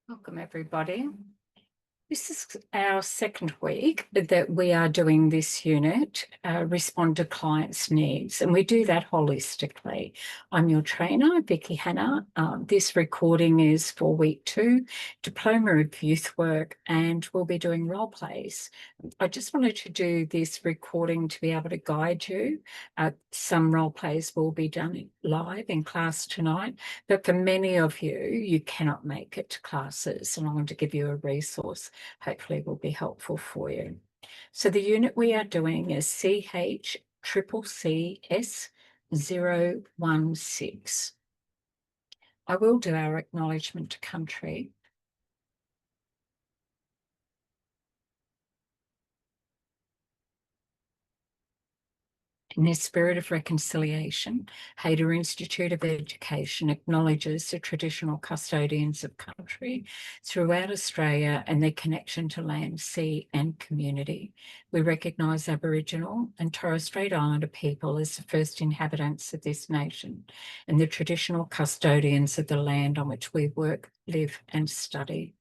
Welcome, everybody. This is our second week that we are doing this unit, Respond to Clients' Needs, and we do that holistically. I'm your trainer, Vicky Hanna. This recording is for week 2, Diploma of Youth Work, and we'll be doing role plays. I just wanted to do this recording to be able to guide you. Some role plays will be done live in class tonight, but for many of you, you cannot make it to classes, and I want to give you a resource hopefully will be helpful for you. So the unit we are doing is CHCCCS016. I will do our acknowledgement to country. In the spirit of reconciliation, Hayter Institute of Education acknowledges the traditional custodians of country throughout Australia and their connection to land, sea and community. We recognise Aboriginal and Torres Strait Islander people as the first inhabitants of this nation and the traditional custodians of the land on which we work, live and study.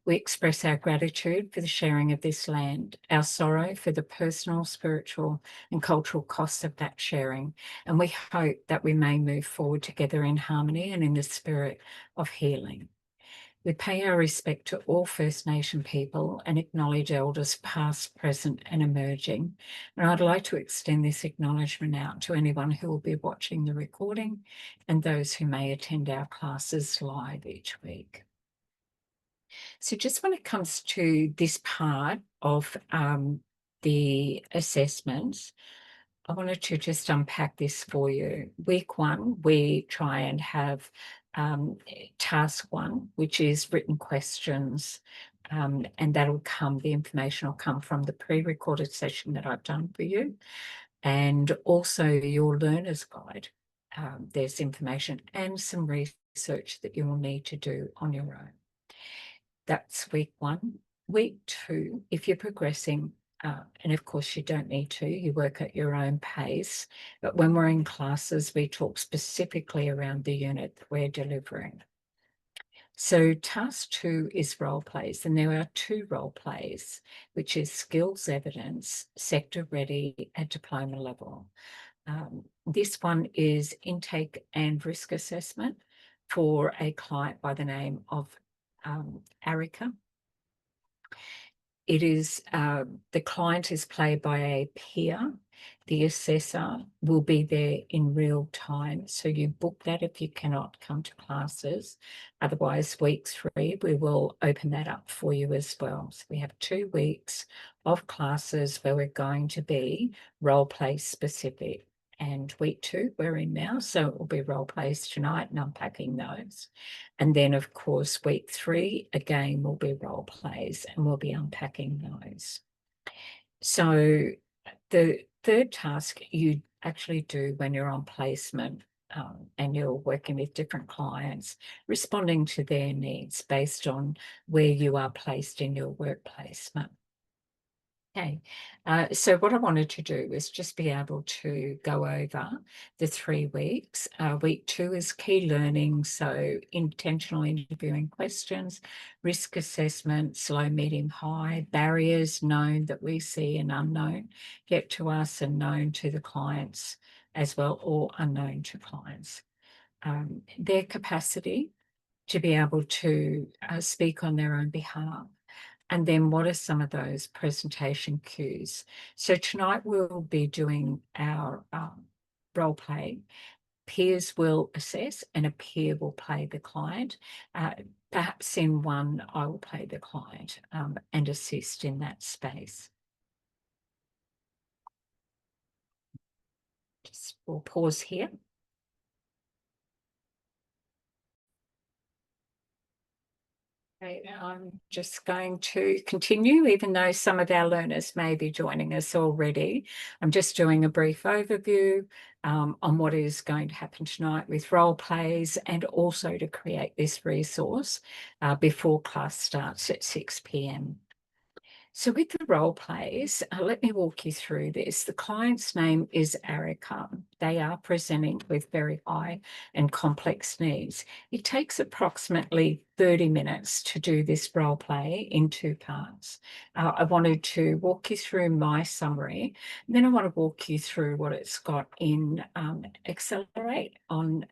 We express our gratitude for the sharing of this land, our sorrow for the personal, spiritual and cultural costs of that sharing, and we hope that we may move forward together in harmony and in the spirit of healing. We pay our respect to all First Nation people and acknowledge elders past, present and emerging. And I'd like to extend this acknowledgement out to anyone who will be watching the recording and those who may attend our classes live each week. So just when it comes to this part of the assessments, I wanted to just unpack this for you. Week 1, we try and have task 1, which is written questions, and that'll come, the information will come from the pre-recorded session that I've done for you, and also your learner's guide. There's information and some research that you will need to do on your own. That's week 1. Week 2, if you're progressing, and of course you don't need to, you work at your own pace, but when we're in classes, we talk specifically around the unit that we're delivering. So task 2 is role plays, and there are 2 role plays, which is skills evidence, sector ready at diploma level. This one is intake and risk assessment for a client by the name of Arica. It is, the client is played by a peer. The assessor will be there in real time. So you book that if you cannot come to classes. Otherwise, week 3, we will open that up for you as well. So we have 2 weeks of classes where we're going to be role play specific. And week 2 we're in now, so it will be role plays tonight and unpacking those. And then, of course, week 3, again, will be role plays and we'll be unpacking those. So the third task you actually do when you're on placement and you're working with different clients, responding to their needs based on where you are placed in your work placement. Okay, so what I wanted to do is just be able to go over the 3 weeks. Week 2 is key learning, so intentional interviewing questions, risk assessments, low, medium, high, barriers known that we see and unknown, get to us and known to the clients as well, or unknown to clients. Their capacity to be able to speak on their own behalf. And then what are some of those presentation cues? So tonight we'll be doing our role play. Peers will assess and a peer will play the client. Perhaps in one, I will play the client and assist in that space. Just we'll pause here. Okay, I'm just going to continue, even though some of our learners may be joining us already. I'm just doing a brief overview on what is going to happen tonight with role plays and also to create this resource before class starts at 6 p.m. So with the role plays, let me walk you through this. The client's name is Arica. they are presenting with very high and complex needs. It takes approximately 30 minutes to do this role play in 2 parts. I wanted to walk you through my summary, and then I want to walk you through what it's got in Accelerate on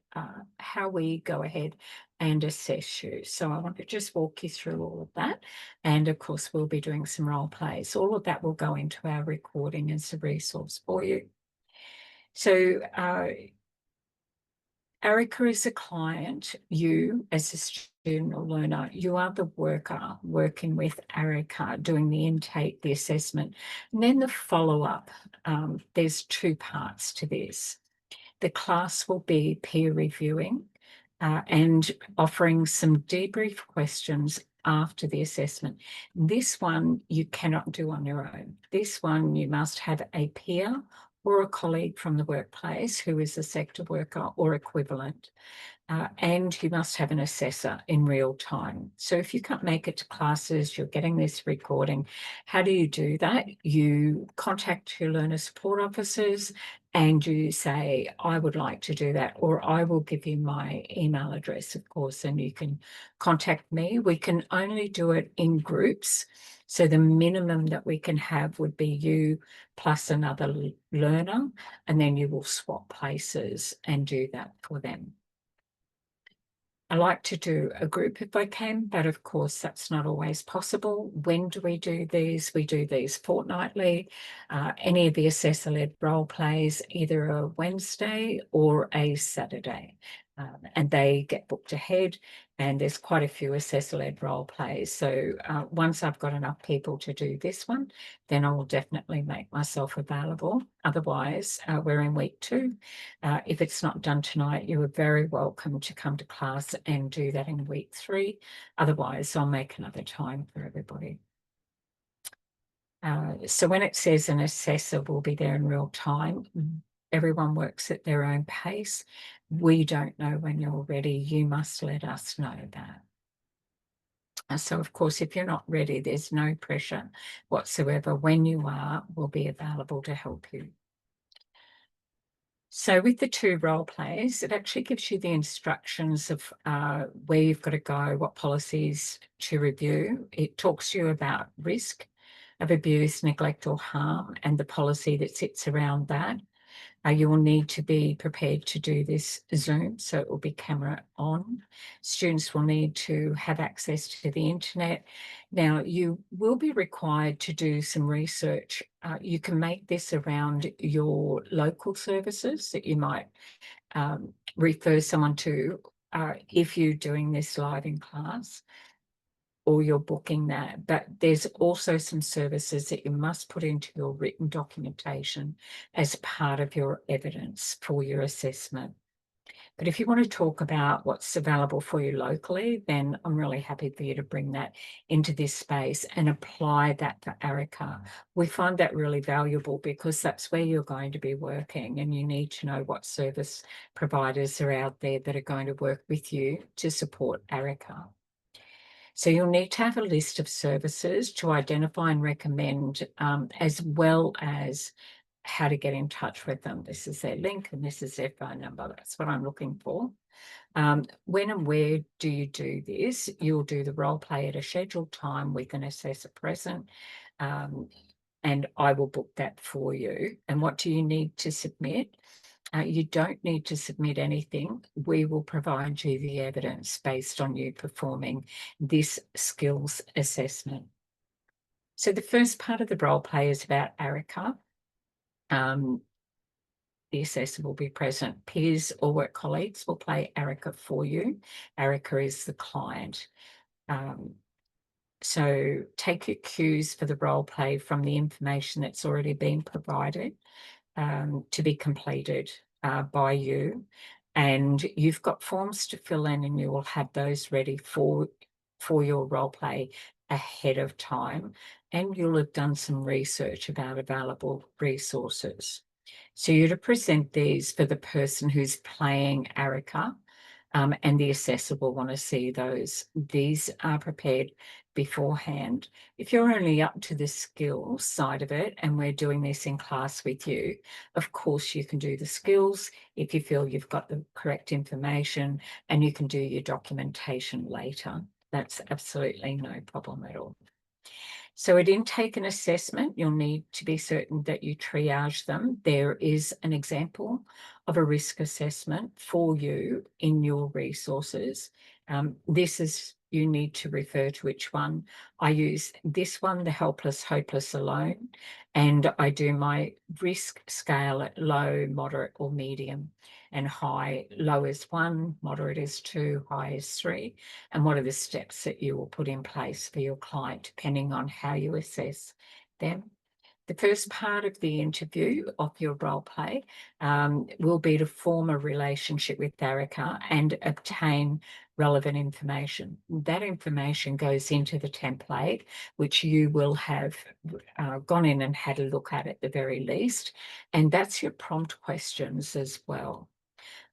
how we go ahead and assess you. So I want to just walk you through all of that. And of course, we'll be doing some role plays. All of that will go into our recording as a resource for you. So Erica is a client. You, as a student or learner, you are the worker working with Erica, doing the intake, the assessment, and then the follow-up. There's 2 parts to this. The class will be peer reviewing and offering some debrief questions after the assessment. This one you cannot do on your own. This one you must have a peer or a colleague from the workplace who is a sector worker or equivalent. And you must have an assessor in real time. So if you can't make it to classes, you're getting this recording. How do you do that? You contact your learner support officers and you say, I would like to do that, or I will give you my email address, of course, and you can contact me. We can only do it in groups. So the minimum that we can have would be you plus another learner, and then you will swap places and do that for them. I like to do a group if I can, but of course that's not always possible. When do we do these? We do these fortnightly. Any of the assessor-led role plays, either a Wednesday or a Saturday. And they get booked ahead, and there's quite a few assessor-led role plays. So once I've got enough people to do this one, then I will definitely make myself available. Otherwise, we're in week 2. If it's not done tonight, you are very welcome to come to class and do that in week 3. Otherwise, I'll make another time for everybody. So when it says an assessor will be there in real time, everyone works at their own pace. We don't know when you're ready. You must let us know that. So, of course, if you're not ready, there's no pressure whatsoever. When you are, we'll be available to help you. So with the 2 role plays, it actually gives you the instructions of where you've got to go, what policies to review. It talks to you about risk of abuse, neglect or harm and the policy that sits around that. You will need to be prepared to do this Zoom, so it will be camera on. Students will need to have access to the internet. Now, you will be required to do some research. You can make this around your local services that you might refer someone to if you're doing this live in class, or you're booking that. But there's also some services that you must put into your written documentation as part of your evidence for your assessment. But if you want to talk about what's available for you locally, then I'm really happy for you to bring that into this space and apply that for Erica. We find that really valuable because that's where you're going to be working, and you need to know what service providers are out there that are going to work with you to support Erica. So you'll need to have a list of services to identify and recommend, as well as how to get in touch with them. This is their link and this is their phone number. That's what I'm looking for. When and where do you do this? You'll do the role play at a scheduled time with an assessor present, and I will book that for you. And what do you need to submit? You don't need to submit anything. We will provide you the evidence based on you performing this skills assessment. So the first part of the role play is about Erica. The assessor will be present. Peers or work colleagues will play Erica for you. Erica is the client. So take your cues for the role play from the information that's already been provided to be completed by you. And you've got forms to fill in, and you will have those ready for your role play ahead of time. And you'll have done some research about available resources. So you're to present these for the person who's playing Erica. and the assessor will want to see those. These are prepared beforehand. If you're only up to the skills side of it and we're doing this in class with you, of course you can do the skills if you feel you've got the correct information, and you can do your documentation later. That's absolutely no problem at all. So at intake and assessment, you'll need to be certain that you triage them. There is an example of a risk assessment for you in your resources. This is, you need to refer to which one. I use this one, the helpless, hopeless, alone, and I do my risk scale at low, moderate, or medium, and high. Low is 1, moderate is 2, high is 3. And what are the steps that you will put in place for your client, depending on how you assess them. The first part of the interview of your role play will be to form a relationship with Erica and obtain relevant information. That information goes into the template, which you will have gone in and had a look at the very least. And that's your prompt questions as well.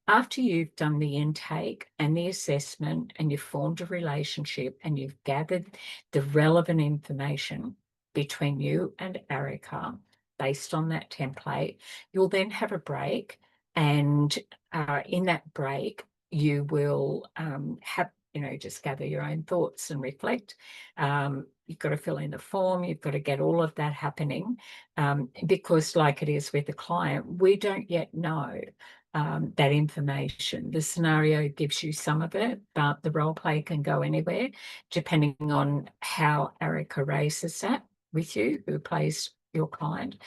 After you've done the intake and the assessment and you've formed a relationship and you've gathered the relevant information between you and Erica based on that template, you'll then have a break. And in that break, you will have, just gather your own thoughts and reflect. You've got to fill in the form. You've got to get all of that happening because, like it is with the client, we don't yet know that information. The scenario gives you some of it, but the role play can go anywhere depending on how Erica raises that with you, who plays your client.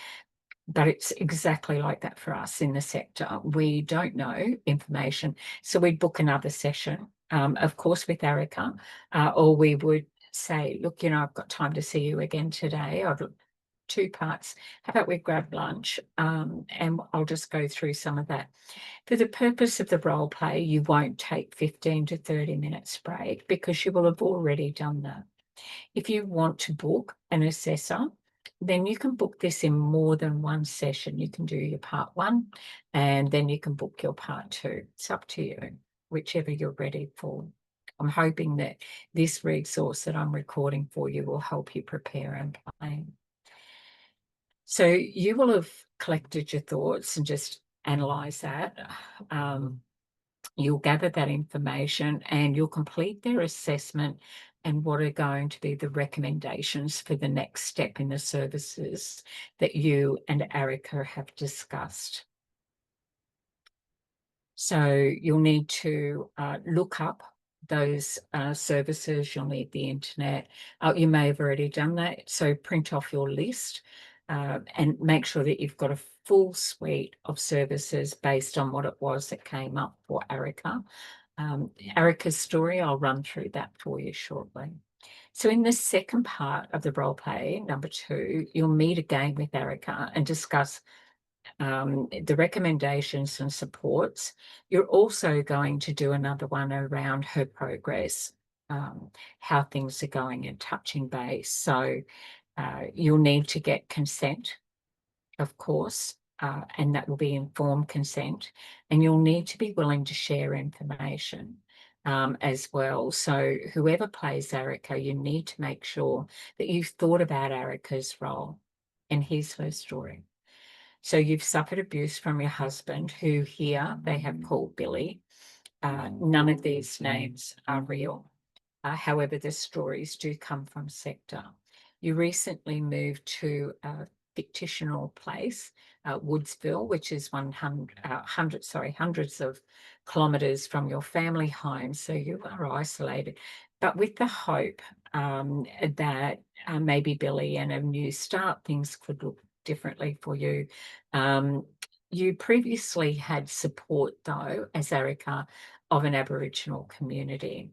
But it's exactly like that for us in the sector. We don't know information, so we'd book another session, of course, with Erica, or we would say, look, I've got time to see you again today. I've 2 parts. How about we grab lunch and I'll just go through some of that. For the purpose of the role play, you won't take 15 to 30 minutes break because you will have already done that. If you want to book an assessor, then you can book this in more than one session. You can do your part 1 and then you can book your part 2. It's up to you, whichever you're ready for. I'm hoping that this resource that I'm recording for you will help you prepare and plan. So you will have collected your thoughts and just analyse that. You'll gather that information and you'll complete their assessment and what are going to be the recommendations for the next step in the services that you and Erica have discussed. So you'll need to look up those services. You'll need the internet. You may have already done that. So print off your list and make sure that you've got a full suite of services based on what it was that came up for Erica. Erica's story, I'll run through that for you shortly. So in the second part of the role play, number 2, you'll meet again with Erica and discuss the recommendations and supports. You're also going to do another one around her progress, how things are going and touching base. So you'll need to get consent, of course, and that will be informed consent. And you'll need to be willing to share information as well. So whoever plays Erica, you need to make sure that you've thought about Erica's role and here's her story. So you've suffered abuse from your husband, who here they have called Billy. None of these names are real. However, the stories do come from sector. You recently moved to a fictional place, Woodsville, which is hundreds of kilometres from your family home. So you are isolated, but with the hope that maybe Billy and a new start, things could look differently for you. You previously had support, though, as Erica, of an Aboriginal community.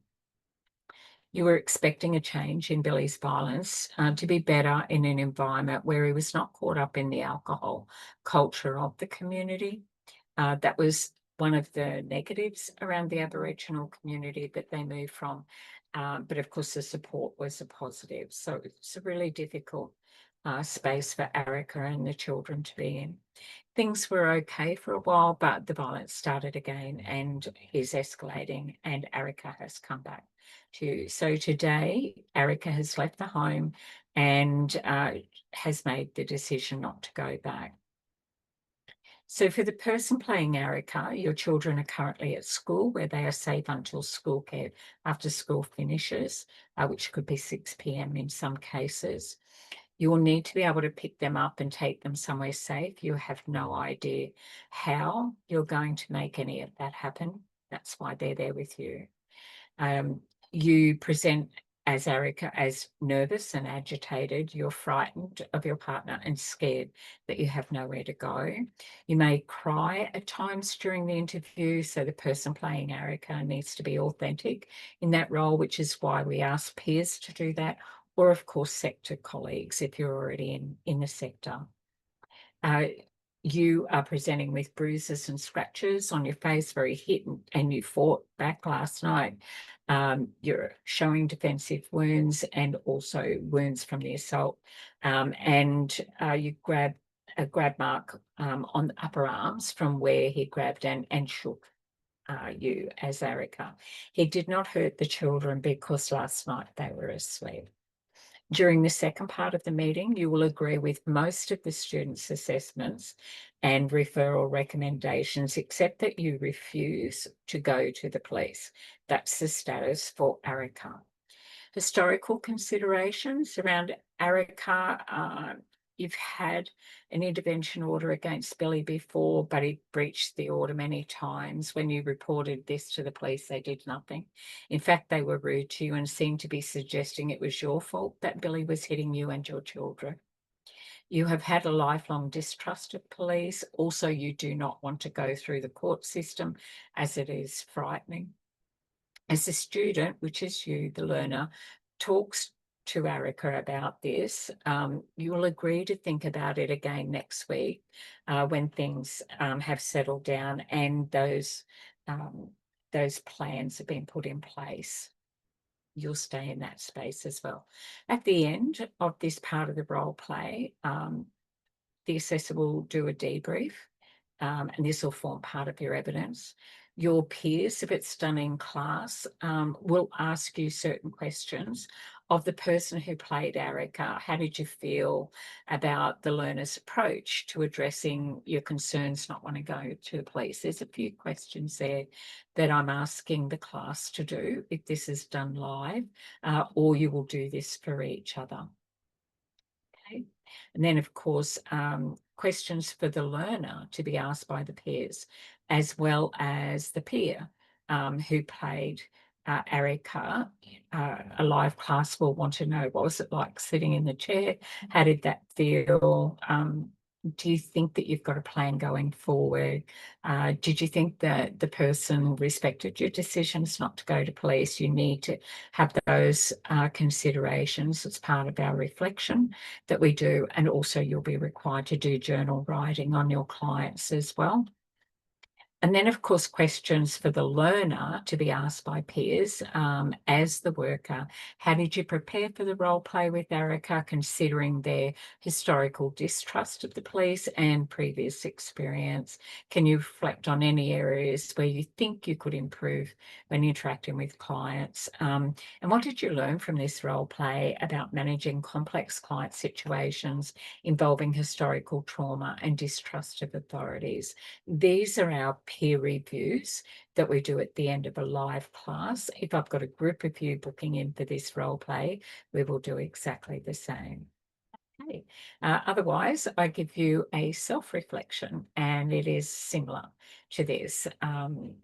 You were expecting a change in Billy's violence to be better in an environment where he was not caught up in the alcohol culture of the community. That was one of the negatives around the Aboriginal community that they moved from. But of course, the support was a positive. So it's really difficult space for Erica and the children to be in. Things were okay for a while, but the violence started again and is escalating, and Erica has come back too. So today, Erica has left the home and has made the decision not to go back. So for the person playing Erica, your children are currently at school where they are safe until school care after school finishes, which could be 6 p.m. in some cases. You will need to be able to pick them up and take them somewhere safe. You have no idea how you're going to make any of that happen. That's why they're there with you. You present as Erica as nervous and agitated. You're frightened of your partner and scared that you have nowhere to go. You may cry at times during the interview, so the person playing Erica needs to be authentic in that role, which is why we ask peers to do that, or of course sector colleagues if you're already in the sector. You are presenting with bruises and scratches on your face, very hit, and you fought back last night. You're showing defensive wounds and also wounds from the assault. And you grab a grab mark on the upper arms from where he grabbed and shook you as Erica. He did not hurt the children because last night they were asleep. During the second part of the meeting, you will agree with most of the students' assessments and referral recommendations, except that you refuse to go to the police. That's the status for Erica. Historical considerations around Erica. You've had an intervention order against Billy before, but he breached the order many times. When you reported this to the police, they did nothing. In fact, they were rude to you and seemed to be suggesting it was your fault that Billy was hitting you and your children. You have had a lifelong distrust of police. Also, you do not want to go through the court system as it is frightening. As the student, which is you, the learner, talks to Erica about this, you'll agree to think about it again next week when things have settled down and those plans have been put in place. You'll stay in that space as well. At the end of this part of the role play, the assessor will do a debrief, and this will form part of your evidence. Your peers, if it's done in class, will ask you certain questions of the person who played Erica. How did you feel about the learner's approach to addressing your concerns not want to go to the police? There's a few questions there that I'm asking the class to do if this is done live, or you will do this for each other. Okay. And then, of course, questions for the learner to be asked by the peers, as well as the peer who played Erica. A live class will want to know, what was it like sitting in the chair? How did that feel? Do you think that you've got a plan going forward? Did you think that the person respected your decisions not to go to police? You need to have those considerations as part of our reflection that we do, and also you'll be required to do journal writing on your clients as well. And then, of course, questions for the learner to be asked by peers as the worker. How did you prepare for the role play with Erica, considering their historical distrust of the police and previous experience? Can you reflect on any areas where you think you could improve when interacting with clients? And what did you learn from this role play about managing complex client situations involving historical trauma and distrust of authorities? These are our peer reviews that we do at the end of a live class. If I've got a group of you booking in for this role play, we will do exactly the same. Okay. Otherwise, I give you a self-reflection, and it is similar to this.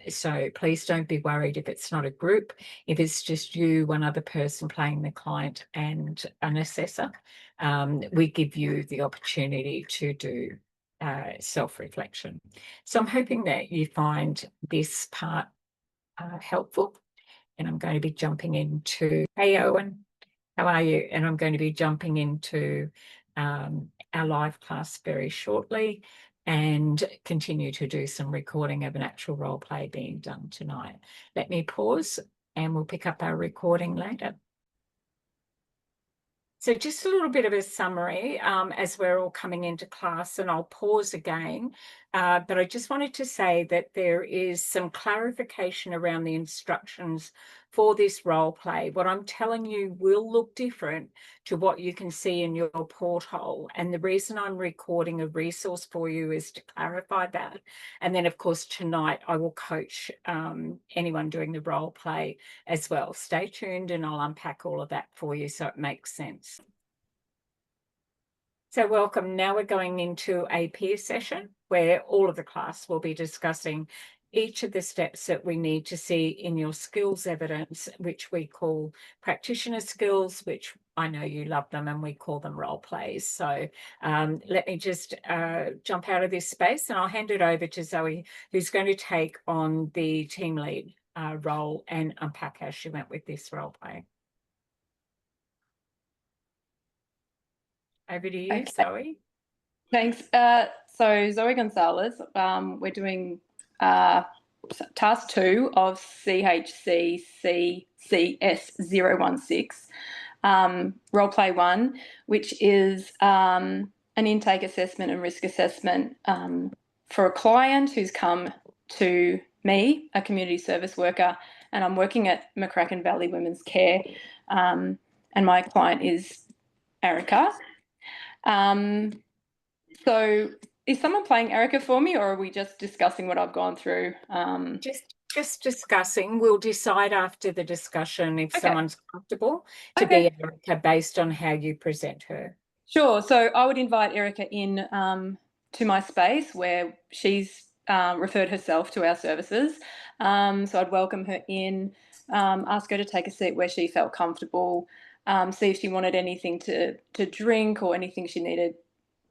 So please don't be worried if it's not a group. If it's just you, one other person playing the client and an assessor, we give you the opportunity to do self-reflection. So I'm hoping that you find this part helpful, and I'm going to be jumping into, hey Owen, how are you? And I'm going to be jumping into our live class very shortly and continue to do some recording of an actual role play being done tonight. Let me pause and we'll pick up our recording later. So just a little bit of a summary as we're all coming into class, and I'll pause again. But I just wanted to say that there is some clarification around the instructions for this role play. What I'm telling you will look different to what you can see in your porthole. And the reason I'm recording a resource for you is to clarify that. And then, of course, tonight I will coach anyone doing the role play as well. Stay tuned and I'll unpack all of that for you so it makes sense. So welcome. Now we're going into a peer session where all of the class will be discussing each of the steps that we need to see in your skills evidence, which we call practitioner skills, which I know you love them, and we call them role plays. So let me just jump out of this space and I'll hand it over to Zoe, who's going to take on the team lead role and unpack how she went with this role play. Over to you, okay. Zoe. Thanks. So Zoe Gonzalez, we're doing task 2 of CHCCCS016 role play 1, which is an intake assessment and risk assessment for a client who's come to me, a community service worker, and I'm working at McCracken Valley Women's Care, and my client is Erica. So is someone playing Erica for me, or are we just discussing what I've gone through? Just discussing. We'll decide after the discussion if someone's comfortable to be Erica based on how you present her. Sure. So I would invite Erica in to my space where she's referred herself to our services. So I'd welcome her in, ask her to take a seat where she felt comfortable, see if she wanted anything to drink or anything she needed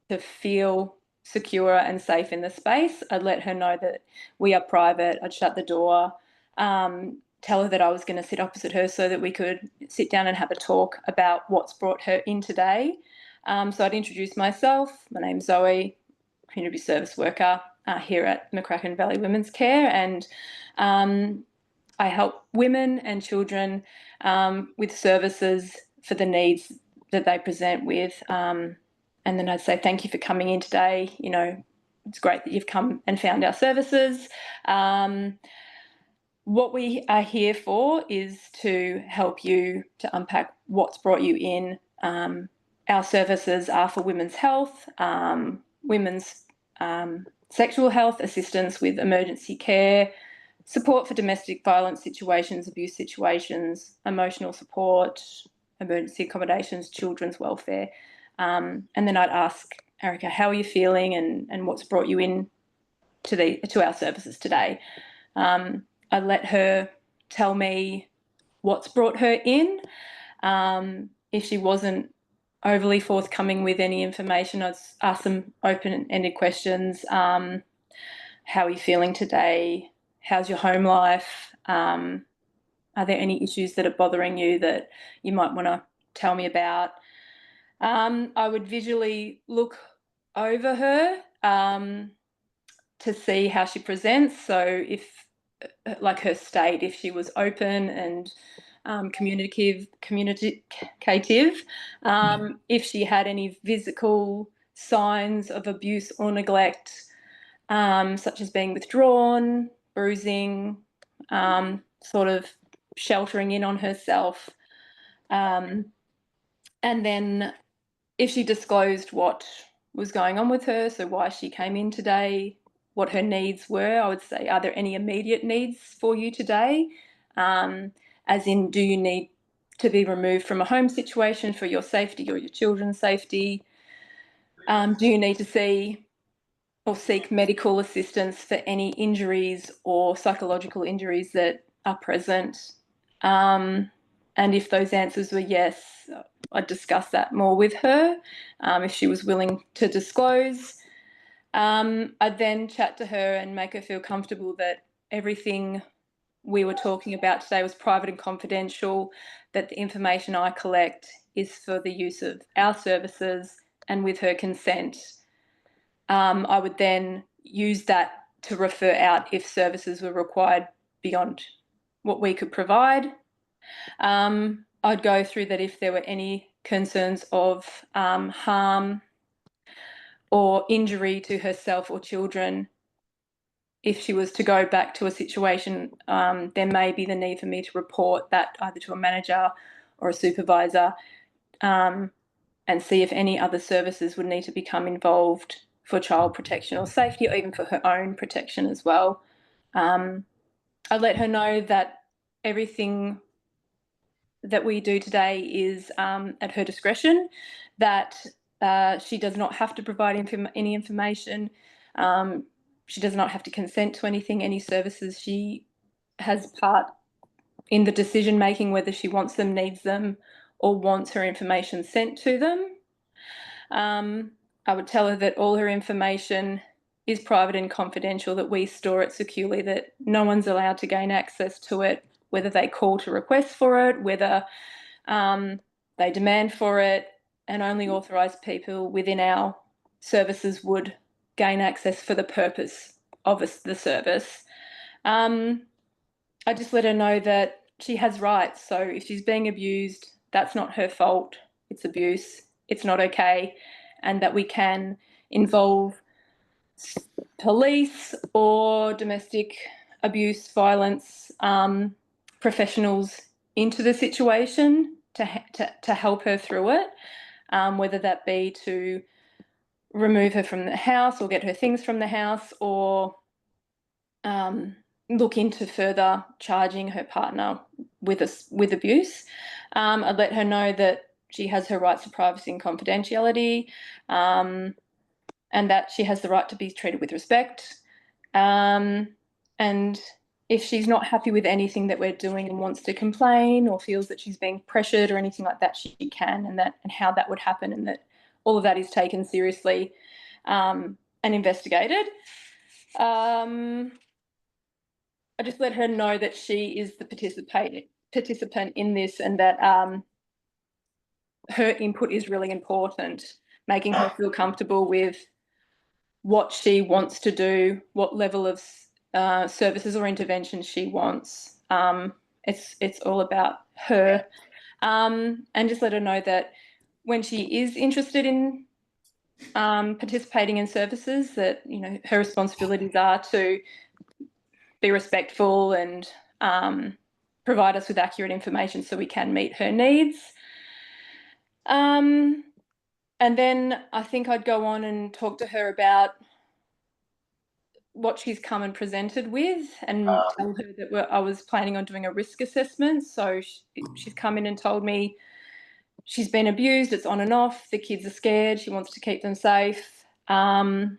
to feel secure and safe in the space. I'd let her know that we are private. I'd shut the door, tell her that I was going to sit opposite her so that we could sit down and have a talk about what's brought her in today. So I'd introduce myself. My name's Zoe, community service worker here at McCracken Valley Women's Care, and I help women and children with services for the needs that they present with. And then I'd say, thank you for coming in today. You know, it's great that you've come and found our services. What we are here for is to help you to unpack what's brought you in. Our services are for women's health, women's sexual health, assistance with emergency care, support for domestic violence situations, abuse situations, emotional support, emergency accommodations, children's welfare. And then I'd ask Erica, how are you feeling and what's brought you in to our services today? I'd let her tell me what's brought her in. If she wasn't overly forthcoming with any information, I'd ask some open-ended questions. How are you feeling today? How's your home life? Are there any issues that are bothering you that you might want to tell me about? I would visually look over her to see how she presents. So if, like her state, if she was open and communicative, if she had any physical signs of abuse or neglect, such as being withdrawn, bruising, sort of sheltering in on herself. And then if she disclosed what was going on with her, so why she came in today, what her needs were, I would say, are there any immediate needs for you today? As in, do you need to be removed from a home situation for your safety or your children's safety? Do you need to see or seek medical assistance for any injuries or psychological injuries that are present? And if those answers were yes, I'd discuss that more with her if she was willing to disclose. I'd then chat to her and make her feel comfortable that everything we were talking about today was private and confidential, that the information I collect is for the use of our services and with her consent. I would then use that to refer out if services were required beyond what we could provide. I'd go through that if there were any concerns of harm or injury to herself or children. If she was to go back to a situation, there may be the need for me to report that either to a manager or a supervisor, and see if any other services would need to become involved for child protection or safety, or even for her own protection as well. I let her know that everything that we do today is at her discretion, that she does not have to provide any information. She does not have to consent to anything, any services. She has part in the decision making, whether she wants them, needs them, or wants her information sent to them. I would tell her that all her information is private and confidential, that we store it securely, that no one's allowed to gain access to it, whether they call to request for it, whether they demand for it, and only authorised people within our services would gain access for the purpose of the service. I just let her know that she has rights. So if she's being abused, that's not her fault. It's abuse. It's not okay. And that we can involve police or domestic abuse, violence professionals into the situation to help her through it, whether that be to remove her from the house or get her things from the house, or look into further charging her partner with abuse. I'd let her know that she has her rights to privacy and confidentiality, and that she has the right to be treated with respect. And if she's not happy with anything that we're doing and wants to complain or feels that she's being pressured or anything like that, she can, and how that would happen, and that all of that is taken seriously and investigated. I just let her know that she is the participant in this, and that her input is really important, making her feel comfortable with what she wants to do, what level of services or interventions she wants. It's all about her, and just let her know that when she is interested in participating in services, that her responsibilities are to be respectful and provide us with accurate information so we can meet her needs. And then I think I'd go on and talk to her about what she's come and presented with, and tell her that I was planning on doing a risk assessment. So she's come in and told me she's been abused, it's on and off, the kids are scared, she wants to keep them safe. I'd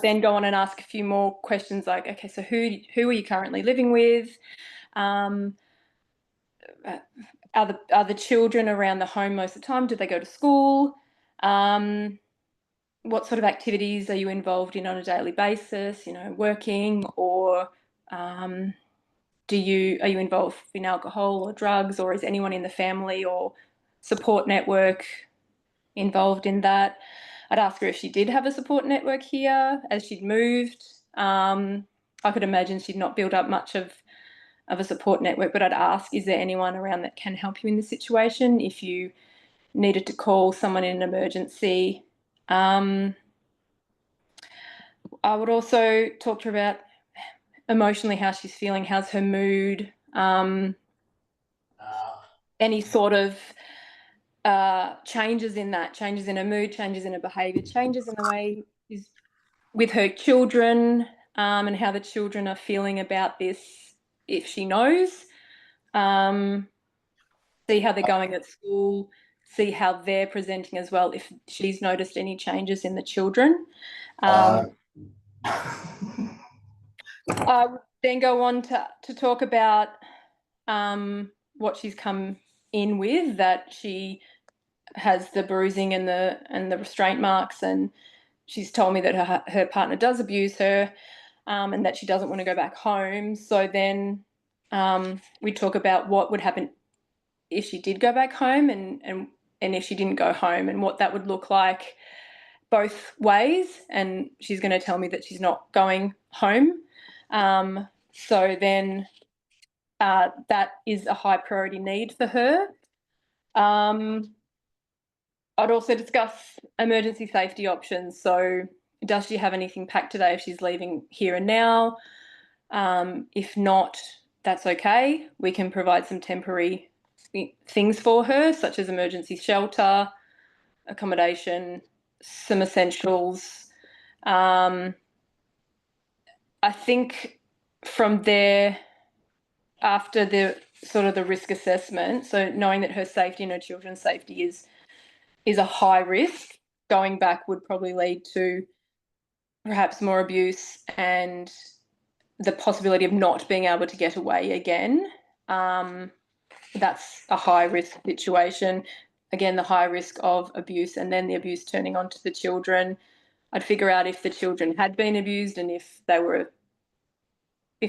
then go on and ask a few more questions like, okay, so who are you currently living with? Are the children around the home most of the time? Do they go to school? What sort of activities are you involved in on a daily basis? Working, or are you involved in alcohol or drugs, or is anyone in the family or support network involved in that? I'd ask her if she did have a support network here as she'd moved. I could imagine she'd not built up much of a support network, but I'd ask, is there anyone around that can help you in this situation if you needed to call someone in an emergency? I would also talk to her about emotionally how she's feeling, how's her mood, any sort of changes in her mood, changes in her behaviour, changes in the way she's with her children, and how the children are feeling about this, if she knows. See how they're going at school, see how they're presenting as well, if she's noticed any changes in the children. I would then go on to talk about what she's come in with, that she has the bruising and the restraint marks, and she's told me that her partner does abuse her, and that she doesn't want to go back home. So then we talk about what would happen if she did go back home, and if she didn't go home, and what that would look like both ways. And she's going to tell me that she's not going home. So then that is a high priority need for her. I'd also discuss emergency safety options. So does she have anything packed today if she's leaving here and now? If not, that's okay. We can provide some temporary things for her, such as emergency shelter, accommodation, some essentials. I think from there, after the sort of the risk assessment, so knowing that her safety and her children's safety is a high risk, going back would probably lead to perhaps more abuse and the possibility of not being able to get away again. That's a high risk situation. Again, the high risk of abuse and then the abuse turning onto the children. I'd figure out if the children had been abused and if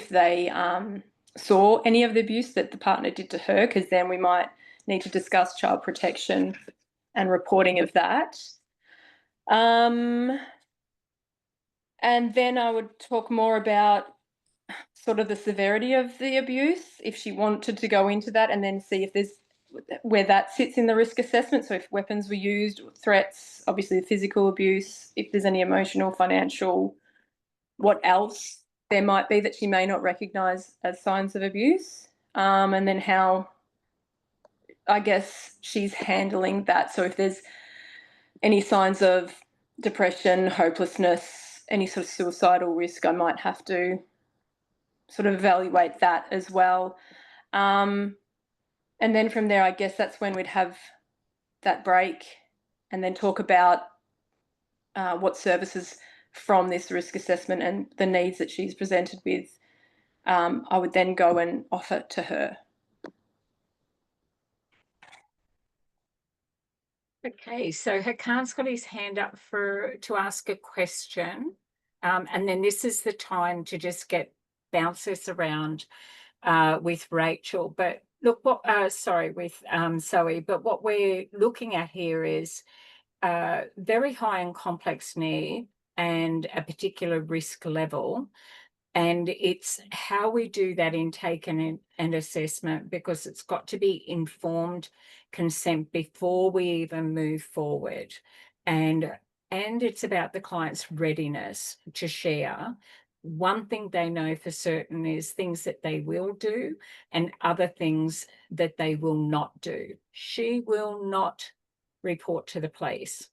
they saw any of the abuse that the partner did to her, because then we might need to discuss child protection and reporting of that. And then I would talk more about sort of the severity of the abuse, if she wanted to go into that, and then see if there's where that sits in the risk assessment. So if weapons were used, threats, obviously the physical abuse, if there's any emotional, financial, what else there might be that she may not recognise as signs of abuse, and then how, I guess, she's handling that. So if there's any signs of depression, hopelessness, any sort of suicidal risk, I might have to sort of evaluate that as well. And then from there, I guess that's when we'd have that break and then talk about what services from this risk assessment and the needs that she's presented with, I would then go and offer to her. Okay, so Hakan's got his hand up to ask a question. And then this is the time to just bounce this around with Rachel. But look, with Zoe, but what we're looking at here is very high and complex need and a particular risk level. And it's how we do that intake and assessment, because it's got to be informed consent before we even move forward. And it's about the client's readiness to share. One thing they know for certain is things that they will do and other things that they will not do. She will not report to the police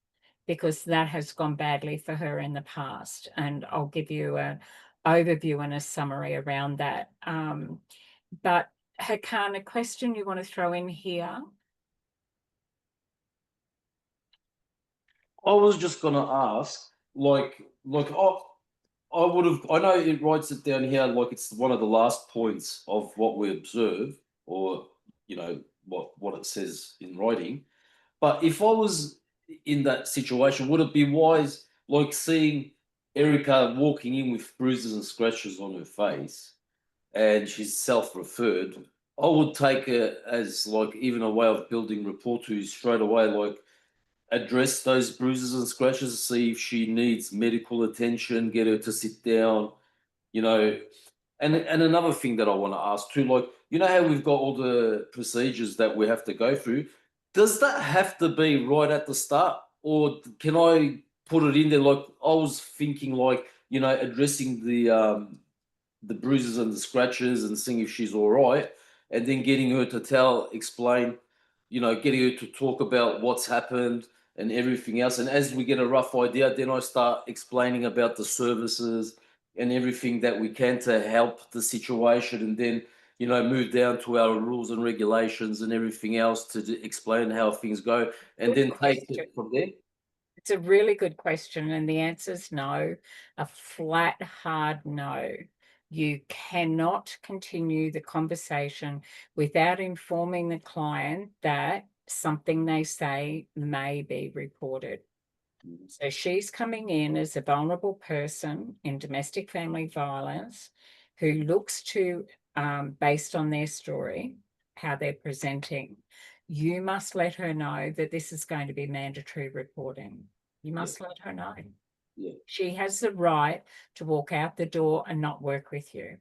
because that has gone badly for her in the past. And I'll give you an overview and a summary around that. But Hakan, a question you want to throw in here? I was just going to ask, I know it writes it down here, like it's one of the last points of what we observe, or, you know, what it says in writing. But if I was in that situation, would it be wise, like seeing Erica walking in with bruises and scratches on her face, and she's self-referred, I would take it as like even a way of building rapport to you straight away, like address those bruises and scratches, see if she needs medical attention, get her to sit down, you know. And another thing that I want to ask too, like, you know how we've got all the procedures that we have to go through, does that have to be right at the start, or can I put it in there? Like, I was thinking, like, you know, addressing the bruises and the scratches and seeing if she's all right, and then getting her to explain, you know, getting her to talk about what's happened and everything else. And as we get a rough idea, then I start explaining about the services and everything that we can to help the situation, and then, you know, move down to our rules and regulations and everything else to explain how things go, and then take it from there. It's a really good question, and the answer is no, a flat, hard no. You cannot continue the conversation without informing the client that something they say may be reported. So she's coming in as a vulnerable person in domestic family violence who looks to, based on their story, how they're presenting. You must let her know that this is going to be mandatory reporting. You must let her know. Yeah. She has the right to walk out the door and not work with you.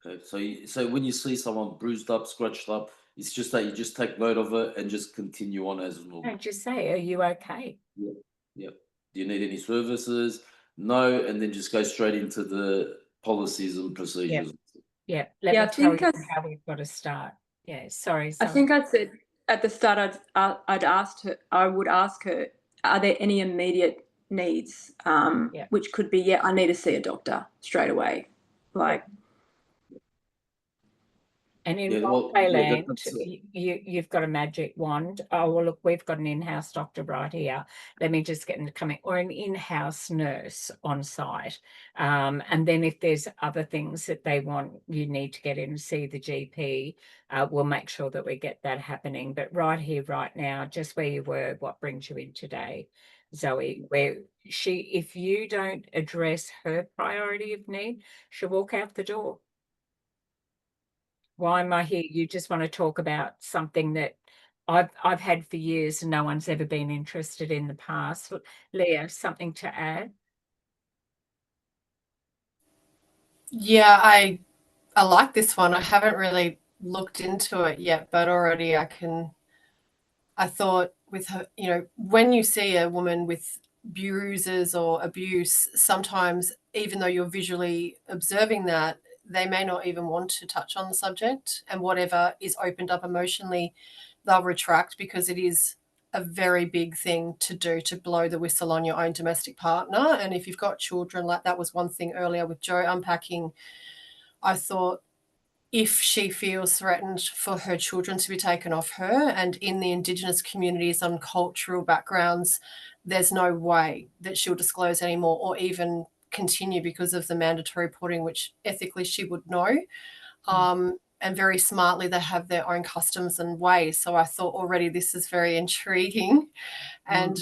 Okay, so when you see someone bruised up, scratched up, It's just that you just take note of it and just continue on as normal. And just say, are you okay? Yep. Yep. Do you need any services? No, and then just go straight into the policies and procedures. Yeah. Let Yeah, me I tell think you how we've got to start. Yeah. Sorry. I Zoe. think I said at the start I would ask her, are there any immediate needs? Yeah. Which could be, I need to see a doctor straight away. Like, And in Yeah, role well, play yeah, land, that's it. you've got a magic wand. Oh, well, look, we've got an in-house doctor right here. Let me just get into coming, or an in-house nurse on site. And then if there's other things that they want, you need to get in and see the GP. We'll make sure that we get that happening. But right here, right now, just where you were, what brings you in today, Zoe? Where if you don't address her priority of need, she'll walk out the door. Why am I here? You just want to talk about something that I've had for years and no one's ever been interested in the past. Leah, something to add? Yeah, I like this one. I haven't really looked into it yet, but already I thought with her, when you see a woman with bruises or abuse, sometimes even though you're visually observing that, they may not even want to touch on the subject, and whatever is opened up emotionally, they'll retract, because it is a very big thing to do, to blow the whistle on your own domestic partner. And if you've got children, like that was one thing earlier with Joe unpacking, I thought, if she feels threatened for her children to be taken off her, and in the Indigenous communities and cultural backgrounds, there's no way that she'll disclose anymore or even continue because of the mandatory reporting, which ethically she would know. And very smartly, they have their own customs and ways. So I thought already this is very intriguing. And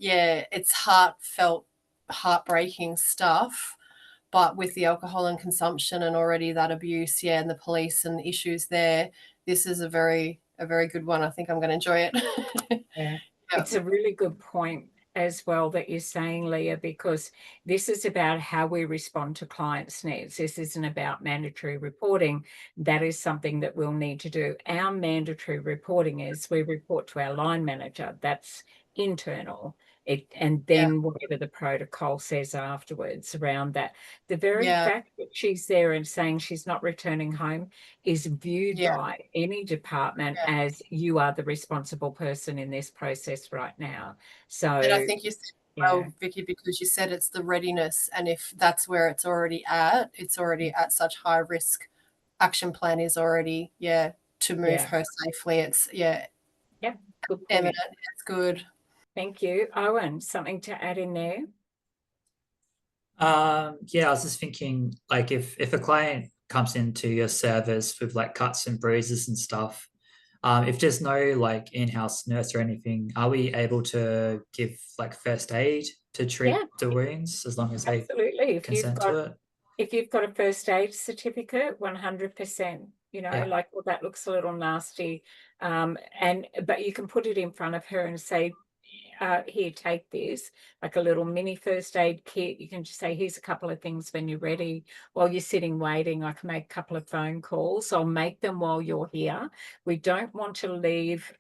it's heartfelt, heartbreaking stuff. But with the alcohol and consumption and already that abuse, and the police and the issues there, this is a very good one. I think I'm going to enjoy it. Yeah. It's a really good point as well that you're saying, Leah, because this is about how we respond to clients' needs. This isn't about mandatory reporting. That is something that we'll need to do. Our mandatory reporting is we report to our line manager. That's internal. And then whatever the protocol says afterwards around that. The very fact that she's there and saying she's not returning home is viewed by any department as you are the responsible person in this process right now. So, and I think you said well, Vicky, because you said it's the readiness, and if that's where it's already at such high risk. Action plan is already to move her safely. It's good point. Eminent. It's good. Thank you. Owen, something to add in there? I was just thinking, like, if a client comes into your service with like cuts and bruises and stuff, if there's no like in-house nurse or anything, are we able to give like first aid to treat the wounds, as long as they consent to it? If you've got a first aid certificate, 100%, like, well, that looks a little nasty. But you can put it in front of her and say, here, take this, like a little mini first aid kit. You can just say, here's a couple of things when you're ready. While you're sitting waiting, I can make a couple of phone calls. I'll make them while you're here. We don't want to leave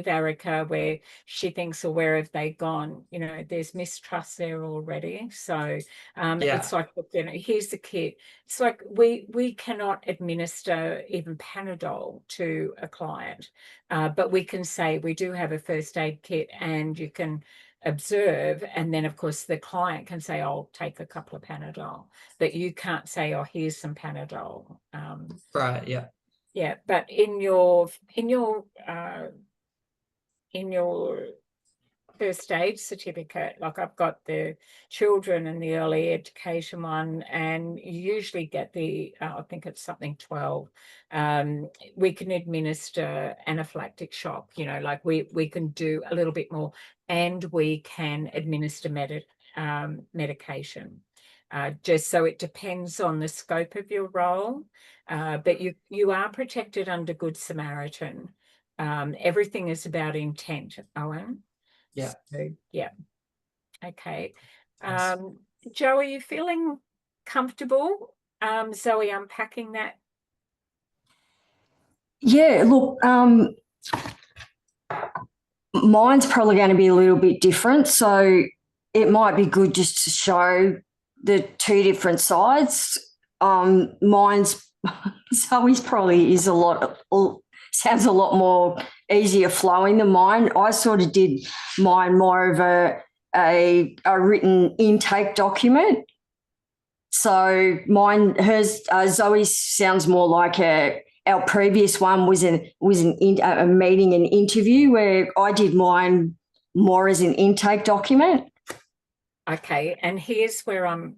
Erica where she thinks, well, where have they gone? There's mistrust there already. So it's like, look, here's the kit. It's like we cannot administer even Panadol to a client, but we can say we do have a first aid kit and you can observe, and then of course the client can say, I'll take a couple of Panadol, but you can't say, oh, here's some Panadol. Right. Yeah, but in your first aid certificate, like I've got the children and the early education one, and you usually get the I think it's something 12. We can administer anaphylactic shock, like we can do a little bit more, and we can administer medication. Just so it depends on the scope of your role, but you are protected under Good Samaritan. Everything is about intent, Owen. Yeah. So, okay. Joe, are you feeling comfortable, Zoe, unpacking that? Yeah, look, mine's probably going to be a little bit different. So it might be good just to show the two different sides. Mine's Zoe's probably is sounds a lot more easier flowing than mine. I sort of did mine more of a written intake document. So Zoe's sounds more like our previous one was a meeting, an interview, where I did mine more as an intake document. Okay, and here's where I'm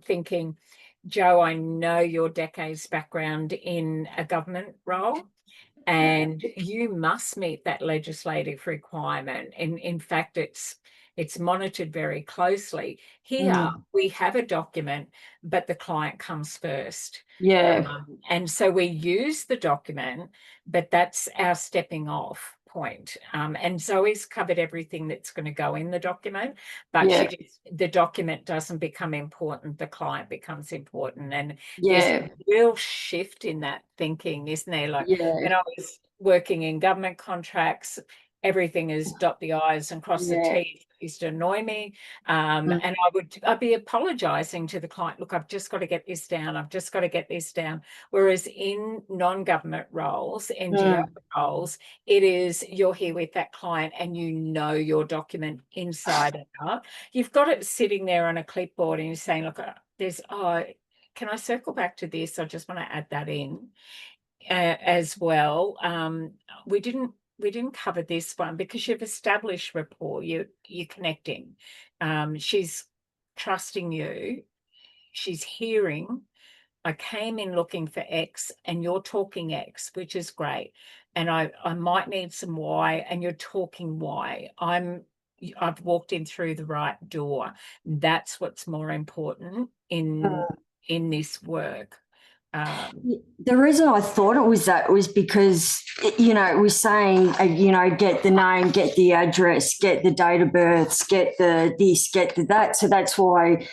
thinking, Jo, I know your decades background in a government role, and you must meet that legislative requirement. And in fact, it's monitored very closely. Here we have a document, but the client comes first. Yeah. And so we use the document, but that's our stepping off point. And Zoe's covered everything that's going to go in the document, but the document doesn't become important, the client becomes important. And there's a real shift in that thinking, isn't there? Like when I was working in government contracts, everything is dot the I's and cross the T's. Used to annoy me, and I'd be apologizing to the client, look, I've just got to get this down, I've just got to get this down. Whereas in non-government roles, NGO roles, it is you're here with that client and you know your document inside and out. You've got it sitting there on a clipboard and you're saying, look, can I circle back to this? I just want to add that in as well. We didn't cover this one because you've established rapport, you're connecting. She's trusting you, she's hearing, I came in looking for X and you're talking X, which is great. And I might need some Y and you're talking Y. I've walked in through the right door. That's what's more important in this work. The reason I thought it was that was because, it was saying, get the name, get the address, get the date of births, get the this, get the that. So that's why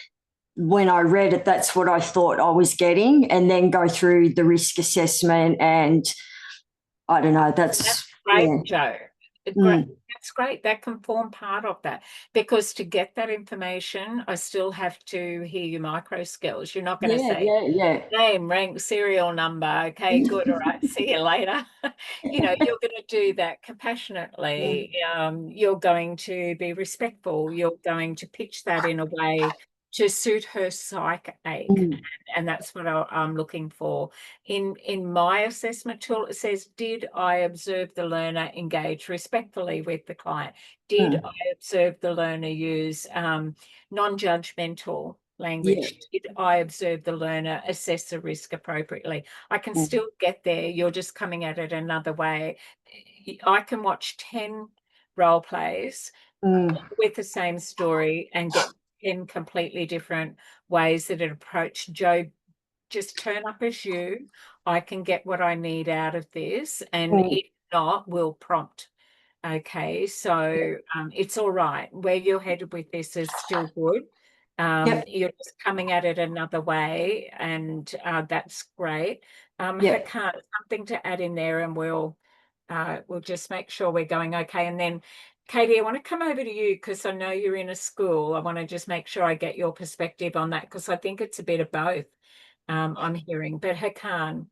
when I read it, that's what I thought I was getting, and then go through the risk assessment. And I don't know, that's great, Jo. That's great. That can form part of that, because to get that information, I still have to hear your micro skills. You're not going to say name, rank, serial number. Okay, good. All right. See you later. You're going to do that compassionately. You're going to be respectful. You're going to pitch that in a way to suit her psyche ache. And that's what I'm looking for. In my assessment tool, it says, did I observe the learner engage respectfully with the client? Did I observe the learner use non-judgmental language? Did I observe the learner assess the risk appropriately? I can still get there. You're just coming at it another way. I can watch 10 role plays with the same story and get 10 completely different ways that it approached. Jo, just turn up as you. I can get what I need out of this, and if not, we'll prompt. Okay, so it's all right. Where you're headed with this is still good. You're just coming at it another way, and that's great. Hakan, something to add in there, and we'll just make sure we're going okay. And then Katie, I want to come over to you because I know you're in a school. I want to just make sure I get your perspective on that, because I think it's a bit of both. I'm hearing, but Hakan.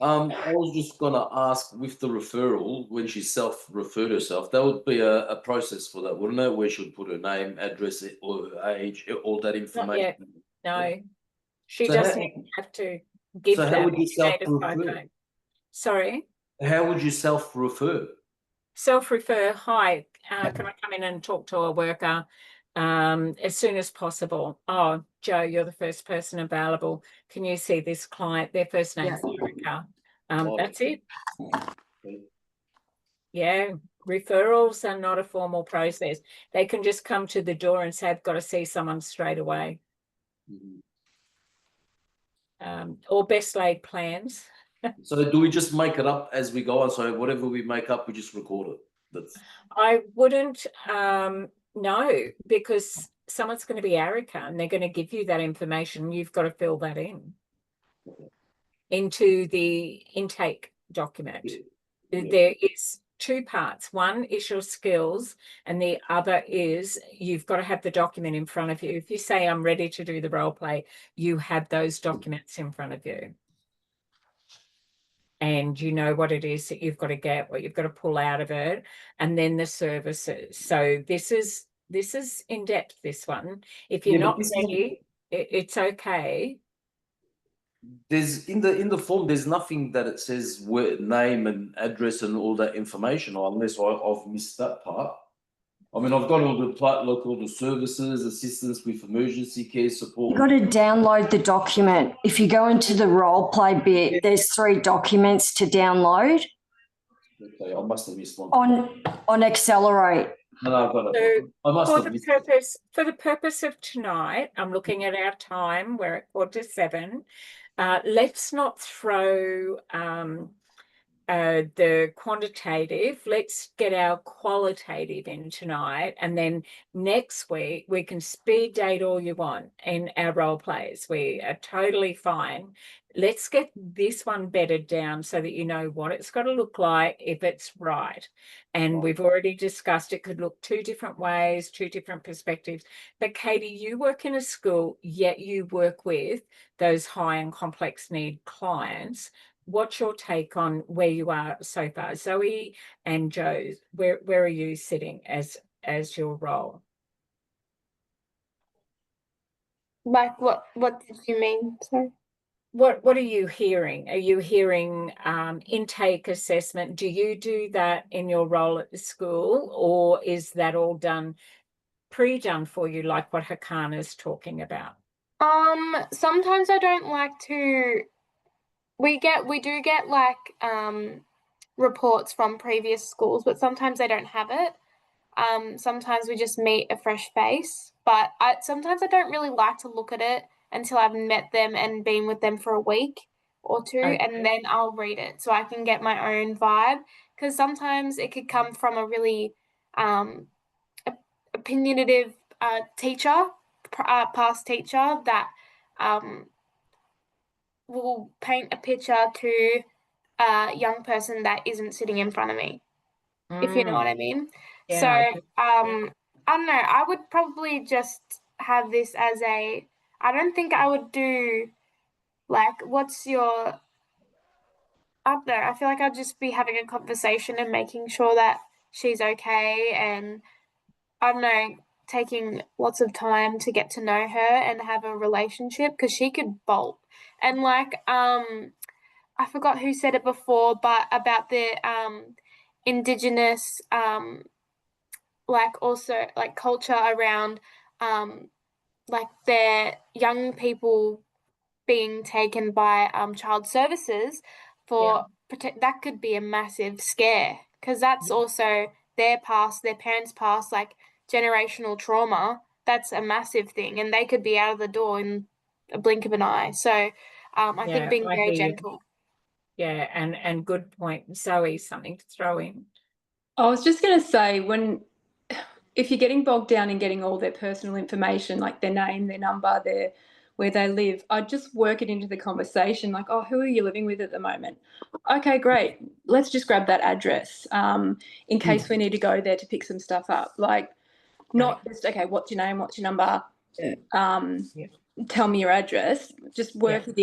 I was just going to ask, with the referral, when she self-referred herself, there would be a process for that, wouldn't there? Where she would put her name, address, or her age, all that information. No, she doesn't have to give that. How would you self-refer? Sorry? How would you self-refer? Self-refer, hi, can I come in and talk to a worker as soon as possible? Oh, Jo, you're the first person available. Can you see this client? Their first name's Erica. That's it. Yeah, referrals are not a formal process. They can just come to the door and say, I've got to see someone straight away. Or best laid plans. So do we just make it up as we go on? So whatever we make up, we just record it? I wouldn't know, because someone's going to be Erica and they're going to give you that information. You've got to fill that in into the intake document. Yeah. There is two parts. One is your skills, and the other is you've got to have the document in front of you. If you say, I'm ready to do the role play, you have those documents in front of you. And you know what it is that you've got to get, what you've got to pull out of it, and then the services. So this is in depth, this one. If you're not ready, it's okay. There's in the form, there's nothing that it says where name and address and all that information, unless I've missed that part. I mean, I've got all the services, assistance with emergency care support. You've got to download the document. If you go into the role play bit, there's 3 documents to download. Okay, I must have missed one. On Accelerate. No, I've got it. I must have missed it. For the purpose of tonight, I'm looking at our time. We're at 7:15. Let's not throw the quantitative. Let's get our qualitative in tonight, and then next week we can speed date all you want in our role plays. We are totally fine. Let's get this one bedded down so that you know what it's got to look like if it's right. And we've already discussed it could look 2 different ways, 2 different perspectives. But Katie, you work in a school, yet you work with those high and complex need clients. What's your take on where you are so far? Zoe and Joe, where are you sitting as your role? Like what did you mean? Sorry. What are you hearing? Are you hearing intake assessment? Do you do that in your role at the school, or is that all done pre-done for you, like what Hakana's talking about? Sometimes I don't like to. We do get like reports from previous schools, but sometimes they don't have it. Sometimes we just meet a fresh face, but sometimes I don't really like to look at it until I've met them and been with them for a week or 2, Okay. and then I'll read it so I can get my own vibe, because sometimes it could come from a really opinionative teacher, past teacher that will paint a picture to a young person that isn't sitting in front of me, if you know what I mean. Yeah, So I do. I don't know, I would probably just have this as I don't think I would do like, what's your, I don't know, I feel like I'd just be having a conversation and making sure that she's okay, and I don't know, taking lots of time to get to know her and have a relationship, because she could bolt. And like I forgot who said it before, but about the Indigenous like also like culture around like their young people being taken by child services for that could be a massive scare, because that's also their past, their parents' past, like generational trauma. That's a massive thing, and they could be out of the door in a blink of an eye. So I think being I very hear you. gentle. Yeah, and good point. Zoe, something to throw in. I was just going to say, if you're getting bogged down in getting all their personal information, like their name, their number, where they live, I'd just work it into the conversation, like, oh, who are you living with at the moment? Okay, great. Let's just grab that address in case we need to go there to pick some stuff up. Like, not just, okay, what's your name, what's your number, tell me your address. Just work it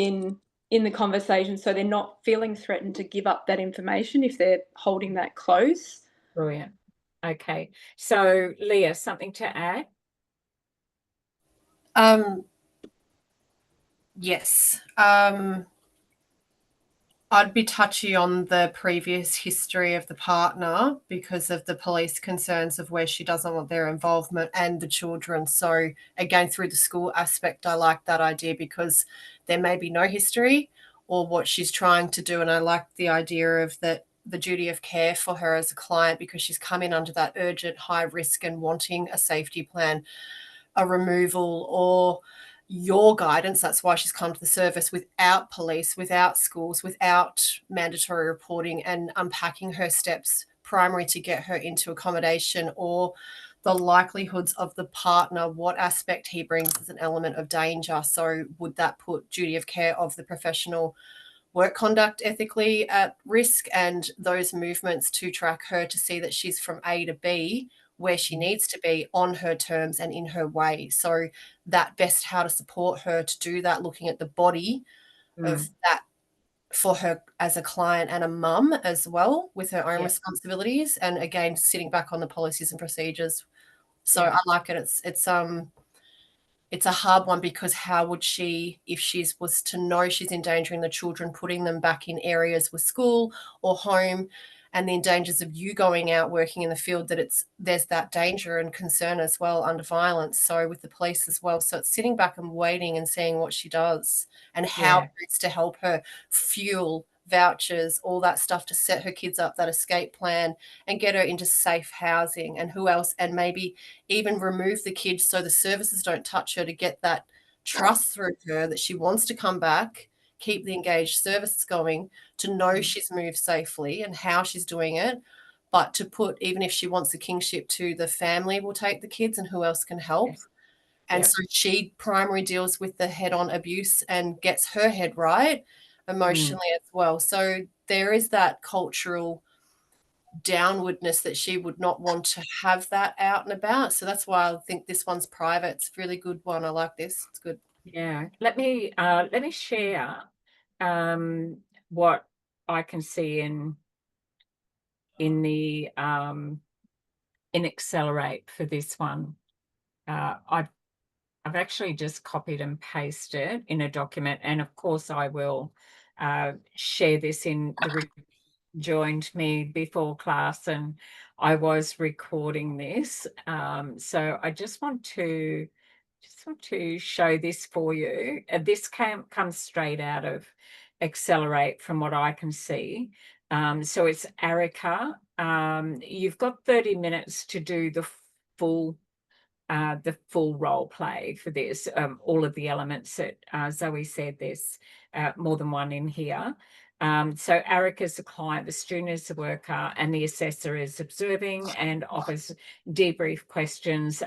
in the conversation so they're not feeling threatened to give up that information if they're holding that close. Brilliant. Okay. So, Leah, something to add? Yes. I'd be touchy on the previous history of the partner because of the police concerns of where she doesn't want their involvement and the children. So again, through the school aspect, I like that idea because there may be no history or what she's trying to do. And I like the idea of that the duty of care for her as a client, because she's come in under that urgent high risk and wanting a safety plan, a removal, or your guidance. That's why she's come to the service without police, without schools, without mandatory reporting, and unpacking her steps primary to get her into accommodation, or the likelihoods of the partner, what aspect he brings as an element of danger. So would that put duty of care of the professional work conduct ethically at risk, and those movements to track her to see that she's from A to B where she needs to be on her terms and in her way. So that best how to support her to do that, looking at the body of that for her as a client and a mum as well, with her own responsibilities, and again sitting back on the policies and procedures. So I like it. It's a hard one, because how would she, if she was to know she's endangering the children, putting them back in areas with school or home, and the dangers of you going out working in the field, that there's that danger and concern as well under violence. So with the police as well. So it's sitting back and waiting and seeing what she does and how best to help her, fuel, vouchers, all that stuff to set her kids up, that escape plan, and get her into safe housing, and who else, and maybe even remove the kids so the services don't touch her, to get that trust through her that she wants to come back, keep the engaged services going, to know she's moved safely and how she's doing it. But to put, even if she wants the kingship, to the family will take the kids and who else can help. And so she primary deals with the head-on abuse and gets her head right emotionally as well. So there is that cultural downwardness that she would not want to have that out and about. So that's why I think this one's private. It's a really good one. I like this. It's good. Yeah. Let me share what I can see in the in Accelerate for this one. I've actually just copied and pasted in a document, and of course I will share this in the joined me before class, and I was recording this. So I just want to show this for you. This comes straight out of Accelerate from what I can see. So it's Arica. You've got 30 minutes to do the full role play for this. All of the elements that Zoe said, there's more than one in here. So Eric is the client, the student is the worker, and the assessor is observing and offers debrief questions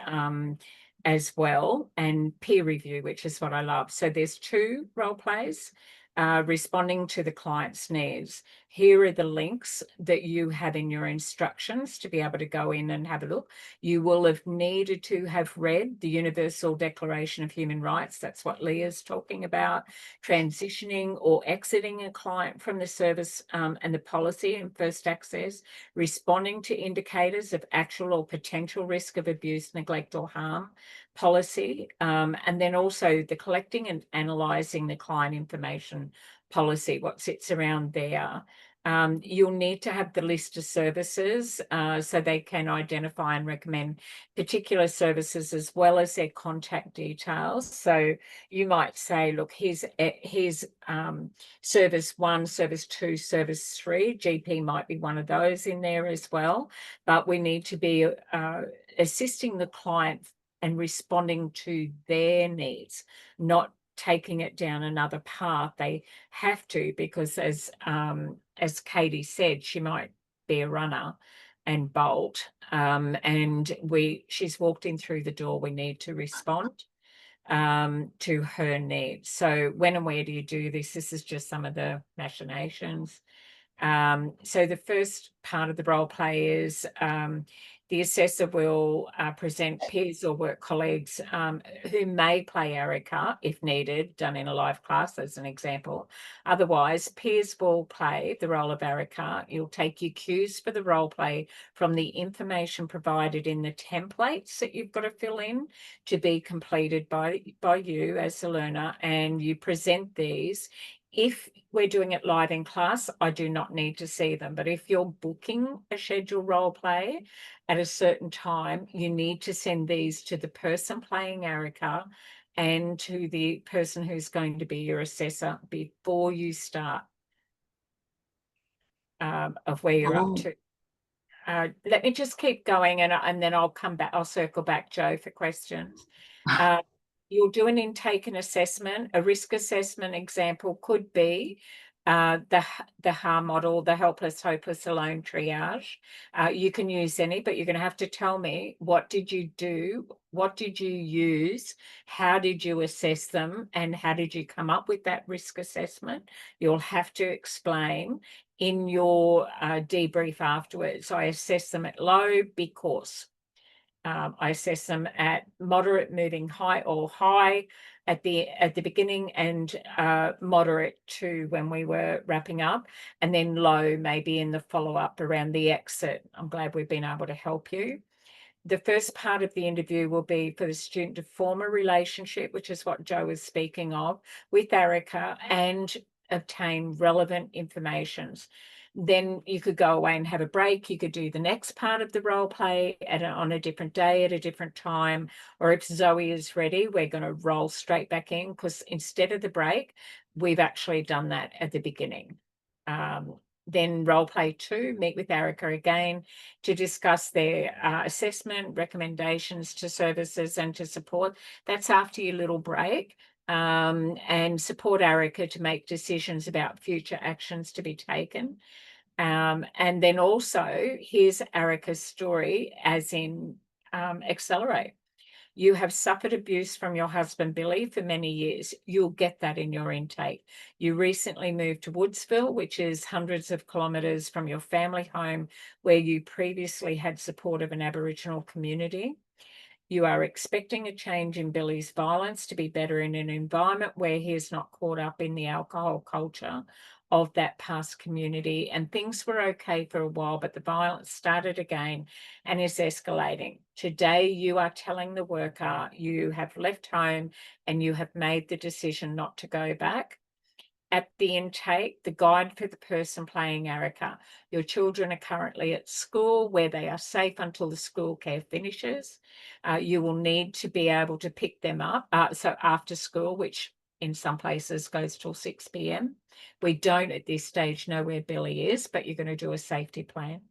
as well, and peer review, which is what I love. So there's 2 role plays. Responding to the client's needs. Here are the links that you have in your instructions to be able to go in and have a look. You will have needed to have read the Universal Declaration of Human Rights. That's what Leah's talking about. Transitioning or exiting a client from the service and the policy and first access. Responding to indicators of actual or potential risk of abuse, neglect or harm policy, and then also the collecting and analysing the client information policy, what sits around there. You'll need to have the list of services so they can identify and recommend particular services as well as their contact details. So you might say, look, here's service 1, service 2, service 3. GP might be one of those in there as well, but we need to be assisting the client and responding to their needs, not taking it down another path. They have to, because as Katie said, she might be a runner and bolt, and she's walked in through the door. We need to respond to her needs. So when and where do you do this? This is just some of the machinations. So the first part of the role play is the assessor will present peers or work colleagues who may play Erica if needed, done in a live class as an example. Otherwise, peers will play the role of Erica. You'll take your cues for the role play from the information provided in the templates that you've got to fill in to be completed by you as the learner, and you present these. If we're doing it live in class, I do not need to see them. But if you're booking a scheduled role play at a certain time, you need to send these to the person playing Erica and to the person who's going to be your assessor before you start of where you're up to. Let me just keep going, and then I'll come back. I'll circle back, Jo, for questions. You'll do an intake and assessment. A risk assessment example could be the HAR model, the helpless, hopeless, alone triage. You can use any, but you're going to have to tell me, what did you do? What did you use? How did you assess them? And how did you come up with that risk assessment? You'll have to explain in your debrief afterwards. I assess them at low because I assess them at moderate, moving high, or high at the beginning, and moderate to when we were wrapping up, and then low maybe in the follow-up around the exit. I'm glad we've been able to help you. The first part of the interview will be for the student to form a relationship, which is what Joe was speaking of, with Erica, and obtain relevant information. Then you could go away and have a break. You could do the next part of the role play on a different day at a different time. Or if Zoe is ready, we're going to roll straight back in, because instead of the break, we've actually done that at the beginning. Then role play 2, meet with Erica again to discuss their assessment, recommendations to services and to support. That's after your little break. And support Erica to make decisions about future actions to be taken. And then also, here's Erica's story, as in accelerate. You have suffered abuse from your husband, Billy, for many years. You'll get that in your intake. You recently moved to Woodsville, which is hundreds of kilometres from your family home, where you previously had support of an Aboriginal community. You are expecting a change in Billy's violence to be better in an environment where he is not caught up in the alcohol culture of that past community. And things were okay for a while, but the violence started again and is escalating. Today, you are telling the worker you have left home and you have made the decision not to go back. At the intake, the guide for the person playing Erica. Your children are currently at school, where they are safe until the school care finishes. You will need to be able to pick them up. So after school, which in some places goes till 6 p.m. We don't at this stage know where Billy is, but you're going to do a safety plan.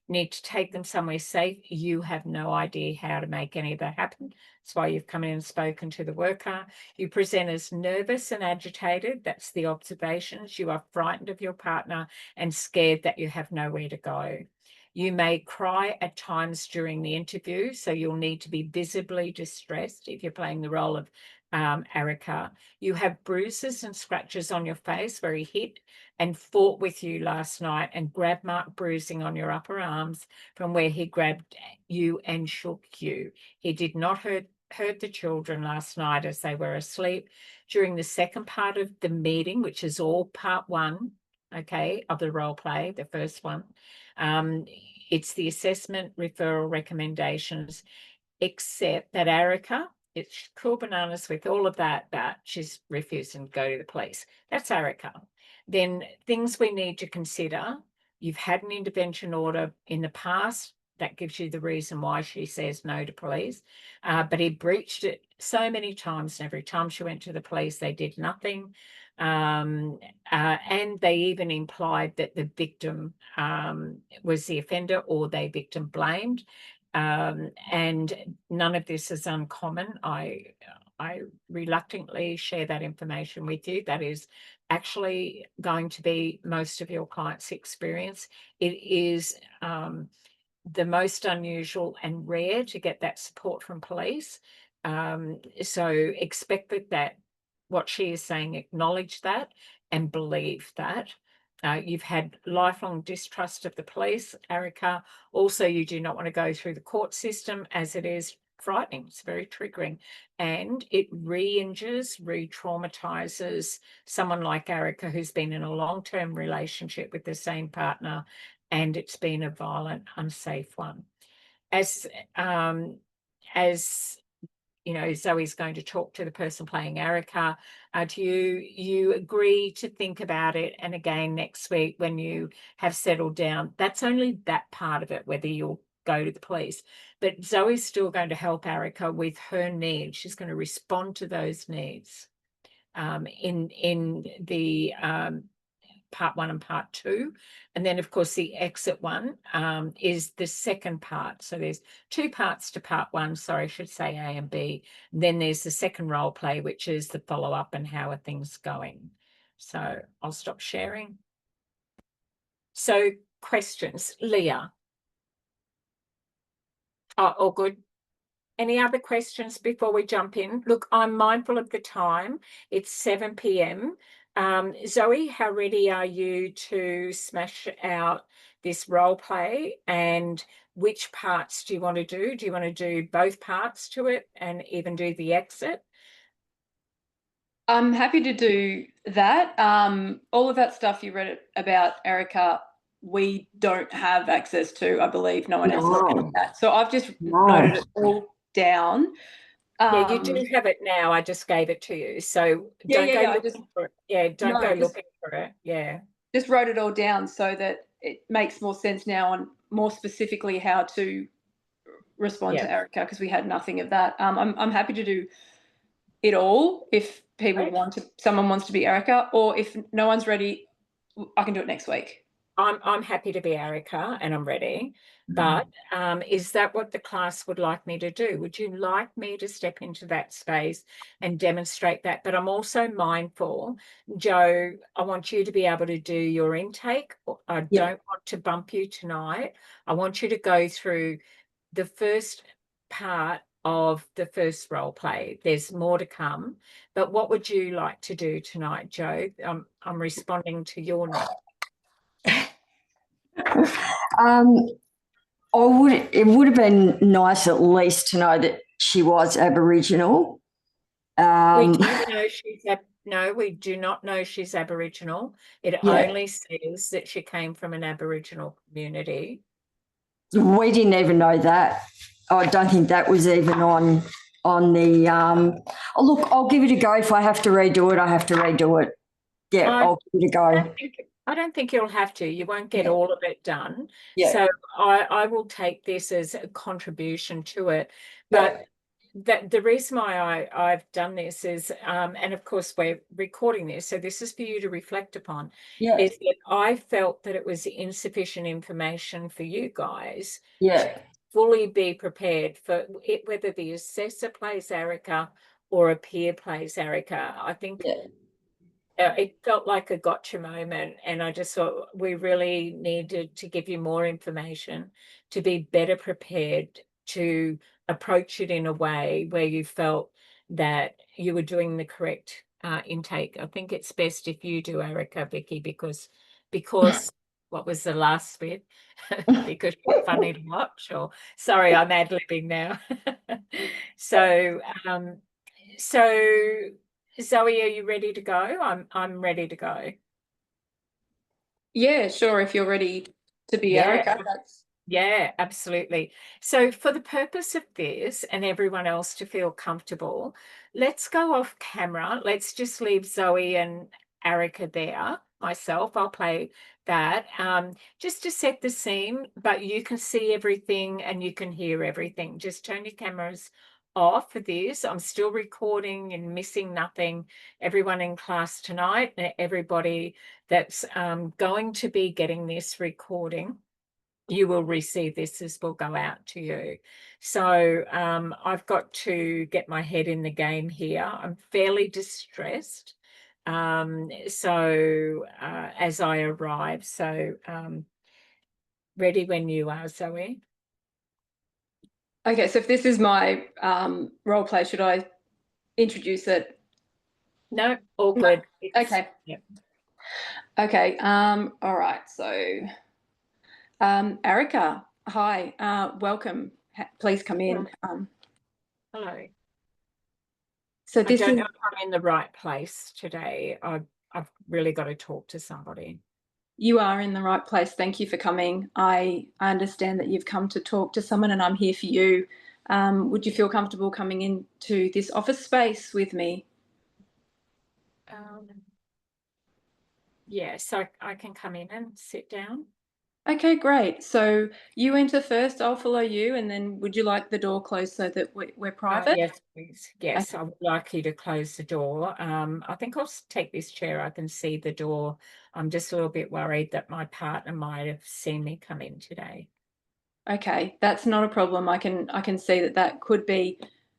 Need to take them somewhere safe. You have no idea how to make any of that happen. That's why you've come in and spoken to the worker. You present as nervous and agitated. That's the observations. You are frightened of your partner and scared that you have nowhere to go. You may cry at times during the interview, so you'll need to be visibly distressed if you're playing the role of Erica. You have bruises and scratches on your face where he hit and fought with you last night, and grab mark bruising on your upper arms from where he grabbed you and shook you. He did not hurt the children last night as they were asleep. During the second part of the meeting, which is all part 1, okay, of the role play, the first one, it's the assessment, referral, recommendations, except that Erica, it's cool bananas with all of that, but she's refusing to go to the police. That's Erica. Then things we need to consider. You've had an intervention order in the past. That gives you the reason why she says no to police. But he breached it so many times, and every time she went to the police, they did nothing. And they even implied that the victim was the offender, or they victim blamed. And none of this is uncommon. I reluctantly share that information with you. That is actually going to be most of your clients' experience. It is the most unusual and rare to get that support from police. So expect that what she is saying, acknowledge that and believe that. You've had lifelong distrust of the police, Erica. Also, you do not want to go through the court system, as it is frightening. It's very triggering, and it re-injures, re-traumatizes someone like Erica, who's been in a long-term relationship with the same partner, and it's been a violent, unsafe one. As you know, Zoe's going to talk to the person playing Erica. Do you agree to think about it? And again, next week, when you have settled down, that's only that part of it, whether you'll go to the police. But Zoe's still going to help Erica with her needs. She's going to respond to those needs in the part 1 and part 2. And then, of course, the exit one is the second part. So there's 2 parts to part 1. Sorry, I should say A and B. And then there's the second role play, which is the follow-up and how are things going. So I'll stop sharing. So questions, Leah. Oh, all good. Any other questions before we jump in? Look, I'm mindful of the time. It's 7 p.m. Zoe, how ready are you to smash out this role play? And which parts do you want to do? Do you want to do both parts to it and even do the exit? I'm happy to do that. All of that stuff you read about, Erica, we don't have access to, I believe. No one else has No. that. So I've just No. noted it all down. Yeah, you do have it now. I just gave it to you. So don't go looking for it. Yeah, don't go looking for it. Yeah. Just wrote it all down so that it makes more sense now on more specifically how to respond to Erica, because we had nothing of that. I'm happy to do it all if people someone wants to be Erica, or if no one's ready, I can do it next week. I'm happy to be Erica and I'm ready. But is that what the class would like me to do? Would you like me to step into that space and demonstrate that? But I'm also mindful, Joe, I want you to be able to do your intake. I don't want to bump you tonight. I want you to go through the first part of the first role play. There's more to come. But what would you like to do tonight, Joe? I'm responding to your need. It would have been nice at least to know that she was Aboriginal. We do know no, we do not know she's Aboriginal. It only says that she came from an Aboriginal community. We didn't even know that. I don't think that was even on the oh, look, I'll give it a go. If I have to redo it, I have to redo it. Yeah, I'll give it a go. I don't think you'll have to. You won't get all of it done. Yeah. So I will take this as a contribution to it. But the reason why I've done this is, and of course we're recording this, so this is for you to reflect upon, is that I felt that it was insufficient information for you guys to fully be prepared for it, whether the assessor plays Erica or a peer plays Erica. I think it felt like a gotcha moment, and I just thought we really needed to give you more information to be better prepared to approach it in a way where you felt that you were doing the correct intake. I think it's best if you do, Erica, Vicky, because what was the last bit? Because you're funny to watch. Or sorry, I'm ad-libbing now. So Zoe, are you ready to go? I'm ready to go. Yeah, sure. If you're ready to be Erica, yeah, absolutely. So for the purpose of this and everyone else to feel comfortable, let's go off camera. Let's just leave Zoe and Erica there. Myself, I'll play that just to set the scene, but you can see everything and you can hear everything. Just turn your cameras off for this. I'm still recording and missing nothing. Everyone in class tonight, everybody that's going to be getting this recording, you will receive this. This will go out to you. So I've got to get my head in the game here. I'm fairly distressed. As I arrive, ready when you are, Zoe. Okay, so if this is my role play, should I introduce it? No, all good. Okay. Yep. Okay. All right. So, Erica, hi. Welcome. Please come in. Hello. So I this don't is. know if I'm in the right place today. I've really got to talk to somebody. You are in the right place. Thank you for coming. I understand that you've come to talk to someone, and I'm here for you. Would you feel comfortable coming into this office space with me? Yes, I can come in and sit down. Okay, great. So you enter first, I'll follow you, and then would you like the door closed so that we're private? Yes, please. Yes, I would like you to close the door. I think I'll take this chair. I can see the door. I'm just a little bit worried that my partner might have seen me come in today. Okay, that's not a problem. I can see that could be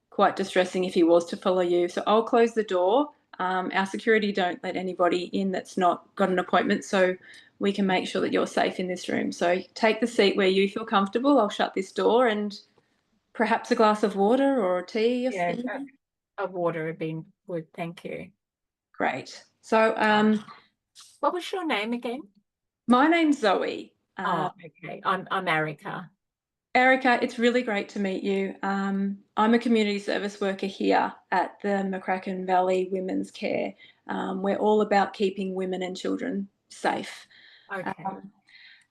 quite distressing if he was to follow you. So I'll close the door. Our security don't let anybody in that's not got an appointment, so we can make sure that you're safe in this room. So take the seat where you feel comfortable. I'll shut this door, and perhaps a glass of water or a tea. Yeah, a water would be good. Thank you. Great. So what was your name again? My name's Zoe. Okay. I'm Erica. Erica, it's really great to meet you. I'm a community service worker here at the McCracken Valley Women's Care. We're all about keeping women and children safe. Okay.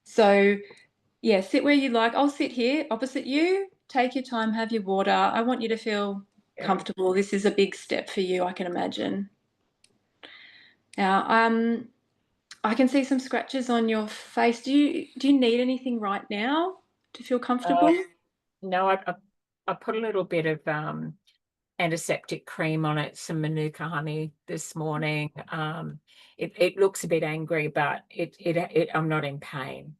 So, yeah, sit where you like. I'll sit here opposite you. Take your time, have your water. I want you to feel comfortable. This is a big step for you, I can imagine. Now, I can see some scratches on your face. Do you need anything right now to feel comfortable? No, I put a little bit of antiseptic cream on it, some Manuka honey this morning. It looks a bit angry, but I'm not in pain.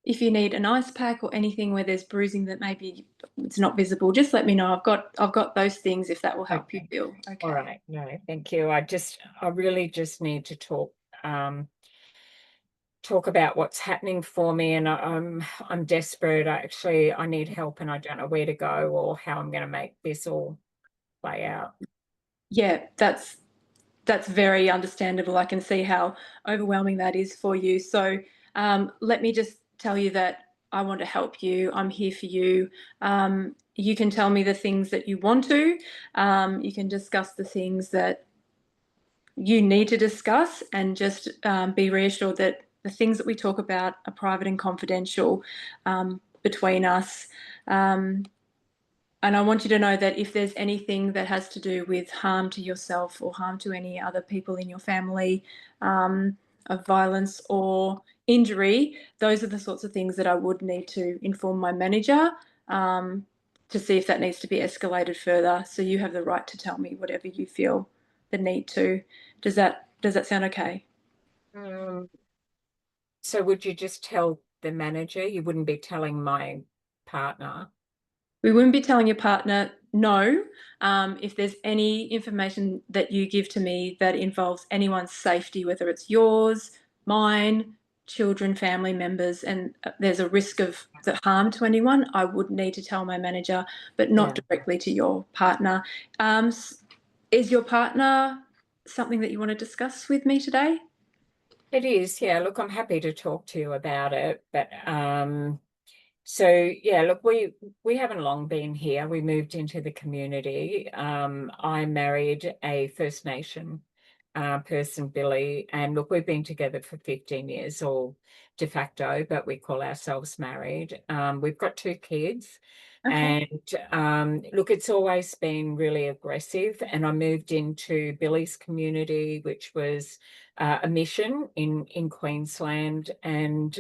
If you need an ice pack or anything where there's bruising that maybe it's not visible, just let me know. I've got those things if that will help you feel okay. All right. No, thank you. I really just need to talk about what's happening for me, and I'm desperate. I need help, and I don't know where to go or how I'm going to make this all play out. Yeah, that's very understandable. I can see how overwhelming that is for you. So let me just tell you that I want to help you. I'm here for you. You can tell me the things that you want to. You can discuss the things that you need to discuss, and just be reassured that the things that we talk about are private and confidential between us. And I want you to know that if there's anything that has to do with harm to yourself or harm to any other people in your family, of violence or injury, those are the sorts of things that I would need to inform my manager to see if that needs to be escalated further. So you have the right to tell me whatever you feel the need to. Does that sound okay? So would you just tell the manager? You wouldn't be telling my partner? We wouldn't be telling your partner, no. If there's any information that you give to me that involves anyone's safety, whether it's yours, mine, children, family members, and there's a risk of the harm to anyone, I would need to tell my manager, but not directly to your partner. Is your partner something that you want to discuss with me today? It is, yeah. Look, I'm happy to talk to you about it, but so yeah, look, we haven't long been here. We moved into the community. I married a First Nation person, Billy, and look, we've been together for 15 years, or de facto, but we call ourselves married. We've got 2 kids. Okay. And look, it's always been really aggressive. And I moved into Billy's community, which was a mission in Queensland, and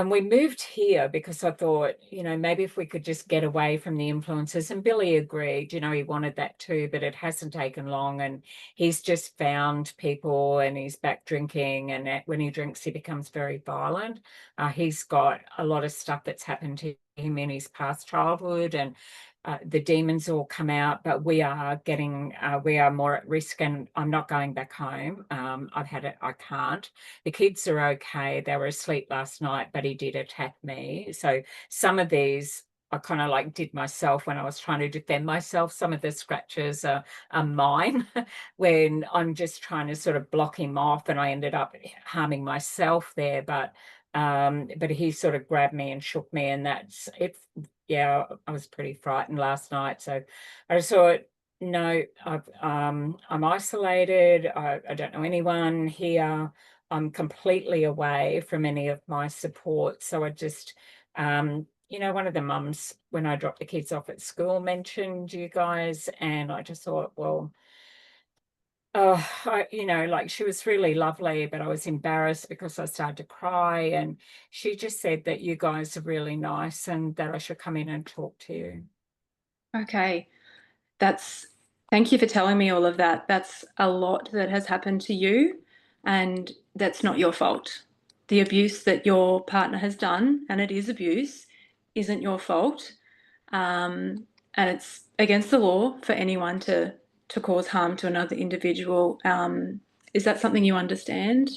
we moved here because I thought, maybe if we could just get away from the influences. And Billy agreed, he wanted that too, but it hasn't taken long. And he's just found people, and he's back drinking. And when he drinks, he becomes very violent. He's got a lot of stuff that's happened to him in his past childhood, and the demons all come out, but we are more at risk, and I'm not going back home. I've had it. I can't. The kids are okay. They were asleep last night, but he did attack me. So some of these I kind of like did myself when I was trying to defend myself. Some of the scratches are mine when I'm just trying to sort of block him off, and I ended up harming myself there. But he sort of grabbed me and shook me, and that's it. Yeah, I was pretty frightened last night. So I just thought, no, I'm isolated. I don't know anyone here. I'm completely away from any of my support. So I just, one of the mums, when I dropped the kids off at school, mentioned you guys, and I just thought, well, she was really lovely, but I was embarrassed because I started to cry, and she just said that you guys are really nice and that I should come in and talk to you. Okay. Thank you for telling me all of that. That's a lot that has happened to you, and that's not your fault. The abuse that your partner has done, and it is abuse, isn't your fault. And it's against the law for anyone to to cause harm to another individual. Is that something you understand?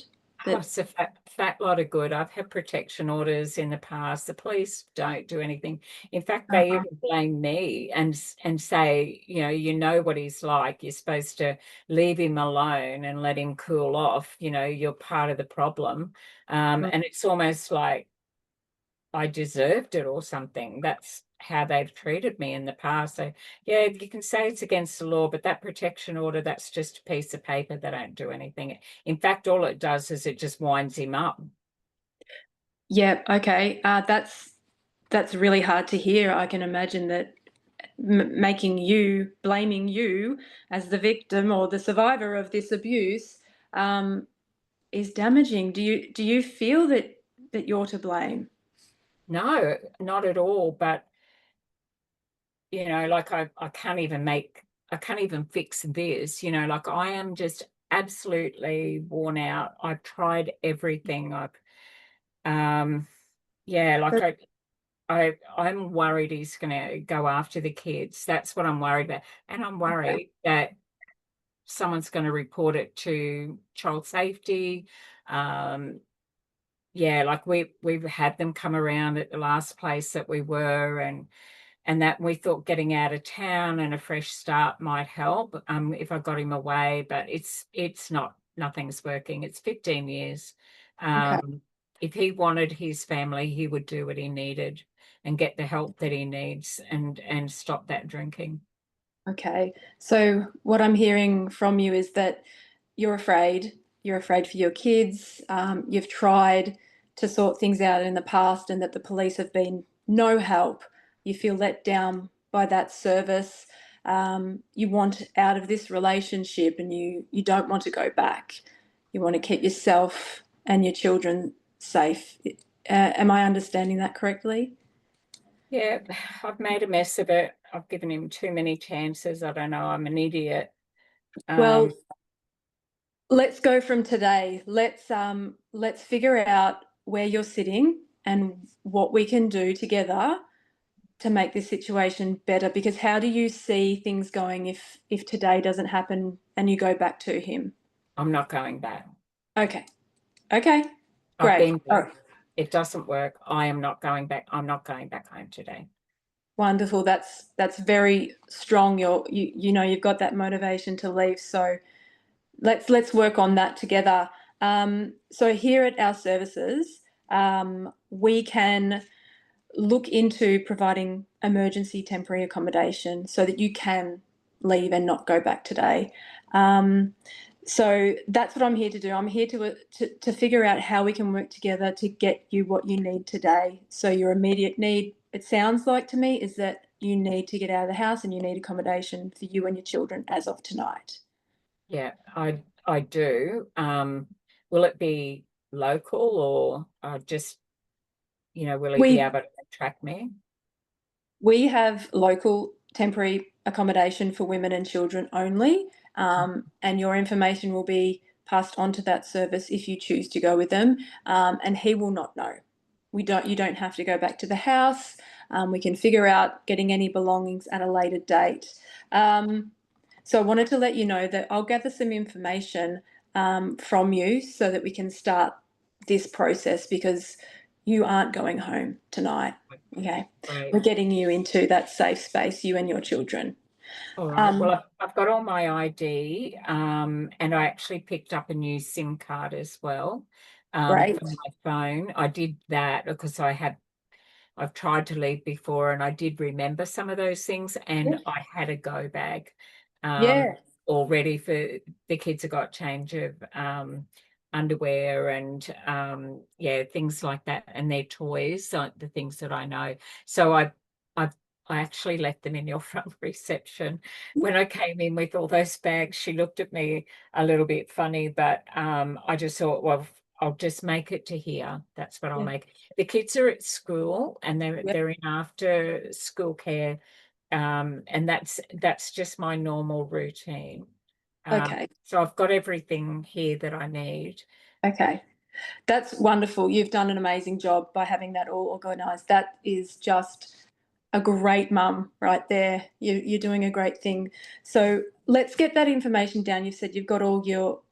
Oh, it's a fat lot of good. I've had protection orders in the past. The police don't do anything. In fact, they even blame me and say, you know what he's like. You're supposed to leave him alone and let him cool off. You're part of the problem. And it's almost like I deserved it or something. That's how they've treated me in the past. So yeah, you can say it's against the law, but that protection order, that's just a piece of paper. They don't do anything. In fact, all it does is it just winds him up. Yeah, okay. That's really hard to hear. I can imagine that blaming you as the victim or the survivor of this abuse is damaging. Do you feel that you're to blame? No, not at all. But like I can't even fix this. Like I am just absolutely worn out. I've tried everything. I'm worried he's going to go after the kids. That's what I'm worried about. And I'm worried that someone's going to report it to child safety. Like we've had them come around at the last place that we were, and that we thought getting out of town and a fresh start might help if I got him away, but it's not, nothing's working. It's 15 years. If he wanted his family, he would do what he needed and get the help that he needs and stop that drinking. Okay. So what I'm hearing from you is that you're afraid. You're afraid for your kids. You've tried to sort things out in the past and that the police have been no help. You feel let down by that service. You want out of this relationship and you don't want to go back. You want to keep yourself and your children safe. Am I understanding that correctly? Yeah, I've made a mess of it. I've given him too many chances. I don't know. I'm an idiot. Well, let's go from today. Let's figure out where you're sitting and what we can do together to make this situation better. Because how do you see things going if today doesn't happen and you go back to him? I'm not going back. Okay. I've Great. been there. It doesn't work. I am not going back. I'm not going back home today. Wonderful. That's very strong. You've got that motivation to leave. So let's work on that together. So here at our services, we can look into providing emergency temporary accommodation so that you can leave and not go back today. So that's what I'm here to do. I'm here to figure out how we can work together to get you what you need today. So your immediate need, it sounds like to me, is that you need to get out of the house and you need accommodation for you and your children as of tonight. Yeah, I do. Will it be local or just, will he be able to track me? We have local temporary accommodation for women and children only, and your information will be passed on to that service if you choose to go with them, and he will not know. You don't have to go back to the house. We can figure out getting any belongings at a later date. So I wanted to let you know that I'll gather some information from you so that we can start this process, because you aren't going home tonight. Okay. Right. We're getting you into that safe space, you and your children. All right. Well, I've got all my ID, and I actually picked up a new SIM card as well for Great. my phone. I did that because I've tried to leave before and I did remember some of those things, and I had a go bag already for the kids. Have got change of underwear and things like that, and their toys, like the things that I know. So I actually left them in your front reception. When I came in with all those bags, she looked at me a little bit funny, but I just thought, well, I'll just make it to here. That's what I'll make. The kids are at school and they're in after school care, and that's just my normal routine. Okay. So I've got everything here that I need. Okay. That's wonderful. You've done an amazing job by having that all organised. That is just a great mum right there. You're doing a great thing. So let's get that information down. You've said you've got all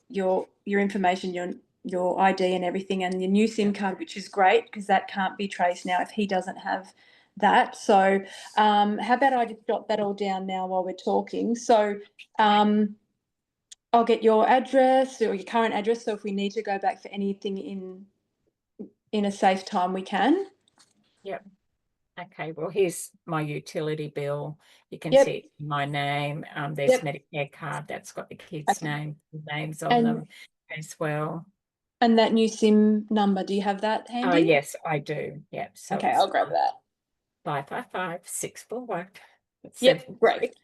your information, your ID and everything, and your new SIM card, which is great because that can't be traced now if he doesn't have that. So how about I just jot that all down now while we're talking. So I'll get your address or your current address. So if we need to go back for anything in a safe time, we can. Yep. Okay, well, here's my utility bill. You can Yep. see it in my name. There's Yep. Medicare card that's got the kids' Okay. names on And- them as well. And that new SIM number, do you have that handy? Yes, I do. Yep. So Okay, I'll grab that. 555-641. Yep, great.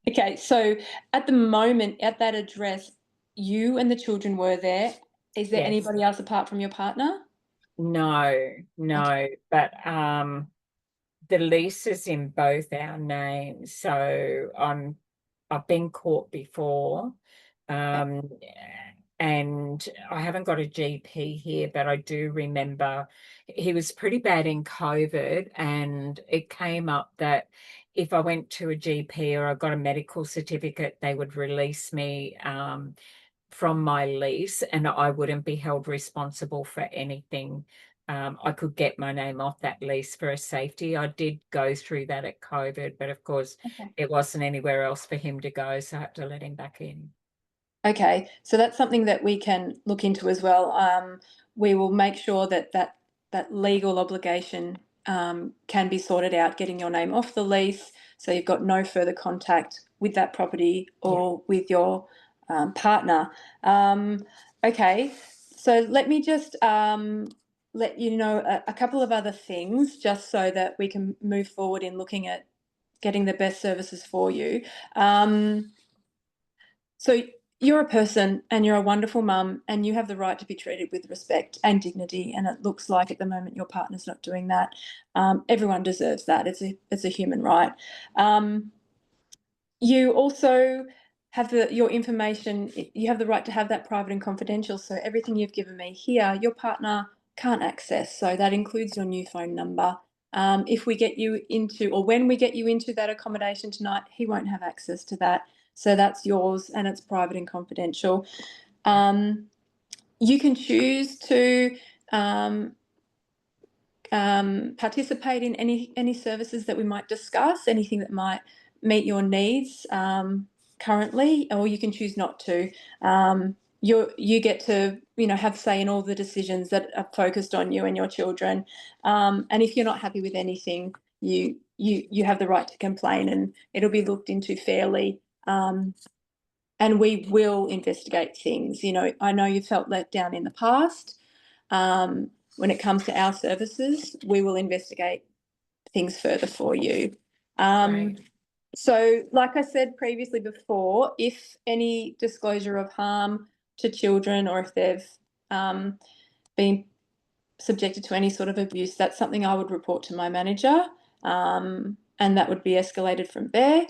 Okay, so at the moment, at that address, you and the children were there. Is there Yes. anybody else apart from your partner? No, but the lease is in both our names. So I've been caught before. And I haven't got a GP here, but I do remember he was pretty bad in COVID, and it came up that if I went to a GP or I got a medical certificate, they would release me from my lease and I wouldn't be held responsible for anything. I could get my name off that lease for a safety. I did go through that at COVID, but of course it wasn't anywhere else for him to go, so I had to let him back in. Okay, so that's something that we can look into as well. We will make sure that that legal obligation can be sorted out, getting your name off the lease, so you've got no further contact with that property or with your partner. Okay, so let me just let you know a couple of other things, just so that we can move forward in looking at getting the best services for you. So you're a person and you're a wonderful mum and you have the right to be treated with respect and dignity. And it looks like at the moment your partner's not doing that. Everyone deserves that. It's a human right. You also have your information. You have the right to have that private and confidential. So everything you've given me here, your partner can't access. So that includes your new phone number. If we get you into, or when we get you into that accommodation tonight, he won't have access to that. So that's yours and it's private and confidential. You can choose to participate in any services that we might discuss, anything that might meet your needs currently, or you can choose not to. You get to have say in all the decisions that are focused on you and your children. And if you're not happy with anything, you have the right to complain, and it'll be looked into fairly. And we will investigate things. I know you felt let down in the past. When it comes to our services, we will investigate things further for you. Right. So like I said previously before, if any disclosure of harm to children or if they've been subjected to any sort of abuse, that's something I would report to my manager, and that would be escalated from there.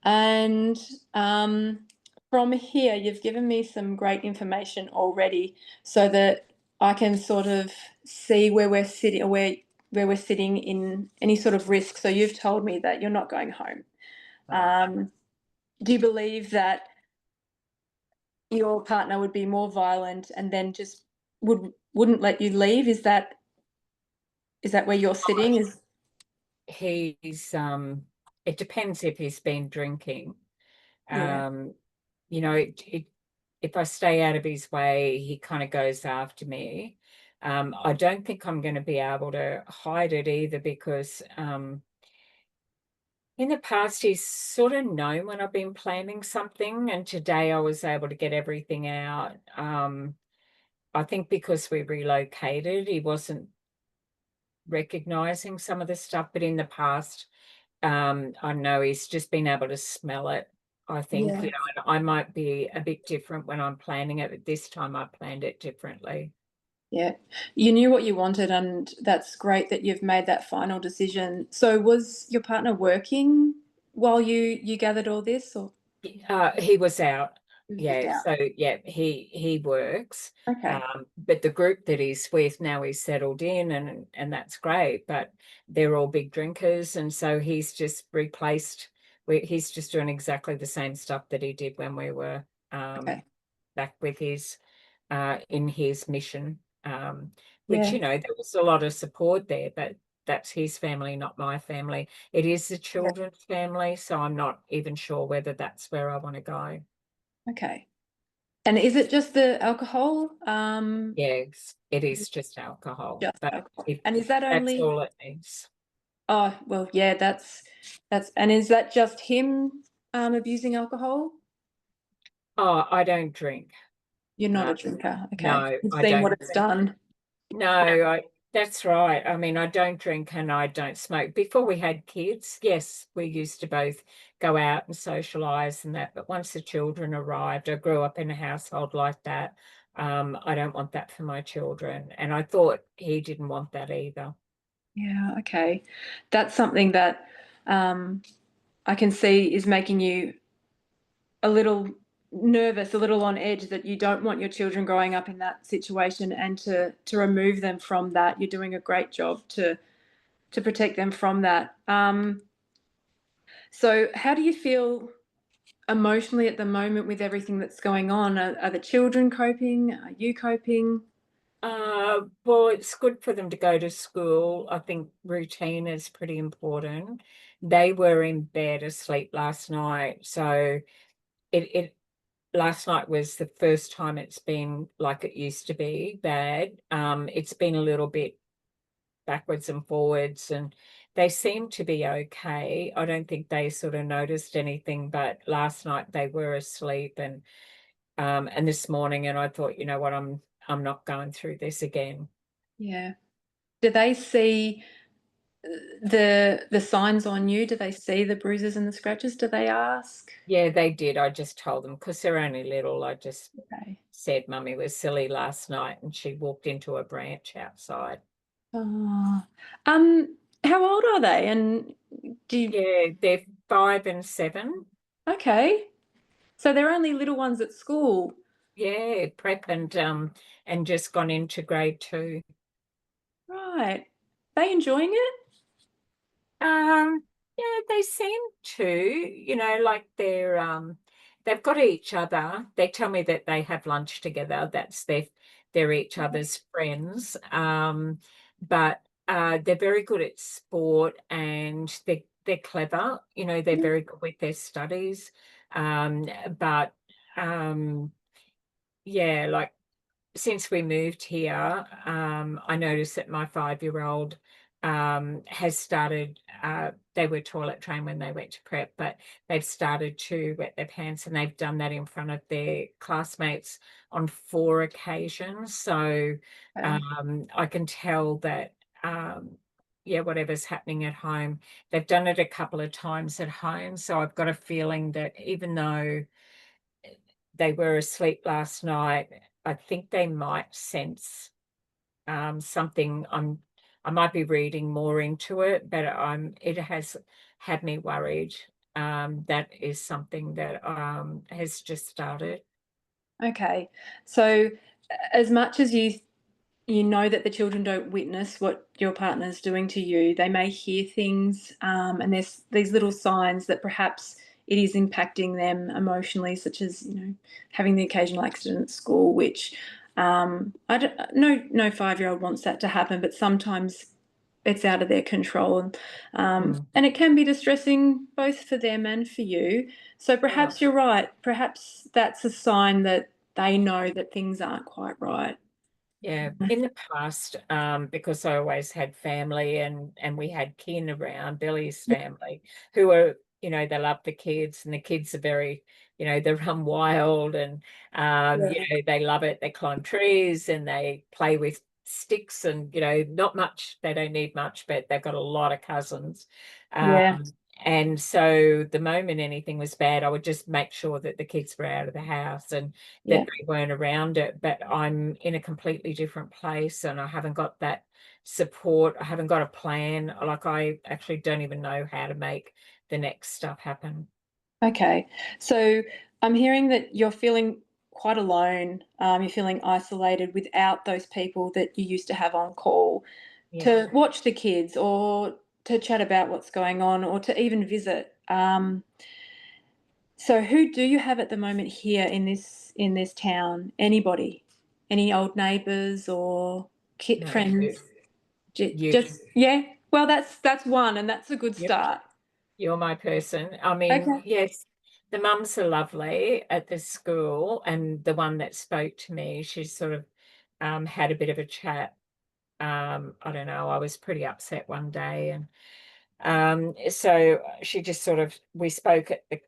And from here, you've given me some great information already so that I can sort of see where we're sitting, or where we're sitting in any sort of risk. So you've told me that you're not going home. Do you believe that your partner would be more violent and then just wouldn't let you leave? Is that where you're sitting? He's it depends if he's been drinking. Yeah. If I stay out of his way, he kind of goes after me. I don't think I'm going to be able to hide it either, because in the past, he's sort of known when I've been planning something, and today I was able to get everything out. I think because we relocated, he wasn't recognizing some of the stuff, but in the past, I know he's just been able to smell it. I think, Yeah. and I might be a bit different when I'm planning it, but this time I planned it differently. Yeah, you knew what you wanted, and that's great that you've made that final decision. So was your partner working while you gathered all this, or? He was out. He was Yeah, out. so yeah, he works. Okay. But the group that he's with now, he's settled in, and that's great. But they're all big drinkers, and so he's just replaced he's just doing exactly the same stuff that he did when we were Okay. back with his in his mission. Which, Yeah. you know, there was a lot of support there, but that's his family, not my family. It is the children's family, so I'm not even sure whether that's where I want to go. Okay. And is it just the alcohol? Yes, it is just alcohol. Just But alcohol. if And is that that's only? all it needs. Oh, well, yeah, that's, and is that just him abusing alcohol? Oh, I don't drink. You're not No. a drinker. Okay. No, You've I seen don't what it's drink. done. No, that's right. I mean, I don't drink and I don't smoke. Before we had kids, yes, we used to both go out and socialize and that. But once the children arrived, I grew up in a household like that. I don't want that for my children. And I thought he didn't want that either. Yeah, okay. That's something that I can see is making you a little nervous, a little on edge, that you don't want your children growing up in that situation, and to remove them from that. You're doing a great job to protect them from that. So how do you feel emotionally at the moment with everything that's going on? Are the children coping? Are you coping? Well, it's good for them to go to school. I think routine is pretty important. They were in bed asleep last night, so it last night was the first time it's been like it used to be bad. It's been a little bit backwards and forwards, and they seem to be okay. I don't think they sort of noticed anything, but last night they were asleep, and this morning, and I thought, you know what, I'm not going through this again. Yeah. Do they see the signs on you? Do they see the bruises and the scratches? Do they ask? Yeah, they did. I just told them because they're only little. I just Okay. said Mummy was silly last night, and she walked into a branch outside. Oh. How old are they? And do you? Yeah, they're 5 and 7. Okay. So they're only little ones at school. Yeah, prep and just gone into grade 2. Right. They enjoying it? Yeah, they seem to, you know, like they've got each other. They tell me that they have lunch together. That's they're each other's friends. But they're very good at sport, and they're clever. You know, they're very good with their studies. But yeah, like since we moved here, I noticed that my 5-year-old has started, they were toilet trained when they went to prep, but they've started to wet their pants, and they've done that in front of their classmates on 4 occasions. So Okay. I can tell that, yeah, whatever's happening at home, they've done it a couple of times at home. So I've got a feeling that even though they were asleep last night, I think they might sense something. I might be reading more into it, but it has had me worried. That is something that has just started. Okay. So as much as you know that the children don't witness what your partner's doing to you, they may hear things, and there's these little signs that perhaps it is impacting them emotionally, such as, you know, having the occasional accident at school, which I don't, no 5-year-old wants that to happen, but sometimes it's out of their control, and it can be distressing both for them and for you. So perhaps you're right. Perhaps that's a sign that they know that things aren't quite right. Yeah, in the past, because I always had family, and we had kin around, Billy's family, who are, you know, they love the kids, and the kids are very, you know, they run wild, and you know, they love it. They climb trees and they play with sticks, and you know, not much. They don't need much, but they've got a lot of cousins. Yeah. And so the moment anything was bad, I would just make sure that the kids were out of the house and Yeah. that they weren't around it. But I'm in a completely different place, and I haven't got that support. I haven't got a plan. Like, I actually don't even know how to make the next stuff happen. Okay. So I'm hearing that you're feeling quite alone. You're feeling isolated without those people that you used to have on call Yeah. to watch the kids or chat about what's going on or to even visit. So who do you have at the moment here in this town? Anybody? Any old neighbours or No, friends? you. Just yeah. Well, that's one, and that's a good Yep. start. You're my person. I mean, Okay. yes, the mums are lovely at the school, and the one that spoke to me, she sort of had a bit of a chat. I don't know, I was pretty upset one day, and so she just sort of, we spoke at the,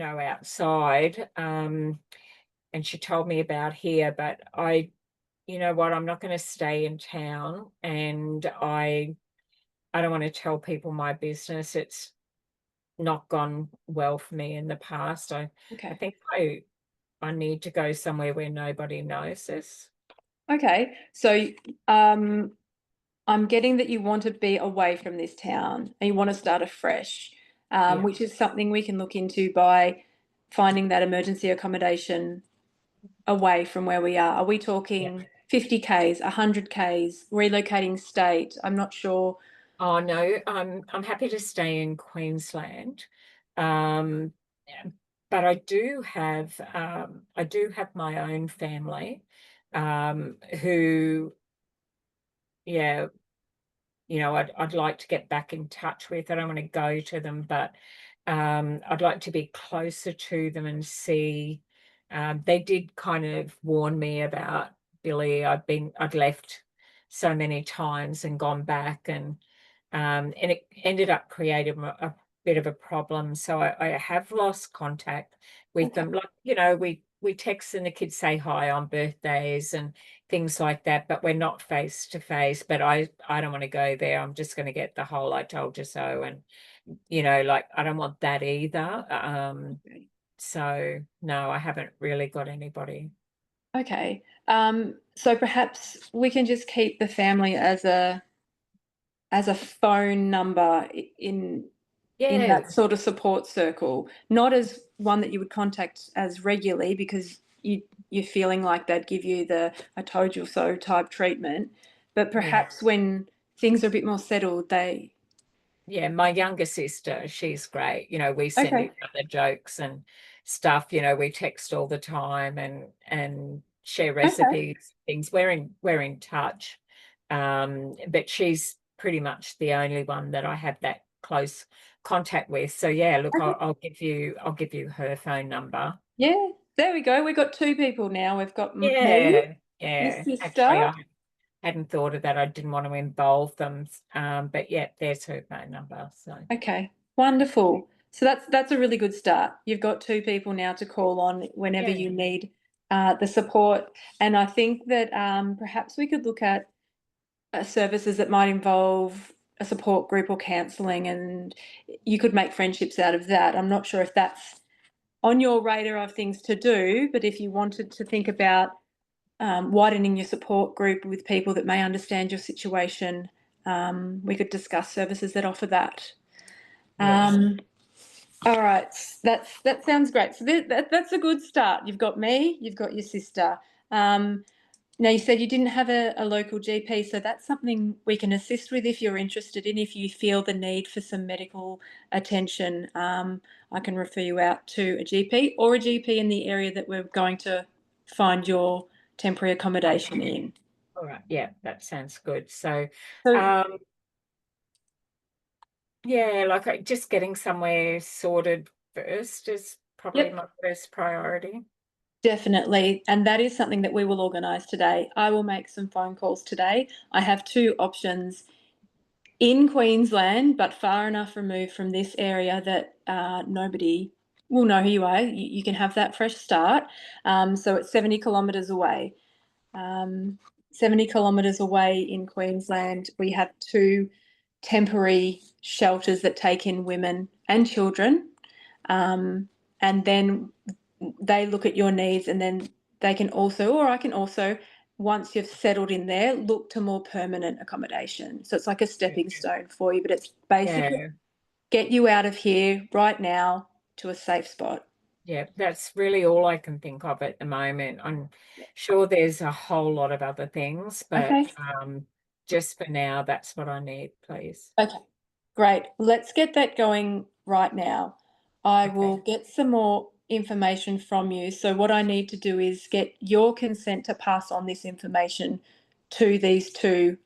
outside, and she told me about here, but you know what, I'm not going to stay in town, and I don't want to tell people my business. It's not gone well for me in the past. I think I need to go somewhere where nobody knows this. Okay. So I'm getting that you want to be away from this town and you want to start afresh, Yeah. which is something we can look into by finding that emergency accommodation away from where we are. Are we talking 50 Ks, 100 Ks, relocating state? I'm not sure. Oh no, I'm happy to stay in Queensland. But I do have my own family who, yeah, I'd like to get back in touch with. I don't want to go to them, but I'd like to be closer to them and see. They did kind of warn me about Billy. I'd left so many times and gone back, and it ended up creating a bit of a problem. So I have lost contact with them. Like, we text and the kids say hi on birthdays and things like that, but we're not face to face. But I don't want to go there. I'm just going to get the whole "I told you so," and like, I don't want that either. So no, I haven't really got anybody. Okay. So perhaps we can just keep the family as a phone number in that sort of support circle, not as one that you would contact as regularly because you're feeling like they'd give you the "I told you so" type treatment, but perhaps when things are a bit more settled, Yeah, my younger sister, she's great. We send each other jokes and stuff. We text all the time and share recipes, things. We're in touch. But she's pretty much the only one that I have that close contact with. So yeah, look, I'll give you her phone number. Yeah, there we go. We've got two people now. We've got me, your sister. Actually, I hadn't thought of that. I didn't want to involve them. But yeah, there's her phone number. So okay, wonderful. So that's a really good start. You've got two people now to call on whenever you need the support. And I think that perhaps we could look at services that might involve a support group or counselling, and you could make friendships out of that. I'm not sure if that's on your radar of things to do, but if you wanted to think about widening your support group with people that may understand your situation, we could discuss services that offer that. All right, that sounds great. So that's a good start. You've got me, you've got your sister. Now, you said you didn't have a local GP, so that's something we can assist with if you're interested in. If you feel the need for some medical attention, I can refer you out to a GP or a GP in the area that we're going to find your temporary accommodation in. All right, yeah, that sounds good. So yeah, like just getting somewhere sorted first is probably my first priority. Definitely. And that is something that we will organise today. I will make some phone calls today. I have two options in Queensland, but far enough removed from this area that nobody will know who you are. You can have that fresh start. So it's 70 kilometres away. 70 kilometres away in Queensland, we have two temporary shelters that take in women and children. And then they look at your needs, and then they can also, or I can also, once you've settled in there, look to more permanent accommodation. So it's like a stepping stone for you, but it's basically get you out of here right now to a safe spot. Yeah, that's really all I can think of at the moment. I'm sure there's a whole lot of other things, but just for now, that's what I need, please. Okay. Great. Let's get that going right now. I Okay. will get some more information from you. So what I need to do is get your consent to pass on this information to these two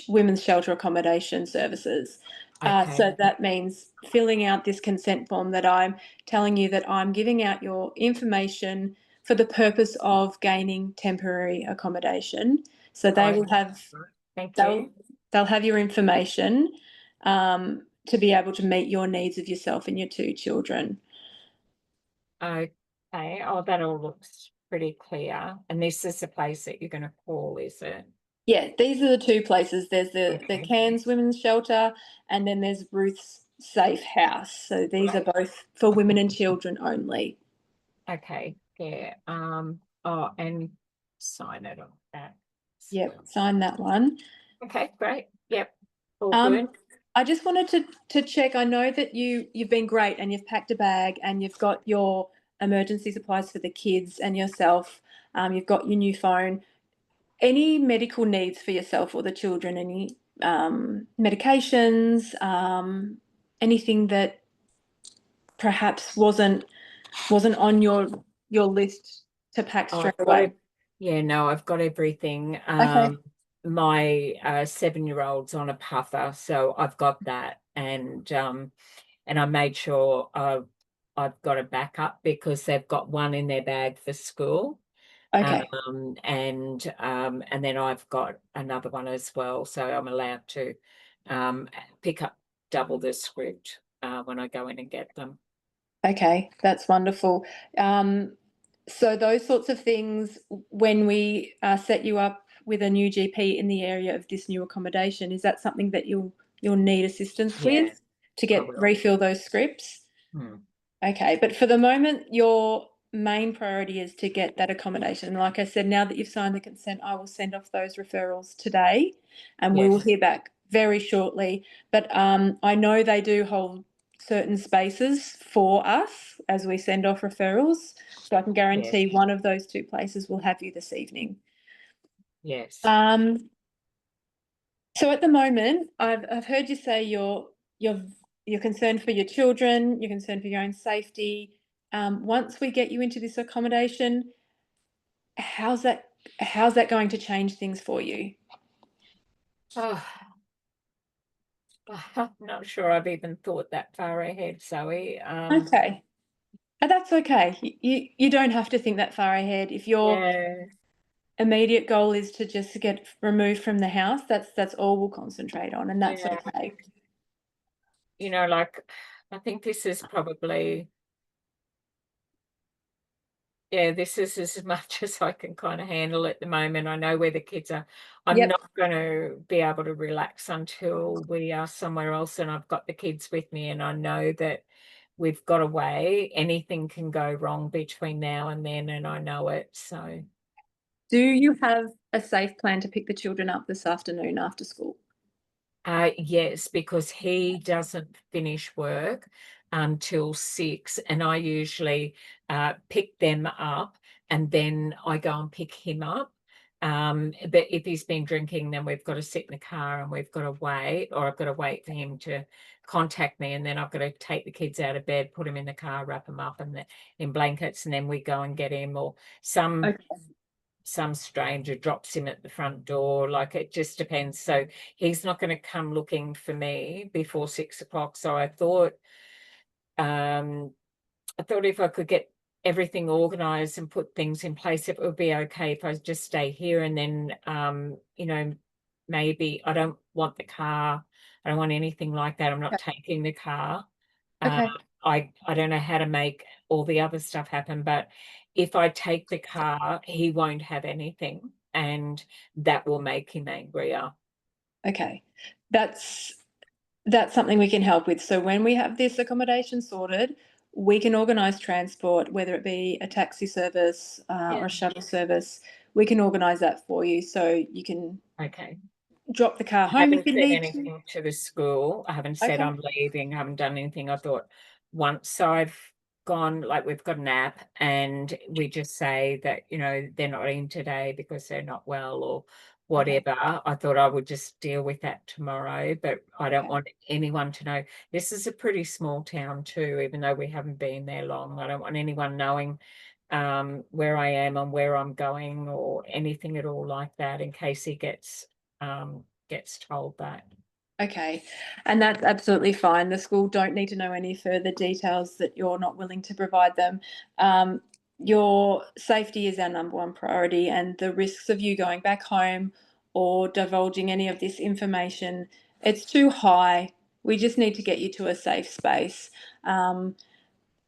women's shelter accommodation services. Okay. So that means filling out this consent form that I'm telling you that I'm giving out your information for the purpose of gaining temporary accommodation. So they will have Thank you. they'll have your information to be able to meet your needs of yourself and your two children. Okay. Oh, that all looks pretty clear. And this is the place that you're going to call, is it? Yeah, these are the two places. There's the Okay. Cairns Women's Shelter, and then there's Ruth's Safe House. So these are Right. both for women and children only. Okay. Yeah. Oh, and sign it on that. Yep, sign that one. Okay, great. Yep. All good. I just wanted to check. I know that you've been great and you've packed a bag and you've got your emergency supplies for the kids and yourself. You've got your new phone. Any medical needs for yourself or the children? Any medications? Anything that perhaps wasn't on your list to pack Oh, straight I've got away? it. Yeah, no, I've got everything. Okay. My 7-year-old's on a puffer, so I've got that, and I made sure I've got a backup because they've got one in their bag for school. Okay. And then I've got another one as well, so I'm allowed to pick up double the script when I go in and get them. Okay, that's wonderful. So those sorts of things, when we set you up with a new GP in the area of this new accommodation, is that something that you'll need assistance Yeah, with to refill those scripts? Okay, but for the moment, your main priority is to get that accommodation. Like I said, now that you've signed the consent, I will send off those referrals today, and we will Yes. hear back very shortly. But I know they do hold certain spaces for us as we send off referrals, so I can guarantee Yes. one of those two places will have you this evening. Yes. So at the moment, I've heard you say you're concerned for your children, you're concerned for your own safety. Once we get you into this accommodation, how's that going to change things for you? Oh, I'm not sure I've even thought that far ahead, Zoe. Okay. That's okay. You don't have to think that far ahead. If your immediate goal is to just get removed from the house, that's all we'll concentrate on, and that's okay. You know, like, I think this is probably, this is as much as I can kind of handle at the moment. I know where the kids are. I'm Yep. not going to be able to relax until we are somewhere else and I've got the kids with me, and I know that we've got a way. Anything can go wrong between now and then, and I know it. So, do you have a safe plan to pick the children up this afternoon after school? yes, because he doesn't finish work until 6, and I usually pick them up and then I go and pick him up. But if he's been drinking, then we've got to sit in the car and we've got to wait, or I've got to wait for him to contact me, and then I've got to take the kids out of bed, put them in the car, wrap them up in blankets, and then we go and get him, or some stranger drops him at the front door. Like, it just depends. So he's not going to come looking for me before 6 o'clock. So I thought if I could get everything organized and put things in place, it would be okay if I just stay here. And then, maybe I don't want the car. I don't want anything like that. I'm not taking the car. Okay. I don't know how to make all the other stuff happen, but if I take the car, he won't have anything, and that will make him angrier. Okay. That's something we can help with. So when we have this accommodation sorted, we can organise transport, whether it be a taxi service or a shuttle service. We can organise that for you, so you can drop the car I home haven't if you said need anything to the school. I haven't said I'm leaving. I haven't done anything. I thought once I've gone, like, we've got an app, and we just say that, they're not in today because they're not well, or whatever. I thought I would just deal with that tomorrow, but I don't Okay. want anyone to know. This is a pretty small town too, even though we haven't been there long. I don't want anyone knowing where I am and where I'm going or anything at all like that, in case he gets told that. Okay, and that's absolutely fine. The school don't need to know any further details that you're not willing to provide them. Your safety is our number one priority, and the risks of you going back home or divulging any of this information, it's too high. We just need to get you to a safe space.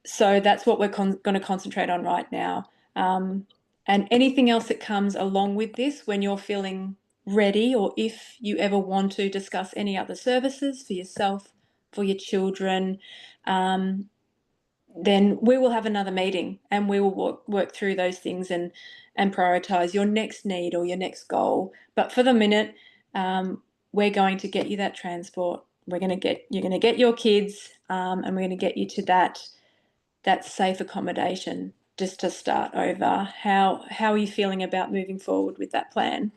So that's what we're going to concentrate on right now. And anything else that comes along with this when you're feeling ready, or if you ever want to discuss any other services for yourself, for your children, then we will have another meeting and we will work through those things and prioritize your next need or your next goal. But for the minute, we're going to get you that transport. You're going to get your kids, and we're going to get you to that safe accommodation just to start over. How are you feeling about moving forward with that plan?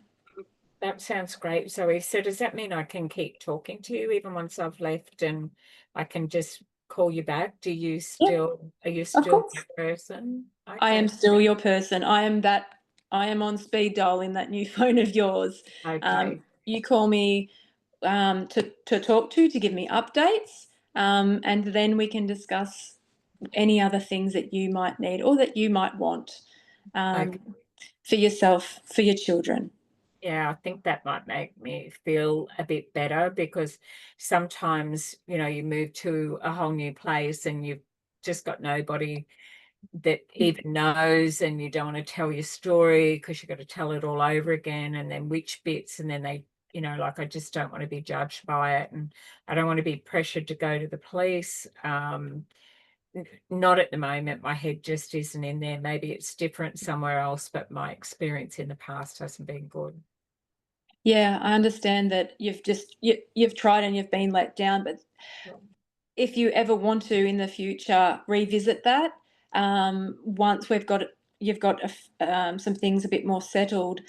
That sounds great, Zoe. So does that mean I can keep talking to you even once I've left, and I can just call you back? Are you still course. that person? I am still your person. I am on speed dial in that new phone of yours. Okay. You call me to talk to give me updates, and then we can discuss any other things that you might need or that you might want for yourself, for your children. Yeah, I think that might make me feel a bit better, because sometimes, you move to a whole new place and you've just got nobody that even knows, and you don't want to tell your story because you've got to tell it all over again, and then which bits, and then they, like, I just don't want to be judged by it, and I don't want to be pressured to go to the police. Not at the moment. My head just isn't in there. Maybe it's different somewhere else, but my experience in the past hasn't been good. Yeah, I understand that you've tried and you've been let down, but if you ever want to in the future revisit that, once you've got some things a bit more settled,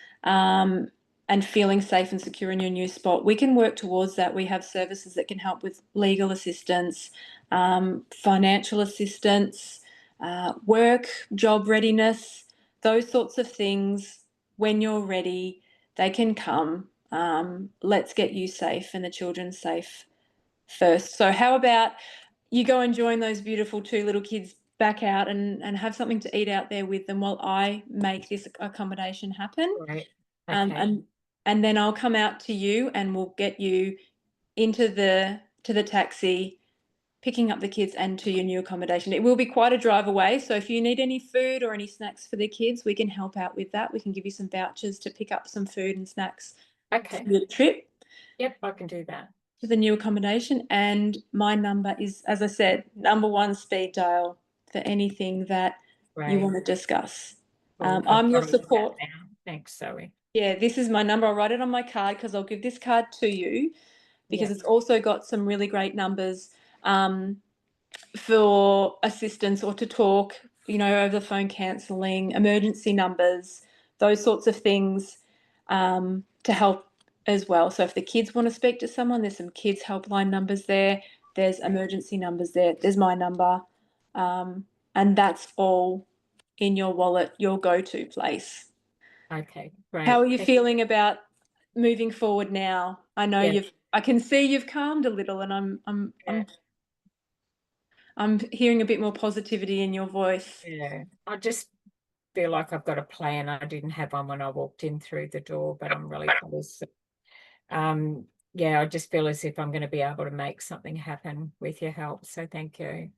and feeling safe and secure in your new spot, we can work towards that. We have services that can help with legal assistance, financial assistance, work, job readiness, those sorts of things. When you're ready, they can come. Let's get you safe and the children safe first. So how about you go and join those beautiful two little kids back out and have something to eat out there with them while I make this accommodation happen. Right. Okay. And then I'll come out to you and we'll get you into the taxi, picking up the kids and to your new accommodation. It will be quite a drive away, so if you need any food or any snacks for the kids, we can help out with that. We can give you some vouchers to pick up some food and snacks Okay. for your trip. Yep, I can do that. To the new accommodation, and my number is, as I said, number one speed dial for anything that you want to discuss. Well, I'm your I've got support. that now. Thanks, Zoe. Yeah, this is my number. I'll write it on my card because I'll give this card to you because Yeah. it's also got some really great numbers for assistance or to talk, over the phone, cancelling, emergency numbers, those sorts of things, to help as well. So if the kids want to speak to someone, there's some kids helpline numbers there. There's emergency numbers there. There's my number. And that's all in your wallet, your go-to place. Okay, great. How are you feeling about moving forward now? I know I can see you've calmed a little, and I'm hearing a bit more positivity in your voice. Yeah, I just feel like I've got a plan. I didn't have one when I walked in through the door, but I'm really close. Yeah, I just feel as if I'm going to be able to make something happen with your help. So thank you.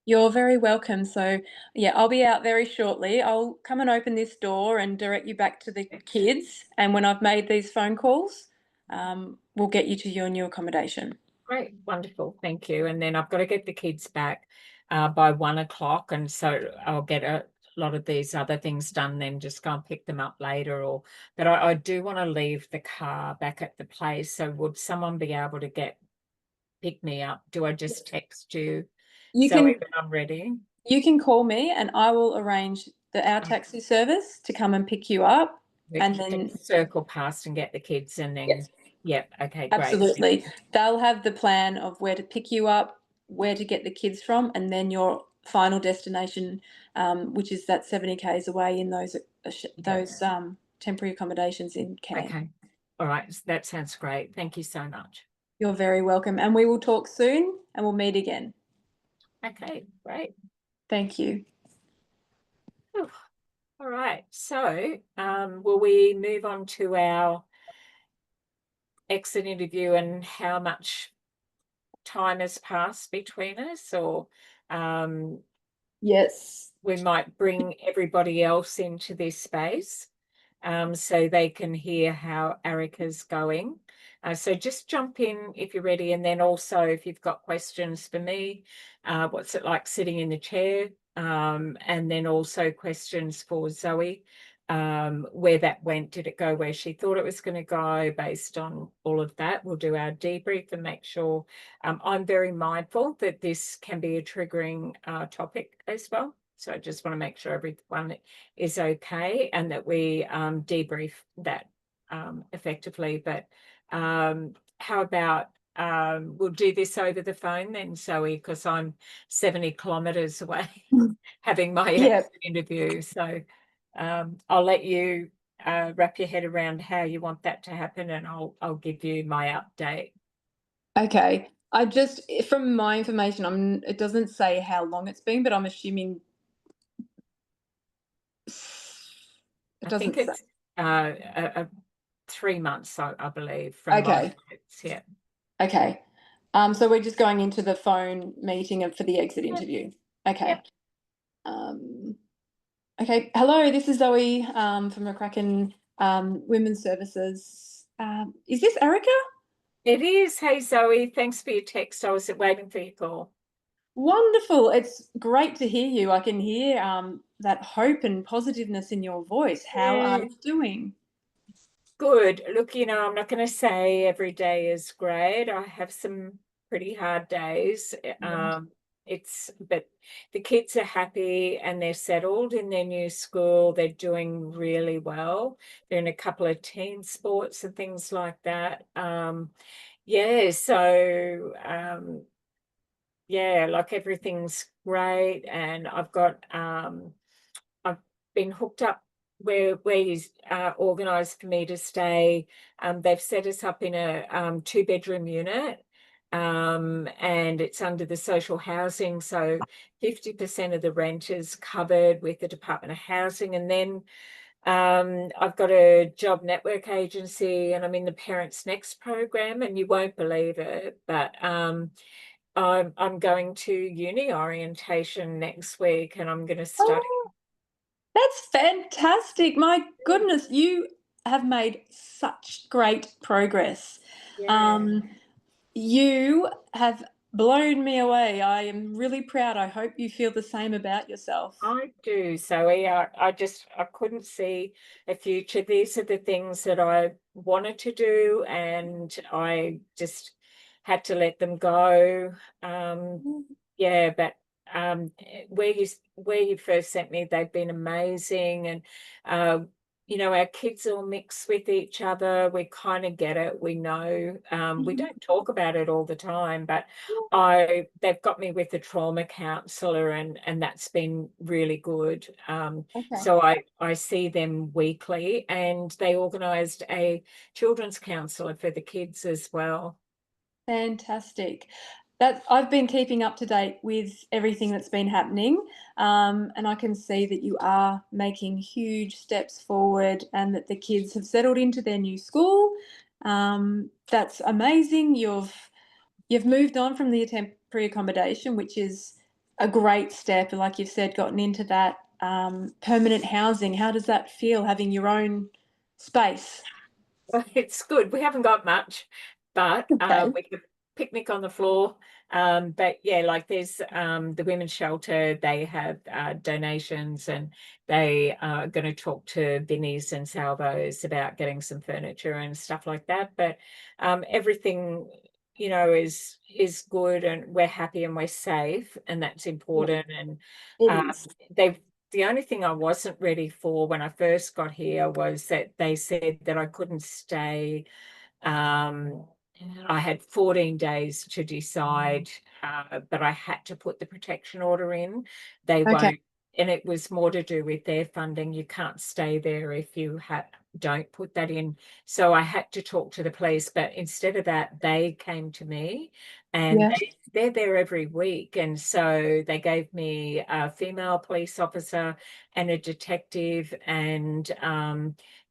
You're very welcome. So yeah, I'll be out very shortly. I'll come and open this door and direct you back to the kids. And when I've made these phone calls, we'll get you to your new accommodation. Great, wonderful, thank you. And then I've got to get the kids back by 1 o'clock, and so I'll get a lot of these other things done, then just go and pick them up later. But I do want to leave the car back at the place. So would someone be able to pick me up? Do I just text you? When I'm ready? You can call me and I will arrange our taxi service to come and pick you up. and then circle past and get the kids, and then yes, okay, great. absolutely. They'll have the plan of where to pick you up, where to get the kids from, and then your final destination, which is that 70 k's away in those temporary accommodations in Cairn. Okay, all right, that sounds great. Thank you so much. You're very welcome, and we will talk soon, and we'll meet again. Okay, great. Thank you. Whew. All right, so will we move on to our exit interview and how much time has passed between us, or Yes. we might bring everybody else into this space so they can hear how Erica's going. So just jump in if you're ready, and then also if you've got questions for me, what's it like sitting in the chair, and then also questions for Zoe, where that went. Did it go where she thought it was going to go? Based on all of that, we'll do our debrief and make sure. I'm very mindful that this can be a triggering topic as well. So I just want to make sure everyone is okay and that we debrief that effectively. But how about we'll do this over the phone then, Zoe, because I'm 70 kilometres away having my exit interview. So I'll let you wrap your head around how you want that to happen, and I'll give you my update. Okay. I just, from my information, it doesn't say how long it's been, but I'm assuming it doesn't say. It's 3 months, I believe, from my notes. Yeah. Okay. So we're just going into the phone meeting and for the exit interview. Okay. Yep. Okay. Hello, this is Zoe from McCracken Women's Services. Is this Erica? It is. Hey, Zoe. Thanks for your text. I was waiting for your call. Wonderful. It's great to hear you. I can hear that hope and positiveness in your voice. How are you doing? Good. Look, I'm not going to say every day is great. I have some pretty hard days. But the kids are happy and they're settled in their new school. They're doing really well. They're in a couple of team sports and things like that. Like everything's great, and I've got I've been hooked up where he's organised for me to stay. They've set us up in a 2-bedroom unit, and it's under the social housing, so 50% of the rent is covered with the Department of Housing. And then I've got a job network agency, and I'm in the Parents Next program, and you won't believe it, but I'm going to uni orientation next week, and I'm going to study. Oh, that's fantastic. My goodness, you have made such great progress. Yeah. You have blown me away. I am really proud. I hope you feel the same about yourself. I do, Zoe. I couldn't see a future. These are the things that I wanted to do, and I just had to let them go. Yeah, but where you first sent me, they've been amazing, and our kids all mix with each other. We kind of get it. We know. We don't talk about it all the time, but they've got me with a trauma counsellor, and that's been really good. So I see them weekly, and they organised a children's counsellor for the kids as well. Fantastic. I've been keeping up to date with everything that's been happening, and I can see that you are making huge steps forward, and that the kids have settled into their new school. That's amazing. You've moved on from the temporary accommodation, which is a great step. Like you've said, gotten into that permanent housing. How does that feel, having your own space? Well, it's good. We haven't got much, but we could picnic on the floor. But yeah, like there's the women's shelter, they have donations, and they are going to talk to Vinnie's and Salvo's about getting some furniture and stuff like that. But everything, is good, and we're happy and we're safe, and that's important. And the only thing I wasn't ready for when I first got here was that they said that I couldn't stay. I had 14 days to decide, but I had to put the protection order in. They Okay. won't, and it was more to do with their funding. You can't stay there if you don't put that in. So I had to talk to the police, but instead of that, they came to me, and Yeah. they're there every week. And so they gave me a female police officer and a detective, and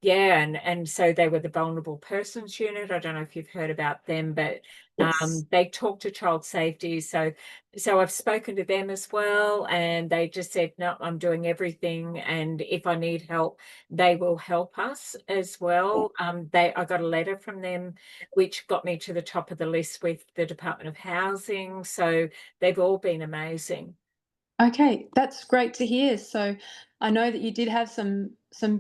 yeah, and so they were the vulnerable persons unit. I don't know if you've heard about them, but Yes. they talk to child safety. So I've spoken to them as well, and they just said, no, I'm doing everything, and if I need help, they will help us as well. I got a letter from them which got me to the top of the list with the Department of Housing. So they've all been amazing. Okay, that's great to hear. So I know that you did have some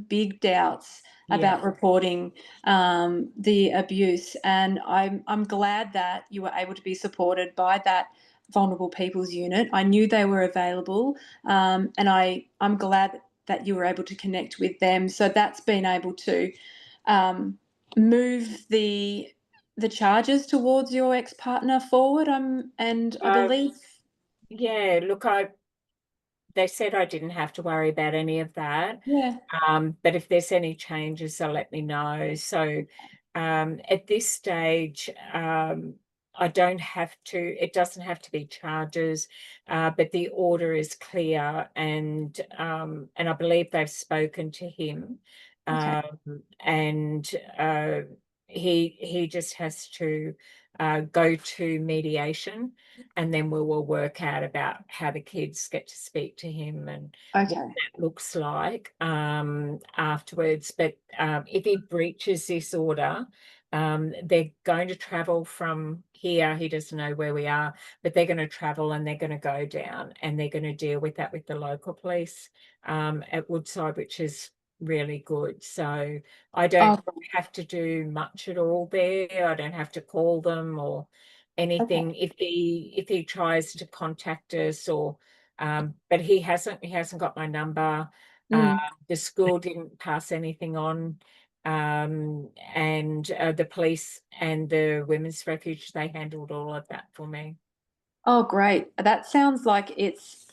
big doubts about reporting the abuse, and I'm glad that you were able to be supported by that vulnerable people's unit. I knew they were available, and I'm glad that you were able to connect with them. So that's been able to move the charges towards your ex-partner forward. And I believe. Yeah, look, they said I didn't have to worry about any of that. Yeah. But if there's any changes, they'll let me know. So at this stage, I don't have to, it doesn't have to be charges, but the order is clear, and I believe they've spoken to him. Okay. And he just has to go to mediation, and then we will work out about how the kids get to speak to him and what Okay. that looks like afterwards. But if he breaches this order, they're going to travel from here. He doesn't know where we are, but they're going to travel, and they're going to go down, and they're going to deal with that with the local police at Woodside, which is really good. So I don't Oh, have to do much at all there. I don't have to call them or anything. If he tries to contact us, or but he hasn't got my number. mm. The school didn't pass anything on, and the police and the women's refuge, they handled all of that for me. Oh, great. That sounds like it's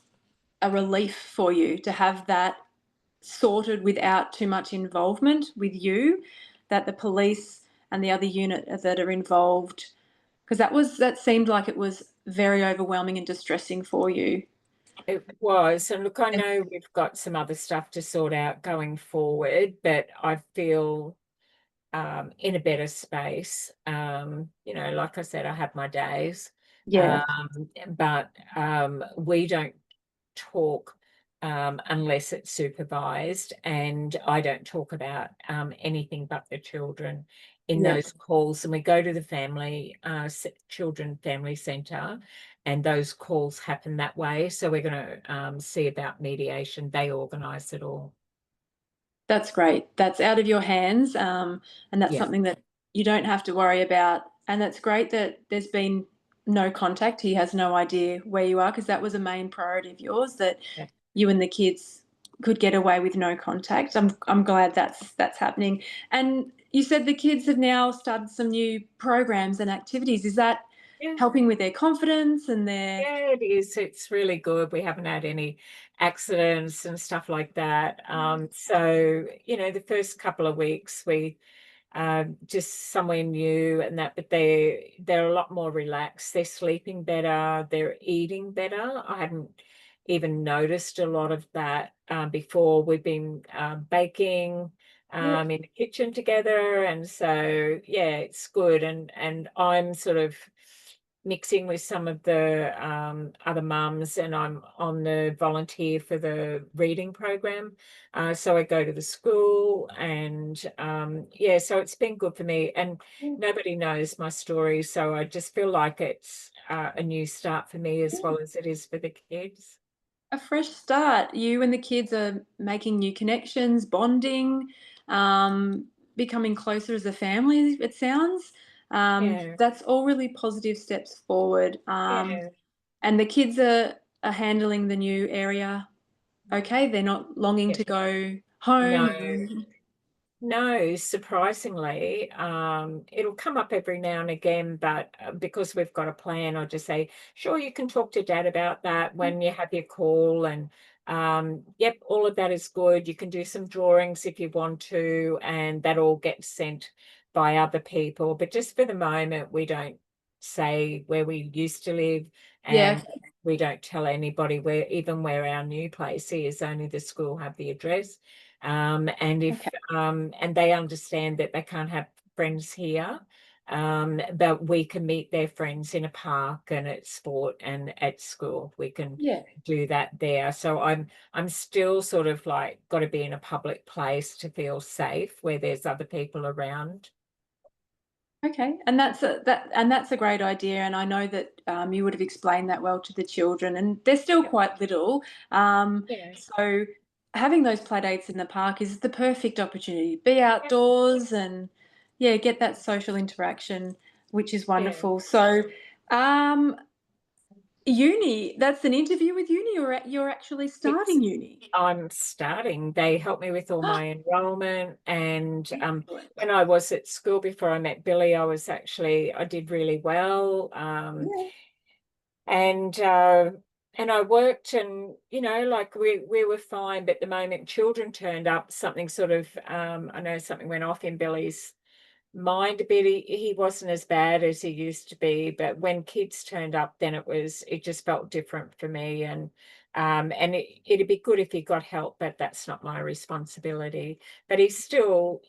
a relief for you to have that sorted without too much involvement with you, that the police and the other unit that are involved, because that seemed like it was very overwhelming and distressing for you. It was, and look, I know we've got some other stuff to sort out going forward, but I feel in a better space. Like I said, I have my days, Yeah. but we don't talk unless it's supervised, and I don't talk about anything but the children in Yeah. those calls. And we go to the children family centre, and those calls happen that way. So we're going to see about mediation. They organise it all. That's great. That's out of your hands, and that's Yeah. something that you don't have to worry about. And that's great that there's been no contact. He has no idea where you are, because that was a main priority of yours, that Yeah. you and the kids could get away with no contact. I'm glad that's happening. And you said the kids have now started some new programs and activities. Is that Yeah. helping with their confidence and their? Yeah, it is. It's really good. We haven't had any accidents and stuff like that. So, the first couple of weeks we just somewhere new and that, but they're a lot more relaxed. They're sleeping better. They're eating better. I hadn't even noticed a lot of that before. We've been baking in the kitchen together, and so yeah, it's good. And I'm sort of mixing with some of the other mums, and I'm on the volunteer for the reading program. So I go to the school, and yeah, so it's been good for me. And nobody knows my story, so I just feel like it's a new start for me as well as it is for the kids. A fresh start. You and the kids are making new connections, bonding, becoming closer as a family, it sounds. Yeah, That's all really positive steps forward. yeah, And the kids are handling the new area okay? They're not longing to go home? No. No, surprisingly, it'll come up every now and again, but because we've got a plan, I'll just say, sure, you can talk to Dad about that when you have your call. And yep, all of that is good. You can do some drawings if you want to, and that all gets sent by other people. But just for the moment, we don't say where we used to live, and we don't tell anybody where, even where our new place is. Only the school have the address. And if and they understand that they can't have friends here, but we can meet their friends in a park and at sport and at school. We can do that there. So I'm still sort of like got to be in a public place to feel safe where there's other people around. Okay, and that's a great idea, and I know that you would have explained that well to the children, and they're still quite little. So having those play dates in the park is the perfect opportunity. Be outdoors and get that social interaction, which is wonderful. So uni, that's an interview with uni, or you're actually starting uni? I'm starting. They helped me with all my enrollment, and when I was at school before I met Billy, I did really well. And I worked, and like we were fine, but the moment children turned up, something sort of I know something went off in Billy's mind a bit. He wasn't as bad as he used to be, but when kids turned up, then it just felt different for me. And it'd be good if he got help, but that's not my responsibility. But he's still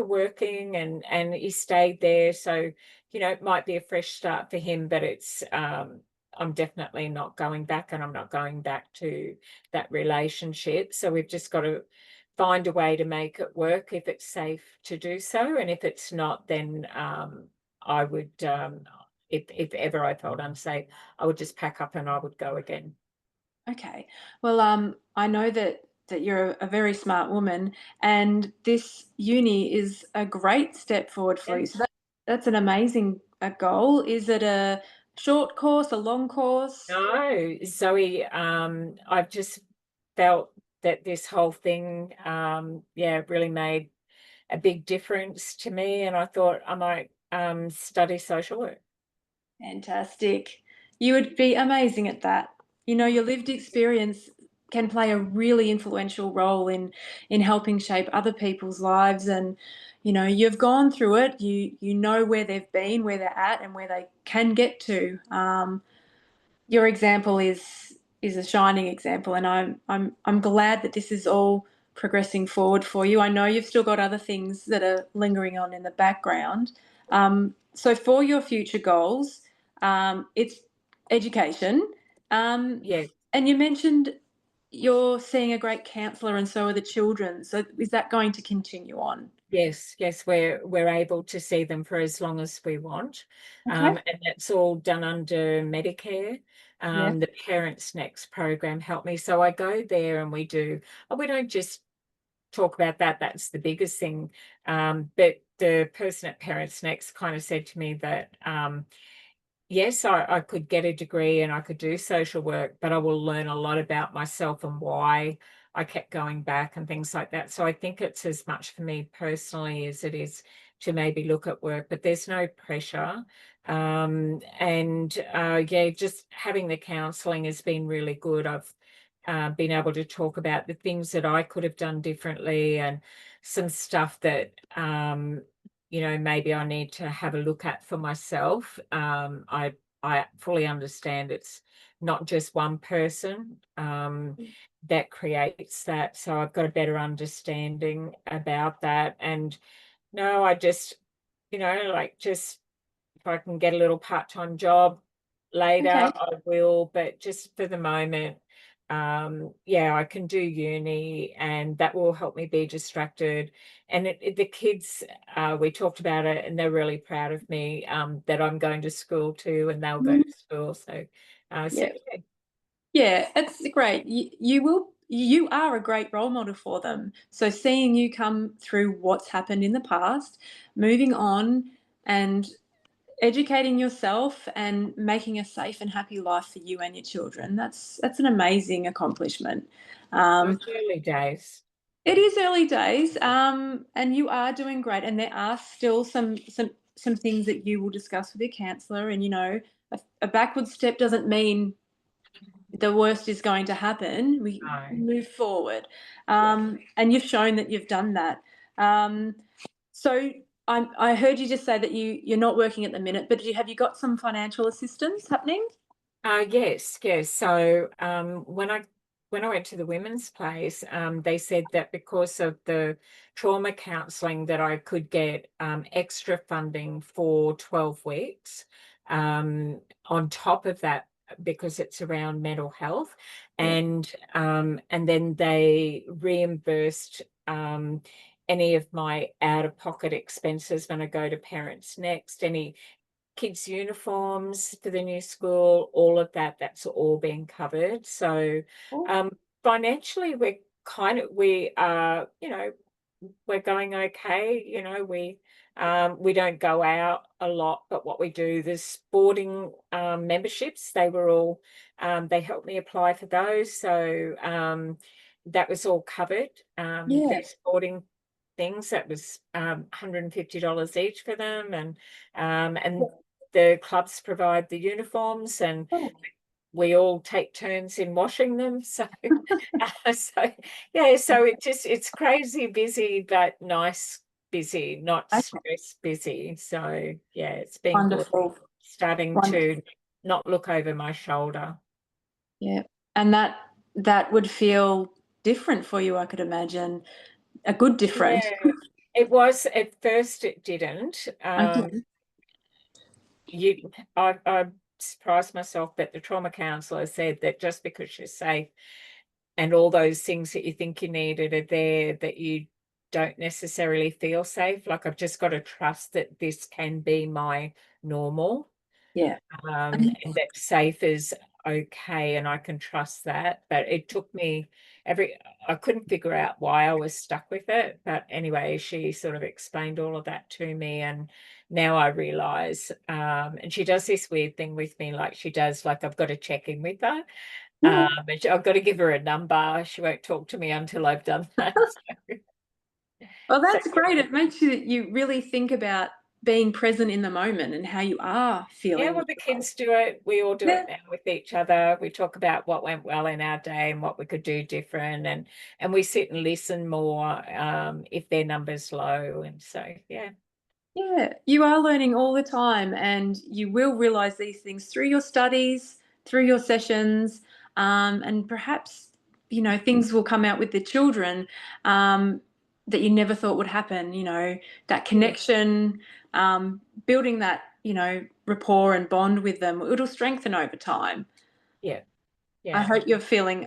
working, and he stayed there. So, it might be a fresh start for him, but it's I'm definitely not going back, and I'm not going back to that relationship. So we've just got to find a way to make it work if it's safe to do so. And if it's not, then I would, if ever I felt unsafe, I would just pack up and I would go again. Okay. Well, I know that you're a very smart woman, and this uni is a great step forward for you. So that's an amazing goal. Is it a short course, a long course? No, Zoe, I've just felt that this whole thing, really made a big difference to me, and I thought I might study social work. Fantastic. You would be amazing at that. Your lived experience can play a really influential role in helping shape other people's lives, and you've gone through it. You know where they've been, where they're at, and where they can get to. Your example is a shining example, and I'm glad that this is all progressing forward for you. I know you've still got other things that are lingering on in the background. So for your future goals, it's education. Yes. And you mentioned you're seeing a great counsellor, and so are the children. So is that going to continue on? Yes, we're able to see them for as long as we want. And that's all done under Medicare. The Parents Next program helped me. So I go there and we don't just talk about that. That's the biggest thing. But the person at Parents Next kind of said to me that yes, I could get a degree and I could do social work, but I will learn a lot about myself and why I kept going back and things like that. So I think it's as much for me personally as it is to maybe look at work, but there's no pressure. Just having the counselling has been really good. I've been able to talk about the things that I could have done differently, and some stuff that maybe I need to have a look at for myself. I fully understand it's not just one person that creates that, so I've got a better understanding about that. And no, I just just if I can get a little part-time job later, I will, but just for the moment, I can do uni, and that will help me be distracted. And the kids, we talked about it, and they're really proud of me, that I'm going to school too, and they'll go to school. So, it's great. You are a great role model for them. So seeing you come through what's happened in the past, moving on, and educating yourself and making a safe and happy life for you and your children. That's an amazing accomplishment. Those early days. It is early days, and you are doing great. And there are still some things that you will discuss with your counsellor. And a backward step doesn't mean the worst is going to happen. We move forward, and you've shown that you've done that. So I heard you just say that you're not working at the minute, but have you got some financial assistance happening? Yes. So when I went to the women's place, they said that because of the trauma counselling that I could get extra funding for 12 weeks on top of that, because it's around mental health, and then they reimbursed any of my out-of-pocket expenses when I go to Parents Next, any kids' uniforms for the new school, all of that's all being covered. So financially, we are, we're going okay. We don't go out a lot, but what we do, the sporting memberships, they were all, they helped me apply for those. So that was all covered. The sporting things, that was $150 each for them, and the clubs provide the uniforms, and we all take turns in washing them. So it's crazy busy, but nice busy, not stress busy. So it's been Wonderful. good, starting to not look over my shoulder. Yeah, and that would feel different for you, I could imagine. A good difference. Yeah, it was at first. It didn't. I surprised myself, but the trauma counsellor said that just because you're safe and all those things that you think you needed are there, that you don't necessarily feel safe. Like, I've just got to trust that this can be my normal. Yeah. And that safe is okay, and I can trust that. But it took me I couldn't figure out why I was stuck with it. But anyway, she sort of explained all of that to me, and now I realize, and she does this weird thing with me, like I've got to check in with her. And I've got to give her a number. She won't talk to me until I've done that. Well, that's great. It makes you really think about being present in the moment and how you are feeling. Yeah, well, the kids do it. We all do it now with each other. We talk about what went well in our day and what we could do different, and we sit and listen more if their number's low. And so, yeah, you are learning all the time, and you will realize these things through your studies, through your sessions, and perhaps things will come out with the children that you never thought would happen. That connection, building that rapport and bond with them, it'll strengthen over time. Yeah. I hope you're feeling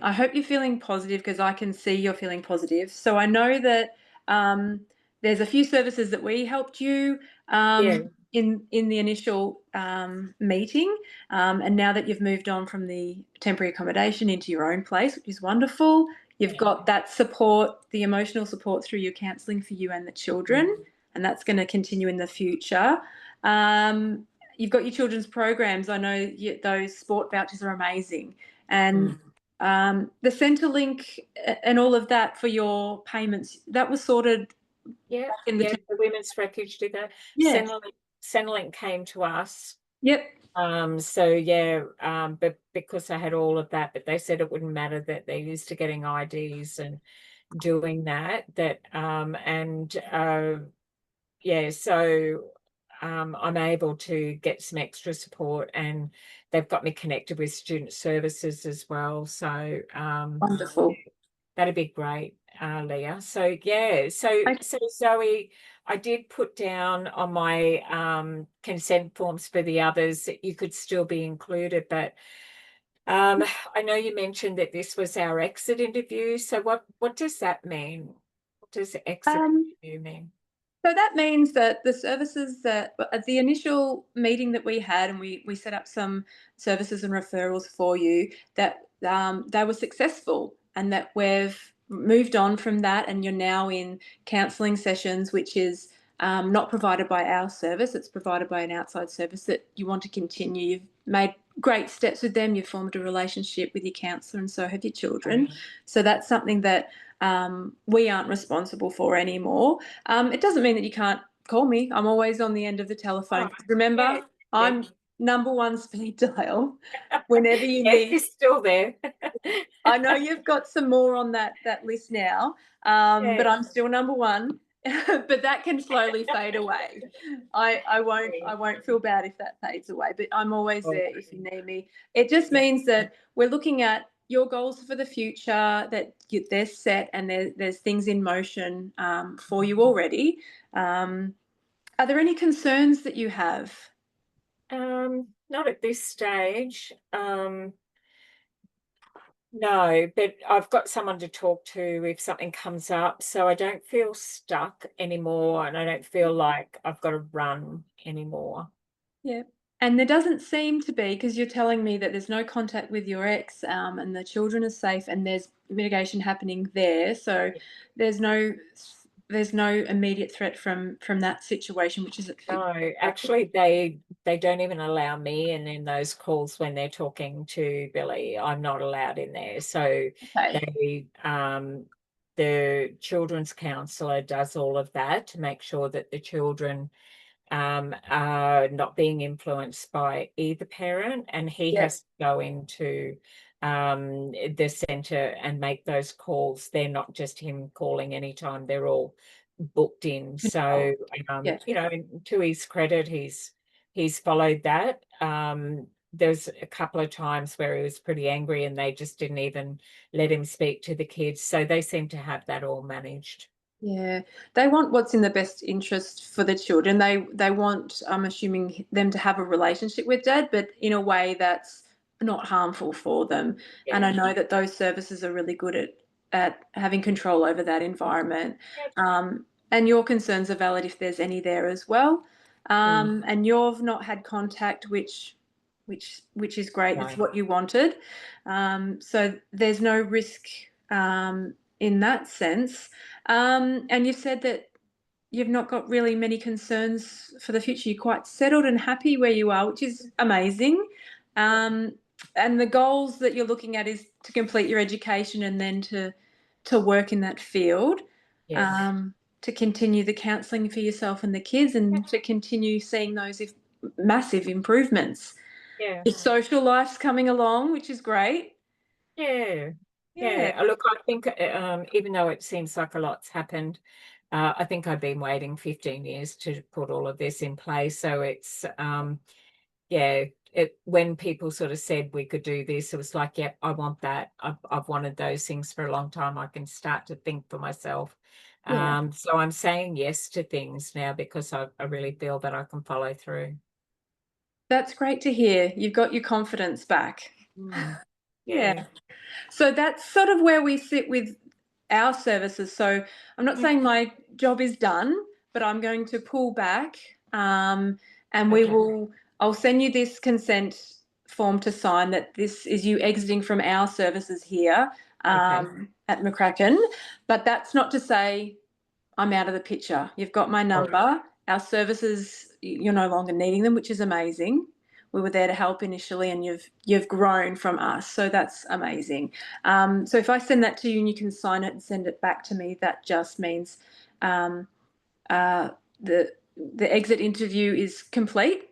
positive, because I can see you're feeling positive. So I know that there's a few services that we helped you in the initial meeting, and now that you've moved on from the temporary accommodation into your own place, which is wonderful, you've got that support, the emotional support through your counselling for you and the children, and that's going to continue in the future. You've got your children's programs. I know those sport vouchers are amazing. And the Centrelink and all of that for your payments, that was sorted. The Women's Refuge did that. Centrelink came to us. But because I had all of that, but they said it wouldn't matter, that they're used to getting IDs and doing that. So I'm able to get some extra support, and they've got me connected with student services as well. So wonderful. That'd be great, Leah. So Zoe, I did put down on my consent forms for the others that you could still be included, but I know you interviewed that this was our exit interview. So what does that mean? What does exit interview mean? So that means that the services that at the initial meeting that we had, and we set up some services and referrals for you, that they were successful, and that we've moved on from that, and you're now in counselling sessions, which is not provided by our service, it's provided by an outside service, that you want to continue. You've made great steps with them, you've formed a relationship with your counsellor, and so have your children. So that's something that we aren't responsible for anymore. It doesn't mean that you can't call me. I'm always on the end of the telephone. Remember, I'm #1 speed dial whenever you need. You're still there. I know you've got some more on that list now, but I'm still #1. But that can slowly fade away. I won't feel bad if that fades away, but I'm always there if you need me. It just means that we're looking at your goals for the future, that they're set, and there's things in motion for you already. Are there any concerns that you have? Not at this stage. No, but I've got someone to talk to if something comes up, so I don't feel stuck anymore, and I don't feel like I've got to run anymore. Yeah. And there doesn't seem to be, because you're telling me that there's no contact with your ex, and the children are safe, and there's mitigation happening there. So there's no immediate threat from that situation, which is No, actually they don't even allow me in those calls when they're talking to Billy. I'm not allowed in there. So they the children's counsellor does all of that to make sure that the children are not being influenced by either parent, and he has to go into the centre and make those calls. They're not just him calling anytime, they're all booked in. So you know, to his credit, he's followed that. There's a couple of times where he was pretty angry and they just didn't even let him speak to the kids, so they seem to have that all managed. Yeah, they want what's in the best interest for the children. They want, I'm assuming, them to have a relationship with Dad, but in a way that's not harmful for them. And I know that those services are really good at having control over that environment. And your concerns are valid if there's any there as well. And you've not had contact, which is great. That's what you wanted. So there's no risk in that sense. And you said that you've not got really many concerns for the future. You're quite settled and happy where you are, which is amazing. And the goals that you're looking at is to complete your education and then to work in that field, to continue the counselling for yourself and the kids, and to continue seeing those massive improvements. Your social life's coming along, which is great. Yeah. Look, I think even though it seems like a lot's happened, I think I've been waiting 15 years to put all of this in place. So it's when people sort of said we could do this, it was like, yep, I want that. I've wanted those things for a long time. I can start to think for myself. So I'm saying yes to things now because I really feel that I can follow through. That's great to hear. You've got your confidence back. Yeah. So that's sort of where we sit with our services. So I'm not saying my job is done, but I'm going to pull back, and I'll send you this consent form to sign that this is you exiting from our services here at McCracken. But that's not to say I'm out of the picture. You've got my number. Our services, you're no longer needing them, which is amazing. We were there to help initially, and you've grown from us, so that's amazing. So if I send that to you and you can sign it and send it back to me, that just means the exit interview is complete.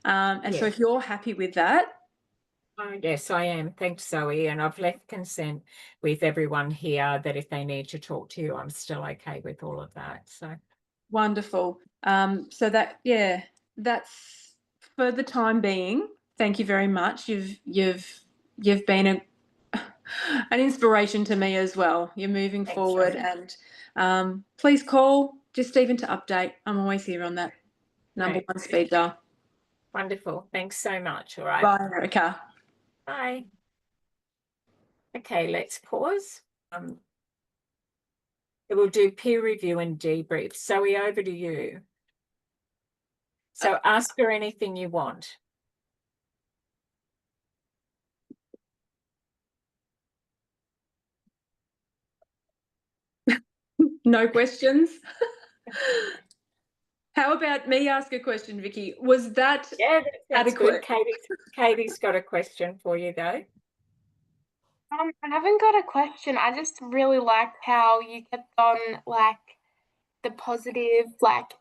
And so if you're happy with that. Yes, I am. Thanks, Zoe. And I've left consent with everyone here that if they need to talk to you, I'm still okay with all of that. So wonderful. So that's for the time being. Thank you very much. You've been an inspiration to me as well. You're moving forward, and please call just even to update. I'm always here on that #1 speed dial. Wonderful. Thanks so much. All right. Bye, Erica. Bye. Okay, let's pause. We'll do peer review and debrief. Zoe, over to you. So ask her anything you want. No questions? How about me ask a question, Vicky? Was that Yeah, that's good. adequate? Katie's got a question for you though. I haven't got a question. I just really liked how you kept on like the positive, like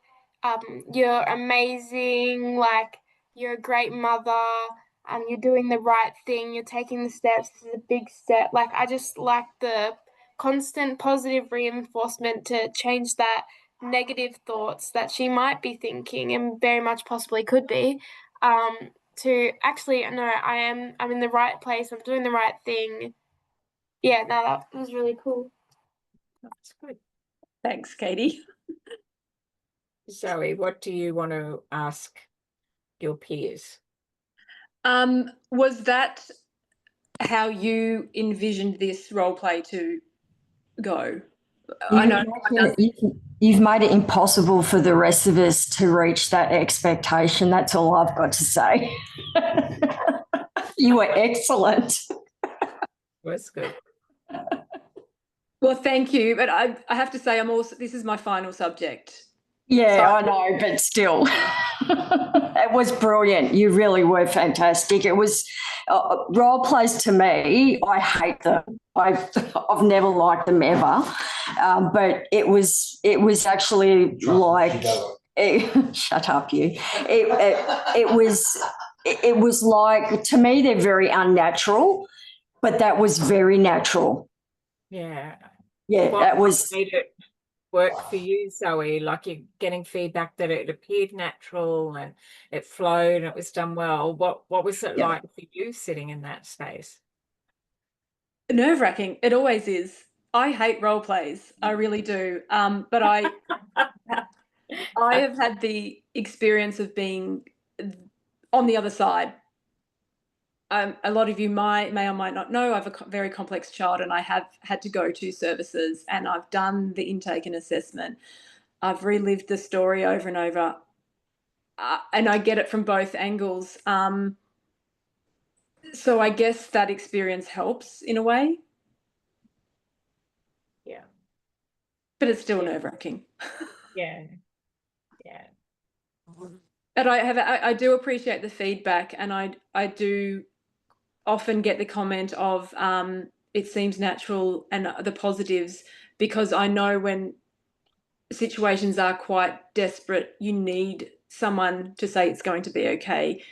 you're amazing, like you're a great mother, and you're doing the right thing, you're taking the steps, this is a big step. Like I just like the constant positive reinforcement to change that negative thoughts that she might be thinking and very much possibly could be. To actually no, I'm in the right place, I'm doing the right thing. Yeah, no, that was really cool. That's good. Thanks, Katie. Zoe, what do you want to ask your peers? Was that how you envisioned this role play to go? I know You've made it impossible for the rest of us to reach that expectation. That's all I've got to say. You were excellent. That's good. Well, thank you. But I have to say, this is my final subject. Yeah, So- I know, but still, it was brilliant. You really were fantastic. It was role plays to me. I hate them. I've never liked them ever, but it was actually like shut up, you. It was like, to me, they're very unnatural, but that was very natural. Yeah. Yeah, What that was. made it work for you, Zoe? Like you're getting feedback that it appeared natural and it flowed and it was done well. What was it like for you sitting in that space? Nerve-wracking. It always is. I hate role plays. I really do. But I have had the experience of being on the other side. A lot of you may or might not know, I have a very complex child and I have had to go to services, and I've done the intake and assessment. I've relived the story over and over, and I get it from both angles. So I guess that experience helps in a way. Yeah. But it's still nerve-wracking. Yeah. Yeah. But I do appreciate the feedback, and I do often get the comment of it seems natural and the positives, because I know when situations are quite desperate, you need someone to say it's going to be okay.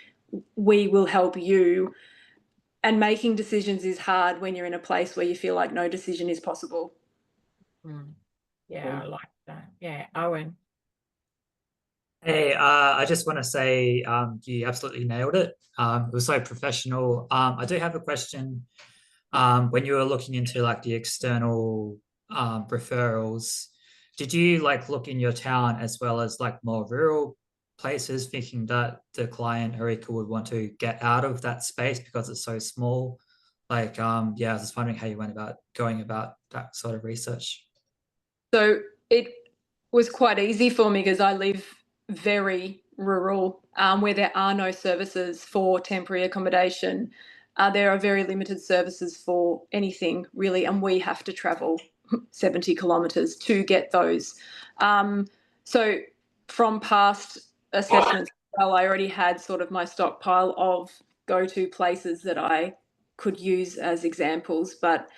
We will help you. And making decisions is hard when you're in a place where you feel like no decision is possible. Yeah, I like that. Yeah, Owen. Hey, I just want to say you absolutely nailed it. It was so professional. I do have a question. When you were looking into like the external referrals, did you like look in your town as well as like more rural places, thinking that the client Erika would want to get out of that space because it's so small? Like, yeah, I was just wondering how you went about going about that sort of research. So it was quite easy for me because I live very rural, where there are no services for temporary accommodation. There are very limited services for anything really, and we have to travel 70 kilometres to get those. So from past assessments, well, I already had sort of my stockpile of go-to places that I could use as examples, but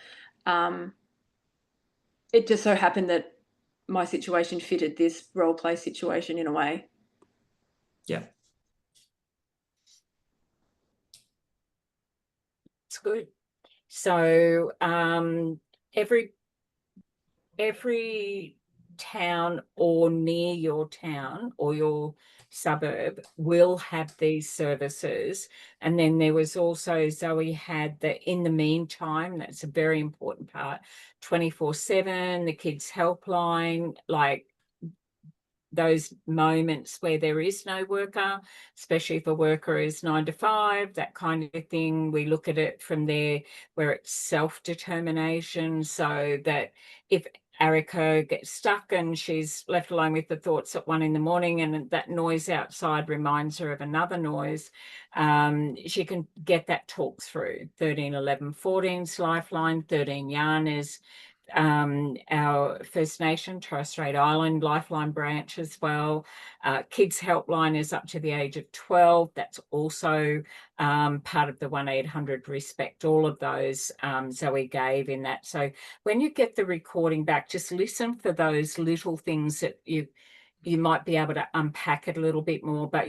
it just so happened that my situation fitted this role play situation in a way. Yeah. It's good. So every town or near your town or your suburb will have these services. And then there was also, Zoe had the in the meantime, that's a very important part, 24/7, the kids helpline, like those moments where there is no worker, especially if a worker is 9 to 5, that kind of thing. We look at it from there where it's self-determination, so that if Erika gets stuck and she's left alone with the thoughts at 1 a.m. and that noise outside reminds her of another noise, she can get that talk through. 13 11 14's Lifeline, 13 Yarn is our First Nation, Torres Strait Island Lifeline branch as well. Kids Helpline is up to the age of 12. That's also part of the 1-800 Respect. All of those Zoe gave in that. So when you get the recording back, just listen for those little things that you might be able to unpack it a little bit more. But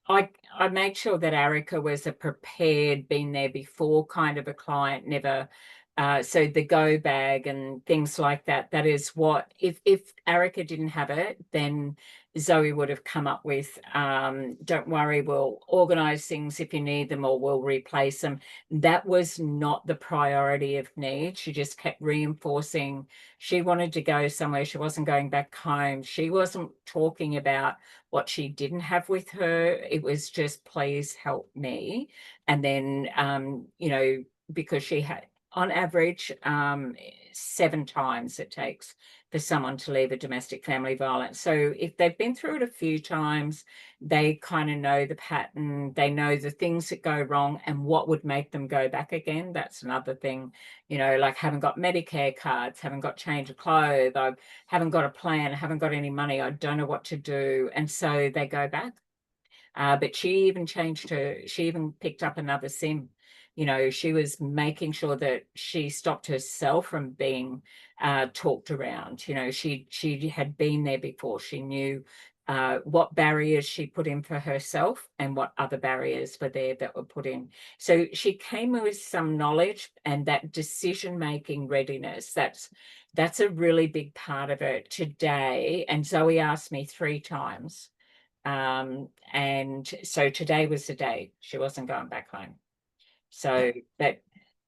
I made sure that Erica was a prepared, been there before kind of a client, never. So the go bag and things like that, that is what, if Erica didn't have it, then Zoe would have come up with, don't worry, we'll organise things if you need them, or we'll replace them. That was not the priority of need. She just kept reinforcing she wanted to go somewhere. She wasn't going back home. She wasn't talking about what she didn't have with her. It was just, please help me. And then, you know, because she had, on average, 7 times it takes for someone to leave a domestic family violence. So if they've been through it a few times, they kind of know the pattern, they know the things that go wrong and what would make them go back again. That's another thing, you know, like haven't got Medicare cards, haven't got change of clothes, I haven't got a plan, haven't got any money, I don't know what to do. And so they go back. But she even she even picked up another SIM. You know, she was making sure that she stopped herself from being talked around. You know, she had been there before. She knew what barriers she put in for herself and what other barriers were there that were put in. So she came with some knowledge and that decision-making readiness. That's a really big part of it today. And Zoe asked me 3 times. And so today was the day she wasn't going back home. So, but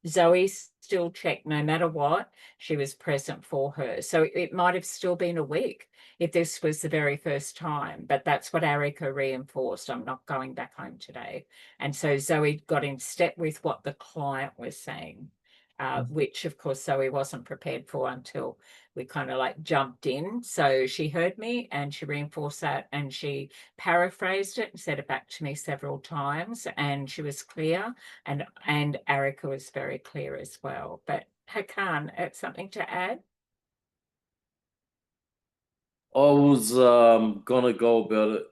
Zoe still checked no matter what, she was present for her. So it might have still been a week if this was the very first time, but that's what Erica reinforced. I'm not going back home today. And so Zoe got in step with what the client was saying, which of course Zoe wasn't prepared for until we kind of like jumped in. So she heard me and she reinforced that and she paraphrased it and said it back to me several times, and she was clear, and Erica was very clear as well. But Hakan, something to add? I was gonna go about it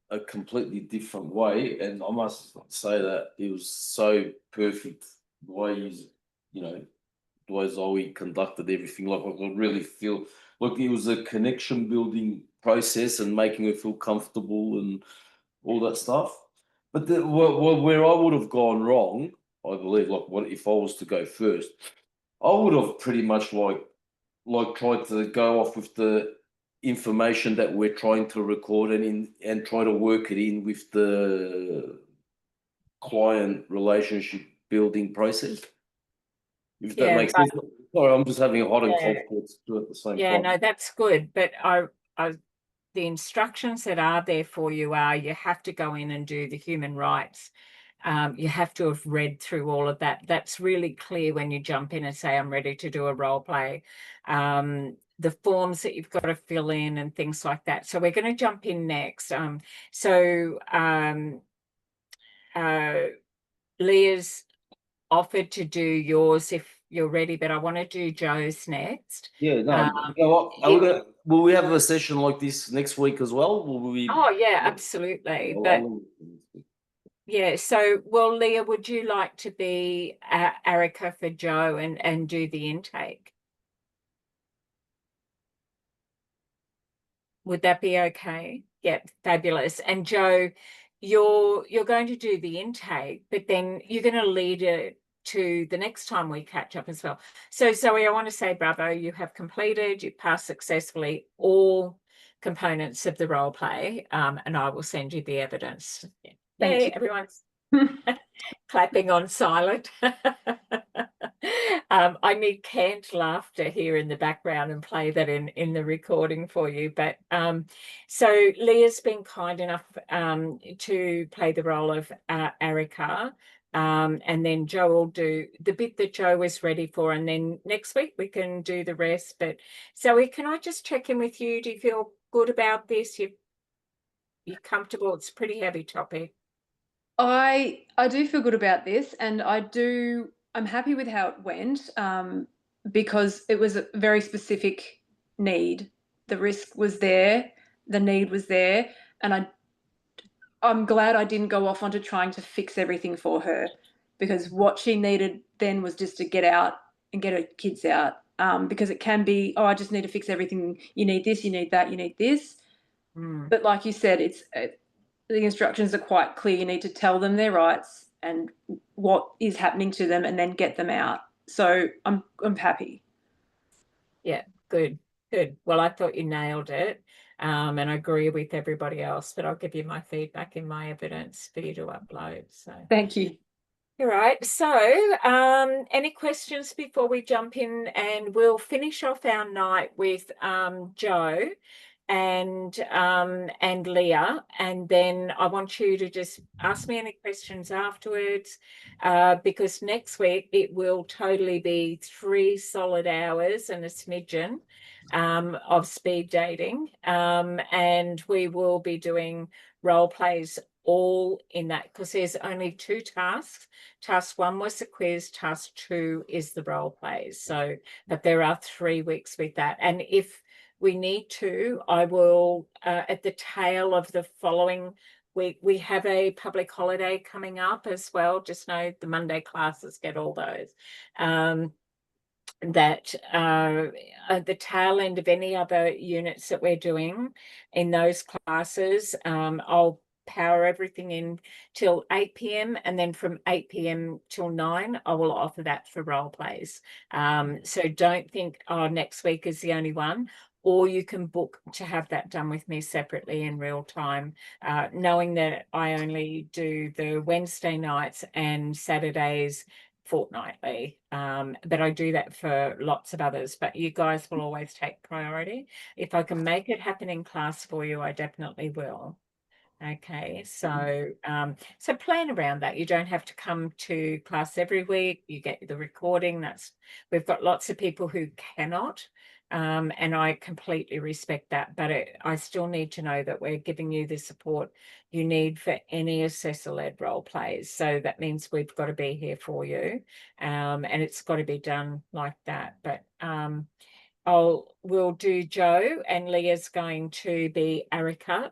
a completely different way, and I must say that it was so perfect the way you know, the way Zoe conducted everything. Like I could really feel like it was a connection building process and making her feel comfortable and all that stuff. But where I would have gone wrong, I believe, like what if I was to go first, I would have pretty much like tried to go off with the information that we're trying to record and try to work it in with the client relationship building process. If that makes sense. Sorry, I'm just having a hot and cold thoughts at the same time. Yeah, no, that's good. But the instructions that are there for you are you have to go in and do the human rights. You have to have read through all of that. That's really clear when you jump in and say, I'm ready to do a role play. The forms that you've got to fill in and things like that. So we're going to jump in next. Leah's offered to do yours if you're ready, but I want to do Joe's next. Yeah, no. You know what? Will we have a session like this next week as well? Will we? Oh yeah, absolutely. But yeah, so well, Leah, would you like to be Erica for Joe and do the intake? Would that be okay? Yeah, fabulous. And Joe, you're going to do the intake, but then you're going to lead it to the next time we catch up as well. So Zoe, I want to say bravo, you have completed, you passed successfully all components of the role play, and I will send you the evidence. Thank you. Everyone's clapping on silent. I need canned laughter here in the background and play that in the recording for you. But so Leah's been kind enough to play the role of Erica, and then Joe will do the bit that Joe was ready for, and then next week we can do the rest. But Zoe, can I just check in with you? Do you feel good about this? You're comfortable? It's a pretty heavy topic. I do feel good about this, and I'm happy with how it went. because it was a very specific need. The risk was there, the need was there, and I'm glad I didn't go off onto trying to fix everything for her, because what she needed then was just to get out and get her kids out. Because it can be, oh, I just need to fix everything. You need this, you need that, you need this. But like you said, the instructions are quite clear. You need to tell them their rights and what is happening to them, and then get them out. So I'm happy. Yeah, good. Well, I thought you nailed it. And I agree with everybody else, but I'll give you my feedback in my evidence for you to upload. So Thank you. all right. So any questions before we jump in? And we'll finish off our night with Jo and Leah, and then I want you to just ask me any questions afterwards, because next week it will totally be 3 solid hours and a smidgen of speed dating, and we will be doing role plays all in that, because there's only 2 tasks. Task 1 was the quiz, task 2 is the role plays. So, but there are 3 weeks with that, and if we need to, I will, at the tail of the following week, we have a public holiday coming up as well. Just know the Monday classes get all those. That at the tail end of any other units that we're doing in those classes, I'll power everything in till 8 p.m. and then from 8 p.m. till 9 I will offer that for role plays. So don't think, oh, next week is the only one, or you can book to have that done with me separately in real time, knowing that I only do the Wednesday nights and Saturdays fortnightly, but I do that for lots of others, but you guys will always take priority. If I can make it happen in class for you, I definitely will. Okay, so so plan around that. You don't have to come to class every week. You get the recording. We've got lots of people who cannot, and I completely respect that, but I still need to know that we're giving you the support you need for any assessor-led role plays. So that means we've got to be here for you, and it's got to be done like that. But we'll do Jo, and Leah's going to be Erica.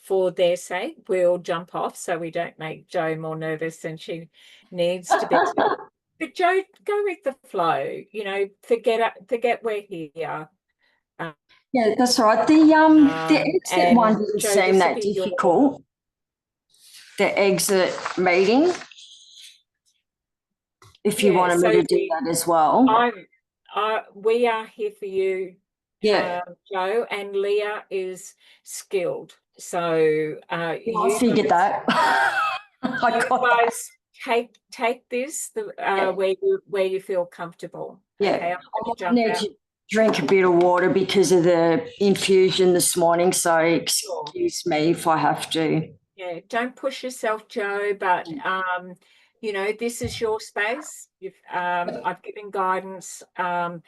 For their sake, we'll jump off so we don't make Jo more nervous than she needs to be. But Jo, go with the flow. You know, forget we're here. Yeah, that's right. The exit one didn't Jo, seem this will that be difficult. The exit meeting. If you wanted me to do that as well. We are here for you, Yeah. Jo, and Leah is skilled. So I figured that. You guys take this where you feel comfortable. Yeah. Okay, I need to drink a bit of water because of the infusion this morning, so excuse me if I have to. Yeah, don't push yourself, Jo, but you know, this is your space. I've given guidance. I'm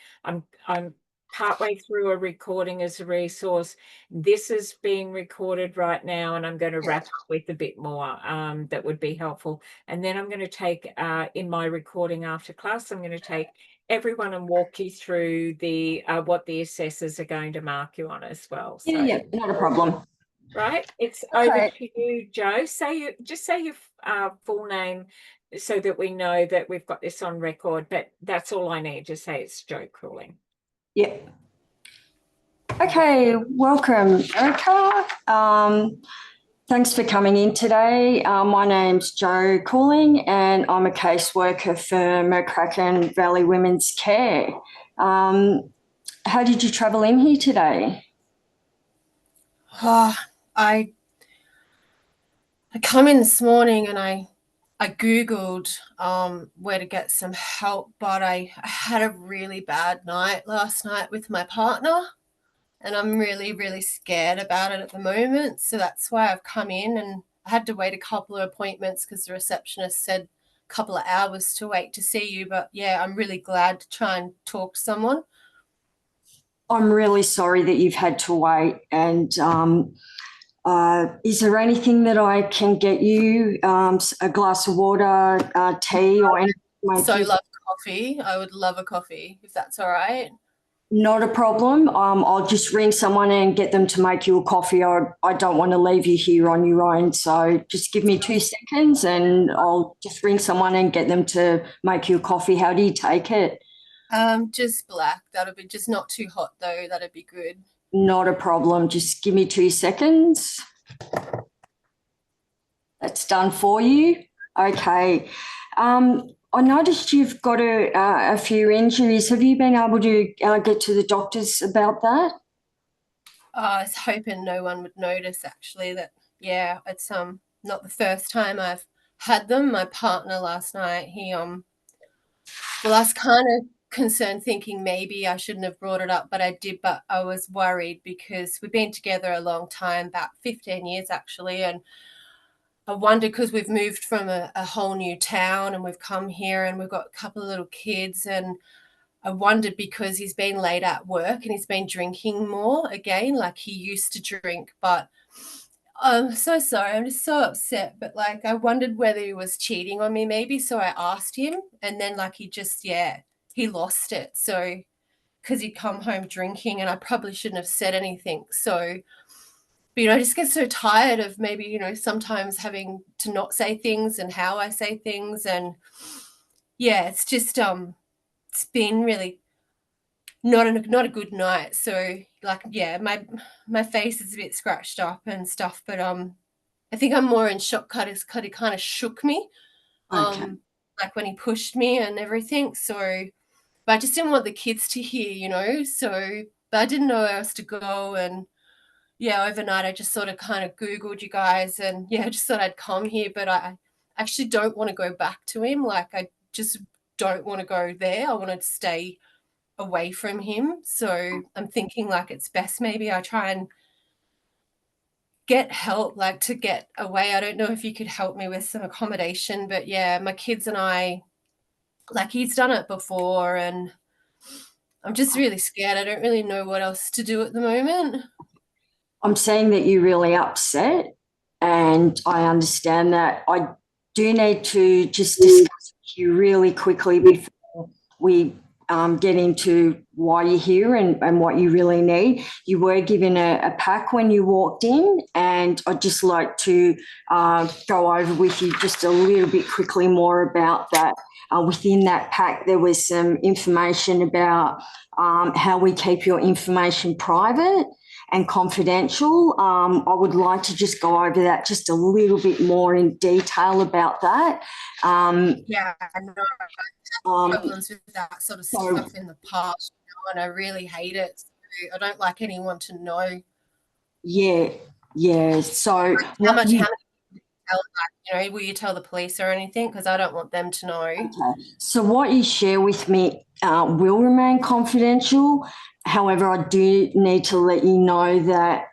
partway through a recording as a resource. This is being recorded right now, and I'm going to wrap up with a bit more that would be helpful. And then I'm going to take in my recording after class, I'm going to take everyone and walk you through the what the assessors are going to mark you on as well. So, yeah, not a problem. Right, it's over to you, Jo. Just say your full name so that we know that we've got this on record, but that's all I need. Just say it's Jo Cooling. Yeah. Okay, welcome, Erica. Thanks for coming in today. My name's Jo Cooling, and I'm a caseworker for McCracken Valley Women's Care. How did you travel in here today? I come in this morning and I Googled where to get some help, but I had a really bad night last night with my partner, and I'm really, really scared about it at the moment. So that's why I've come in, and I had to wait a couple of appointments because the receptionist said a couple of hours to wait to see you. But yeah, I'm really glad to try and talk to someone. I'm really sorry that you've had to wait, and is there anything that I can get you? A glass of water, tea, or anything? So love coffee. I would love a coffee if that's all right. Not a problem. I'll just ring someone and get them to make you a coffee. I don't want to leave you here on your own. So just give me 2 seconds and I'll just ring someone and get them to make you a coffee. How do you take it? Just black. That'll be just not too hot though. That'd be good. Not a problem. Just give me 2 seconds. That's done for you. Okay. I noticed you've got a few injuries. Have you been able to get to the doctors about that? I was hoping no one would notice actually that, yeah, it's not the first time I've had them. My partner last night, he well, I was kind of concerned thinking maybe I shouldn't have brought it up, but I did. But I was worried because we've been together a long time, about 15 years actually, and I wonder because we've moved from a whole new town and we've come here and we've got a couple of little kids, and I wondered because he's been late at work and he's been drinking more again, like he used to drink. But I'm so sorry. I'm just so upset. But like, I wondered whether he was cheating on me maybe. So I asked him, and then like he just, yeah, he lost it. So because he'd come home drinking and I probably shouldn't have said anything. So, but, I just get so tired of maybe, sometimes having to not say things and how I say things. And yeah, it's just, it's been really not a good night. So like, yeah, my face is a bit scratched up and stuff, but I think I'm more in shock because he kind of shook me, Okay. like when he pushed me and everything. So, but I just didn't want the kids to hear, so, but I didn't know where else to go. And yeah, overnight I just sort of kind of Googled you guys, and yeah, I just thought I'd come here, but I actually don't want to go back to him. Like, I just don't want to go there. I want to stay away from him. So I'm thinking like it's best maybe I try and get help, like to get away. I don't know if you could help me with some accommodation, but yeah, my kids and I, like he's done it before and I'm just really scared. I don't really know what else to do at the moment. I'm seeing that you're really upset, and I understand that. I do need to just discuss with you really quickly before we get into why you're here and what you really need. You were given a pack when you walked in, and I'd just like to go over with you just a little bit quickly more about that. Within that pack, there was some information about how we keep your information private and confidential. I would like to just go over that just a little bit more in detail about that. Yeah, I know I've had problems with that sort of stuff in the past, and I really hate it. So I don't like anyone to know. Yeah. So how much tell, like, will you tell the police or anything? Because I don't want them to know. Okay. So what you share with me will remain confidential. However, I do need to let you know that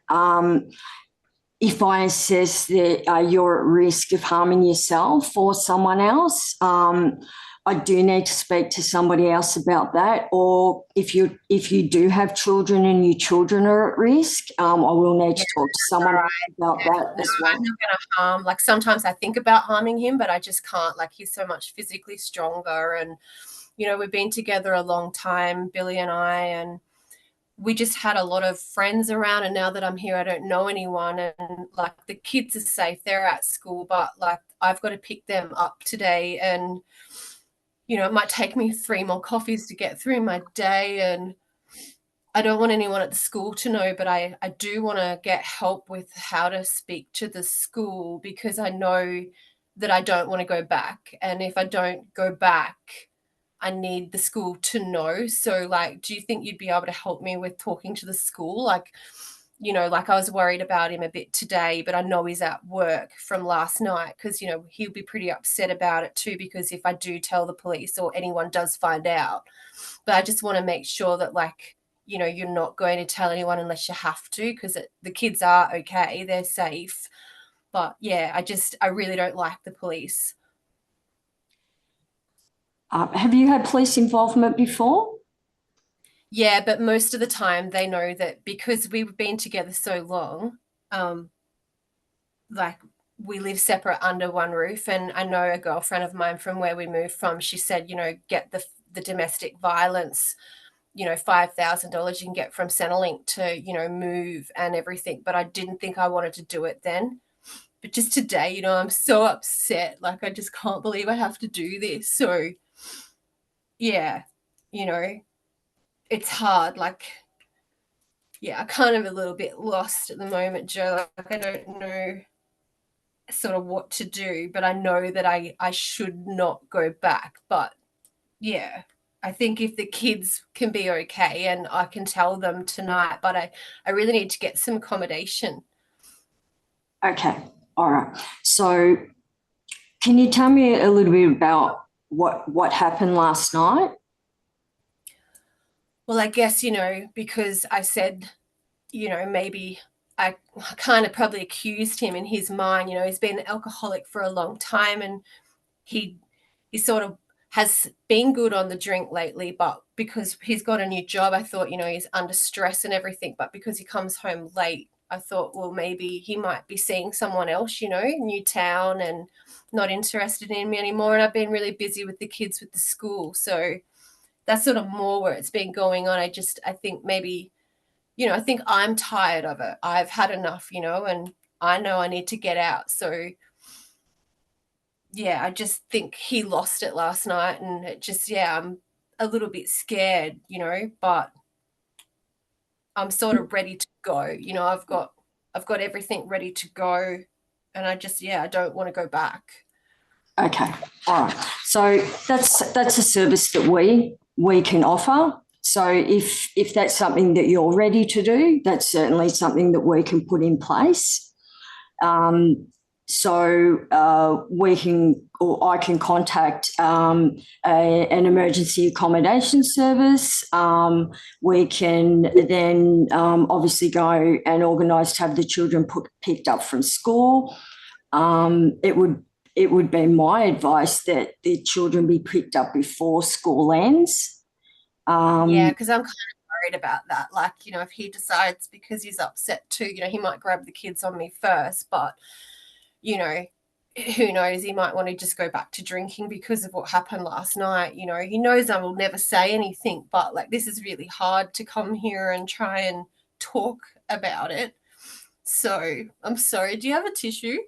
if I assess that you're at risk of harming yourself or someone else, I do need to speak to somebody else about that. Or if you do have children and your children are at risk, I will need to talk to someone else about that as well. I'm not going to harm. Like sometimes I think about harming him, but I just can't. Like he's so much physically stronger, and we've been together a long time, Billy and I, and we just had a lot of friends around, and now that I'm here, I don't know anyone. And like the kids are safe, they're at school, but like I've got to pick them up today, and it might take me 3 more coffees to get through my day, and I don't want anyone at the school to know, but I do want to get help with how to speak to the school, because I know that I don't want to go back, and if I don't go back, I need the school to know. So like, do you think you'd be able to help me with talking to the school? Like, like I was worried about him a bit today, but I know he's at work from last night because, he'll be pretty upset about it too, because if I do tell the police or anyone does find out, but I just want to make sure that like, you're not going to tell anyone unless you have to, because the kids are okay, they're safe. But yeah, I really don't like the police. Have you had police involvement before? Yeah, but most of the time they know that because we've been together so long, like we live separate under one roof. And I know a girlfriend of mine from where we moved from, she said, get the domestic violence, $5,000 you can get from Centrelink to, move and everything. But I didn't think I wanted to do it then. But just today, I'm so upset. Like, I just can't believe I have to do this. So, yeah, it's hard. Like, yeah, I'm kind of a little bit lost at the moment, Joe. Like, I don't know sort of what to do, but I know that I should not go back. But, yeah, I think if the kids can be okay and I can tell them tonight, but I really need to get some accommodation. Okay. All right. So can you tell me a little bit about what happened last night? Well, I guess, because I said, maybe I kind of probably accused him in his mind. He's been an alcoholic for a long time, and he sort of has been good on the drink lately, but because he's got a new job, I thought, he's under stress and everything. But because he comes home late, I thought, well, maybe he might be seeing someone else, new town, and not interested in me anymore. And I've been really busy with the kids with the school. So that's sort of more where it's been going on. I think maybe, I think I'm tired of it. I've had enough, and I know I need to get out. So yeah, I just think he lost it last night, and it just, I'm a little bit scared, but I'm sort of ready to go. I've got everything ready to go, and I just, I don't want to go back. Okay. All right. So that's a service that we can offer. So if that's something that you're ready to do, that's certainly something that we can put in place. So we can, or I can contact an emergency accommodation service. We can then obviously go and organise to have the children picked up from school. It would be my advice that the children be picked up before school ends. Yeah, because I'm kind of worried about that. Like, if he decides, because he's upset too, he might grab the kids on me first, but who knows, he might want to just go back to drinking because of what happened last night. He knows I will never say anything, but like, this is really hard to come here and try and talk about it. So I'm sorry. Do you have a tissue?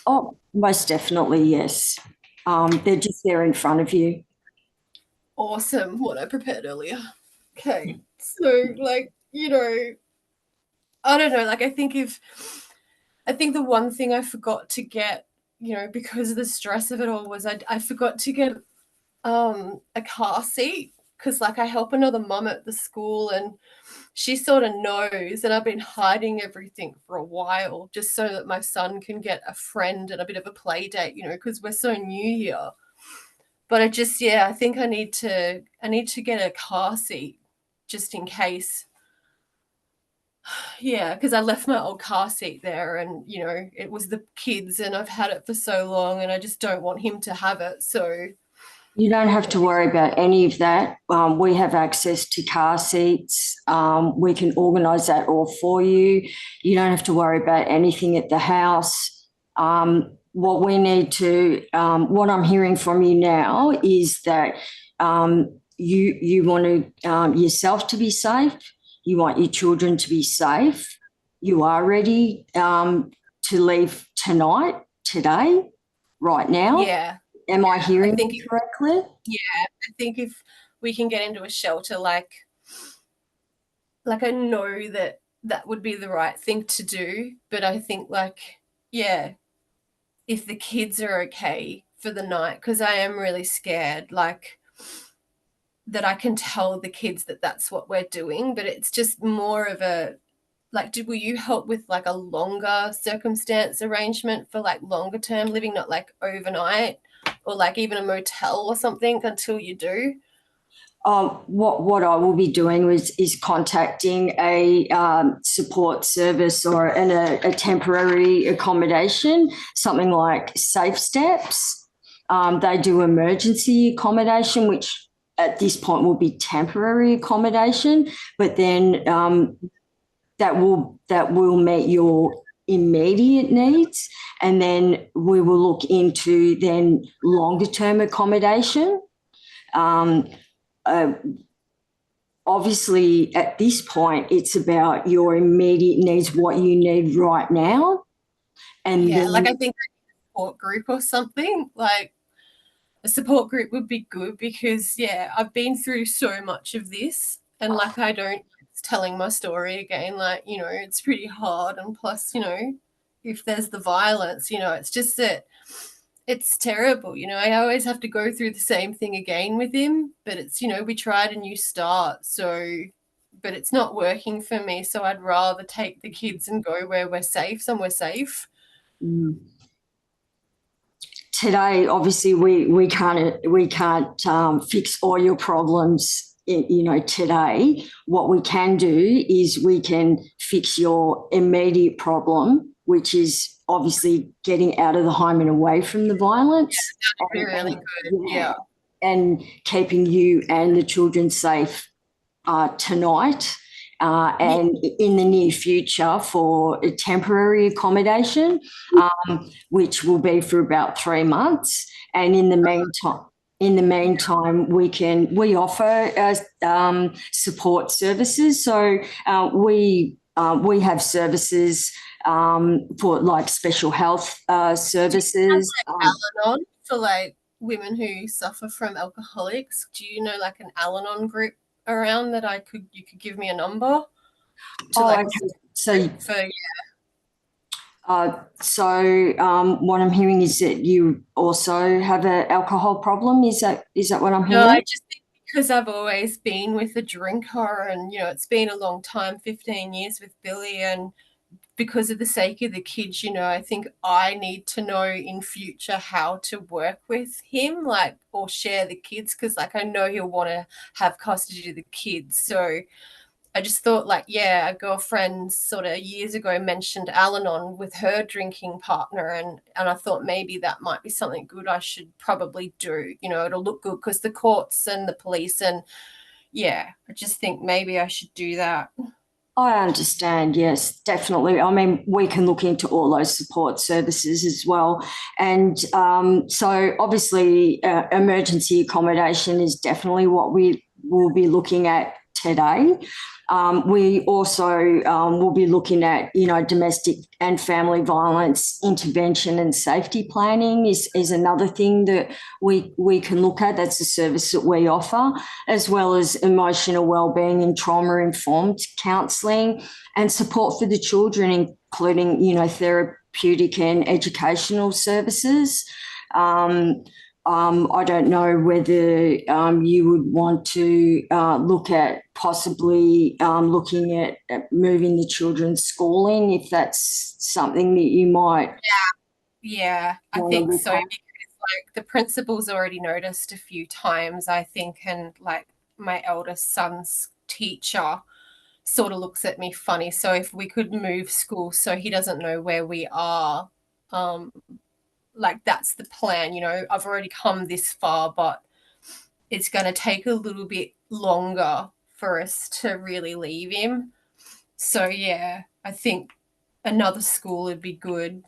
Oh, most definitely, yes. They're just there in front of you. Awesome. What I prepared earlier. Okay. So like, I don't know, like I think the one thing I forgot to get, because of the stress of it all, was I forgot to get a car seat, because like I help another mum at the school, and she sort of knows that I've been hiding everything for a while just so that my son can get a friend and a bit of a play date, because we're so new here. But I just, I think I need to get a car seat just in case. Yeah, because I left my old car seat there, and it was the kids, and I've had it for so long, and I just don't want him to have it. So you don't have to worry about any of that. We have access to car seats. We can organise that all for you. You don't have to worry about anything at the house. What we need to, what I'm hearing from you now is that you want yourself to be safe. You want your children to be safe. You are ready to leave today, right now. Yeah. Am I hearing you correctly? Yeah, I think if we can get into a shelter, like I know that would be the right thing to do. But I think if the kids are okay for the night, because I am really scared, like that I can tell the kids that that's what we're doing, but it's just more of a, like, will you help with like a longer circumstance arrangement for like longer term living, not like overnight, or like even a motel or something until you do? What I will be doing is contacting a support service or a temporary accommodation, something like Safe Steps. They do emergency accommodation, which at this point will be temporary accommodation, but then that will meet your immediate needs, and then we will look into then longer term accommodation. Obviously, at this point, it's about your immediate needs, what you need right now. And Yeah, then, like I think a support group or something, like a support group would be good because, yeah, I've been through so much of this, and like I don't telling my story again, like, you know, it's pretty hard. And plus, you know, if there's the violence, you know, it's just that it's terrible. You know, I always have to go through the same thing again with him, but it's, you know, we tried a new start. So, but it's not working for me. So I'd rather take the kids and go where we're safe, somewhere safe. today, obviously, we can't fix all your problems. You know, today, what we can do is we can fix your immediate problem, which is obviously getting out of the home and away from the violence. That'd be really good. Yeah. And keeping you and the children safe tonight and in the near future for a temporary accommodation, which will be for about 3 months. And in the meantime, we offer support services. So we have services for like special health services. Al-Anon for like women who suffer from alcoholics. Do you know like an Al-Anon group around that you could give me a number to Okay. So what I'm hearing is that you also have an alcohol problem. Is that what I'm hearing? No, I just think because I've always been with a drinker, and you know, it's been a long time, 15 years with Billy, and because of the sake of the kids, you know, I think I need to know in future how to work with him, like, or share the kids, because like I know he'll want to have custody of the kids. So I just thought, like, yeah, a girlfriend sort of years ago mentioned Al-Anon with her drinking partner, and I thought maybe that might be something good I should probably do. You know, it'll look good because the courts and the police, and yeah, I just think maybe I should do that. I understand. Yes, definitely. I mean, we can look into all those support services as well. And so obviously emergency accommodation is definitely what we will be looking at today. We also will be looking at, you know, domestic and family violence intervention and safety planning is another thing that we can look at. That's a service that we offer, as well as emotional wellbeing and trauma-informed counselling and support for the children, including, you know, therapeutic and educational services. I don't know whether you would want to look at possibly looking at moving the children's schooling, if that's something that you might. Yeah, I think so, because like the principal's already noticed a few times, I think, and like my eldest son's teacher sort of looks at me funny. So if we could move school so he doesn't know where we are, like that's the plan. You know, I've already come this far, but it's going to take a little bit longer for us to really leave him. So yeah, I think another school would be good.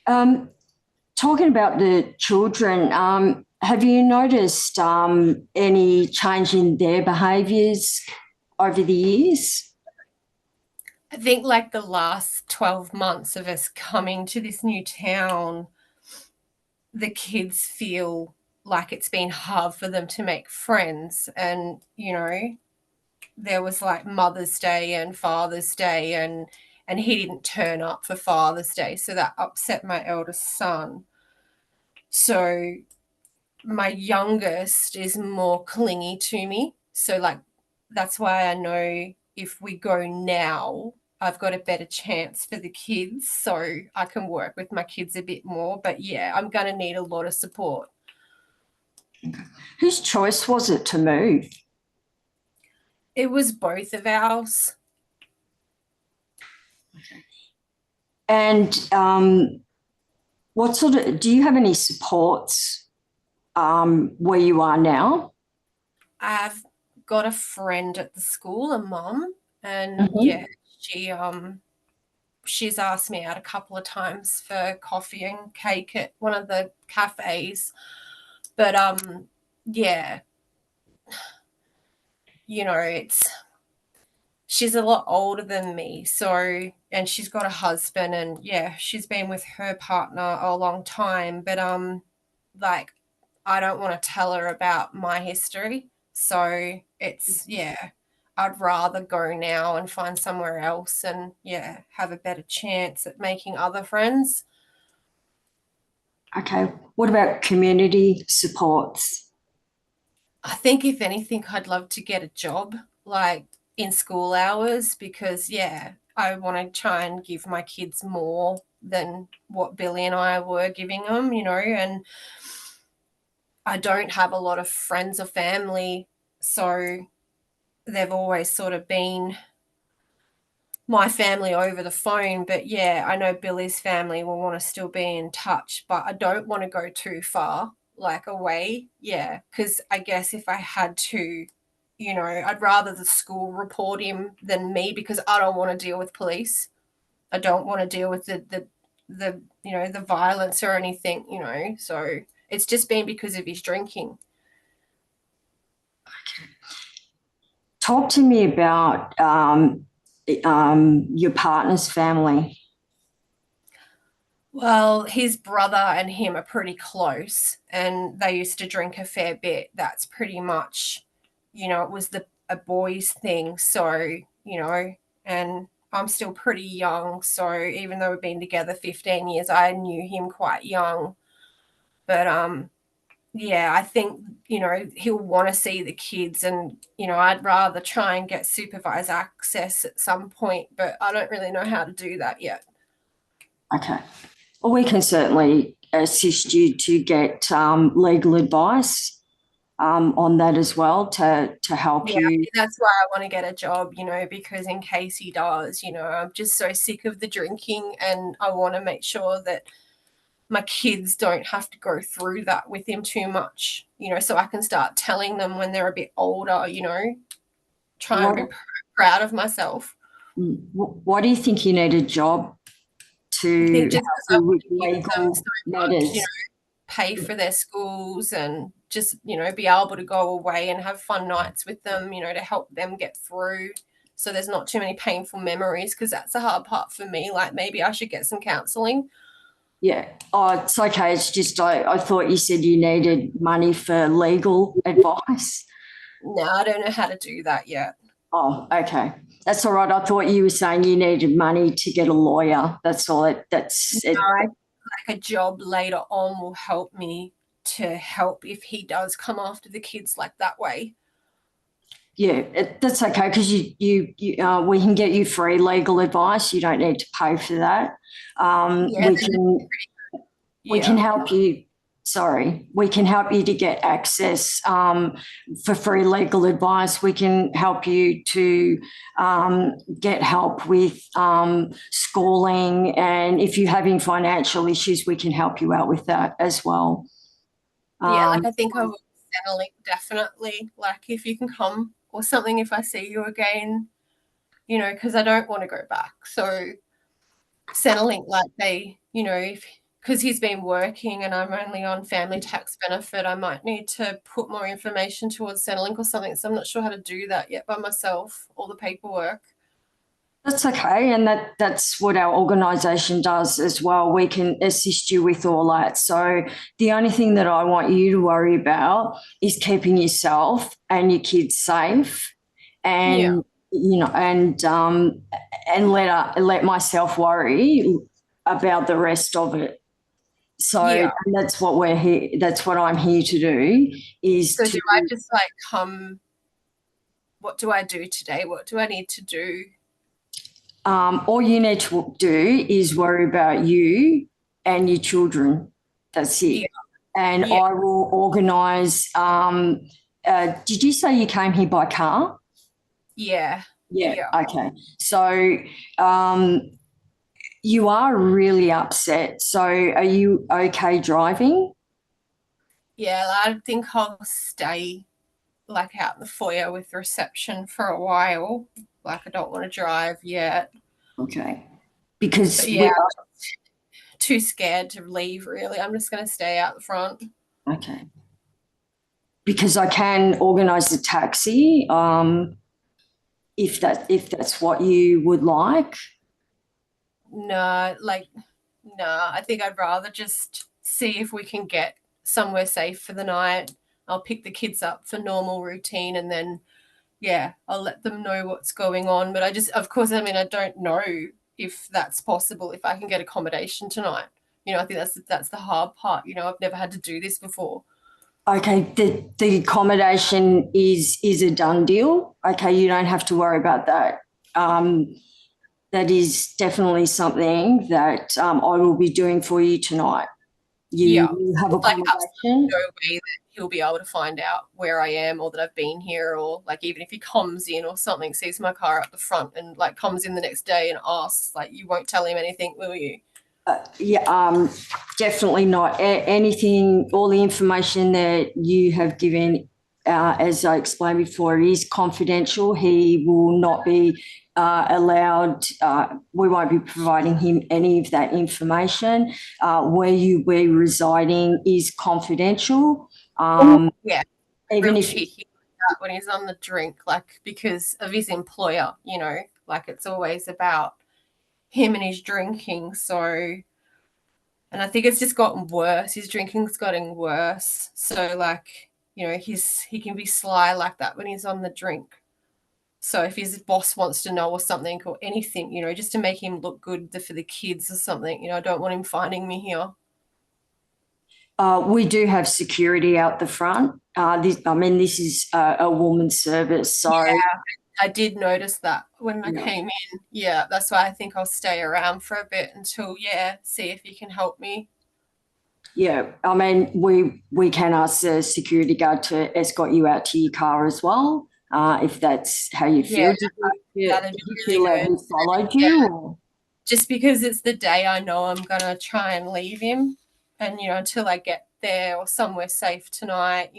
Talking about the children, have you noticed any change in their behaviours over the years? I think like the last 12 months of us coming to this new town, the kids feel like it's been hard for them to make friends. And, you know, there was like Mother's Day and Father's Day, and he didn't turn up for Father's Day. So that upset my eldest son. So my youngest is more clingy to me. So like that's why I know if we go now, I've got a better chance for the kids, so I can work with my kids a bit more. But yeah, I'm going to need a lot of support. Whose choice was it to move? It was both of ours. And what sort of, do you have any supports where you are now? I've got a friend at the school, a mum, and yeah, she's asked me out a couple of times for coffee and cake at one of the cafes. But yeah, you know, she's a lot older than me, so, and she's got a husband, and yeah, she's been with her partner a long time, but like, I don't want to tell her about my history. So it's, yeah, I'd rather go now and find somewhere else and, yeah, have a better chance at making other friends. Okay. What about community supports? I think if anything, I'd love to get a job like in school hours, because, yeah, I want to try and give my kids more than what Billy and I were giving them, you know, and I don't have a lot of friends or family, so they've always sort of been my family over the phone. But yeah, I know Billy's family will want to still be in touch, but I don't want to go too far, like away. Yeah, because I guess if I had to, you know, I'd rather the school report him than me, because I don't want to deal with police. I don't want to deal with the you know, the violence or anything, you know. So it's just been because of his drinking. Talk to me about your partner's family. Well, his brother and him are pretty close, and they used to drink a fair bit. That's pretty much, you know, it was a boys thing. So, you know, and I'm still pretty young. So even though we've been together 15 years, I knew him quite young. But yeah, I think, you know, he'll want to see the kids, and, you know, I'd rather try and get supervised access at some point, but I don't really know how to do that yet. Okay. Well, we can certainly assist you to get legal advice on that as well to help Yeah, you. that's why I want to get a job, you know, because in case he does, you know, I'm just so sick of the drinking, and I want to make sure that my kids don't have to go through that with him too much, you know, so I can start telling them when they're a bit older, you know, try and be proud of myself. What do you think you need a job to I think just help because I you with want to give them legal so matters? much, you know, pay for their schools, and just, you know, be able to go away and have fun nights with them, you know, to help them get through, so there's not too many painful memories, because that's the hard part for me. Like, maybe I should get some counselling. Yeah. Oh, it's okay. It's just I thought you said you needed money for legal advice. No, I don't know how to do that yet. Oh, okay. That's all right. I thought you were saying you needed money to get a lawyer. That's all. That's it. No, like a job later on will help me to help if he does come after the kids like that way. Yeah, that's okay, because we can get you free legal advice. You don't need to pay for that. Yeah, We can help you. Sorry, we can help you to get access for free legal advice. We can help you to get help with schooling, and if you're having financial issues, we can help you out with that as well. Yeah, like I think I will Centrelink, definitely. Like, if you can come or something, if I see you again, you know, because I don't want to go back. So Centrelink, like, they, you know, because he's been working and I'm only on family tax benefit, I might need to put more information towards Centrelink or something. So I'm not sure how to do that yet by myself, all the paperwork. That's okay, and that's what our organisation does as well. We can assist you with all that. So the only thing that I want you to worry about is keeping yourself and your kids safe, and you know, and let myself worry about the rest of it. So and that's what we're here. That's what I'm here to do. So do I just like come? What do I do today? What do I need to do? All you need to do is worry about you and your children. That's it. And I will organise. Did you say you came here by car? Yeah. Okay. So you are really upset. So are you okay driving? Yeah, I think I'll stay like out in the foyer with reception for a while. Like, I don't want to drive yet. Okay. because But yeah, too scared to leave, really. I'm just going to stay out the front. okay. Because I can organise a taxi, if that's what you would like. No, I think I'd rather just see if we can get somewhere safe for the night. I'll pick the kids up for normal routine, and then, yeah, I'll let them know what's going on. But of course, I mean, I don't know if that's possible, if I can get accommodation tonight. I think that's the hard part. I've never had to do this before. Okay, the accommodation is a done deal. Okay, you don't have to worry about that. That is definitely something that I will be doing for you tonight. You have accommodation. No way that he'll be able to find out where I am or that I've been here, or like even if he comes in or something, sees my car up the front and like comes in the next day and asks, like, you won't tell him anything, will you? Yeah, definitely not. Anything, all the information that you have given, as I explained before, is confidential. He will not be allowed, we won't be providing him any of that information. Where you be residing is confidential. Yeah, even real if cheeky when he's on the drink, like, because of his employer, like it's always about him and his drinking. So, and I think it's just gotten worse. His drinking's gotten worse. So, like, he can be sly like that when he's on the drink. So if his boss wants to know or something or anything, just to make him look good for the kids or something, I don't want him finding me here. we do have security out the front. This is a woman's service, so yeah, I did notice that when I came in. Yeah, that's why I think I'll stay around for a bit until, see if you can help me. Yeah, we can ask the security guard to escort you out to your car as well, if that's how you feel. That'd be really let him good. follow you? Or? Just because it's the day I know I'm going to try and leave him, and, until I get there or somewhere safe tonight,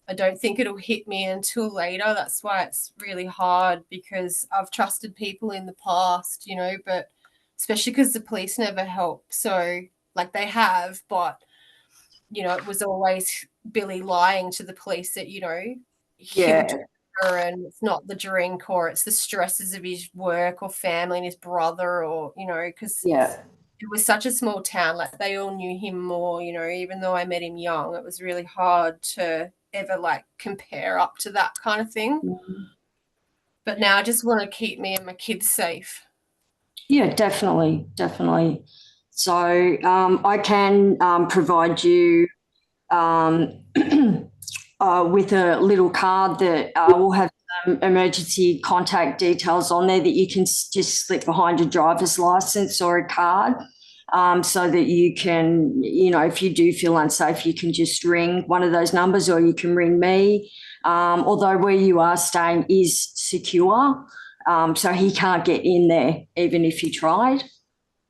I don't think it'll hit me until later. That's why it's really hard, because I've trusted people in the past, but especially because the police never help. So, like, they have, but, it was always Billy lying to the police that, he'll do her, and it's not the drink, or it's the stresses of his work or family and his brother, or, because it was such a small town. Like, they all knew him more, even though I met him young. It was really hard to ever, like, compare up to that kind of thing. Mm-hmm. But now I just want to keep me and my kids safe. Yeah, definitely. So I can provide you with a little card that will have some emergency contact details on there that you can just slip behind a driver's license or a card, so that you can, if you do feel unsafe, you can just ring one of those numbers, or you can ring me. Although where you are staying is secure, so he can't get in there even if he tried.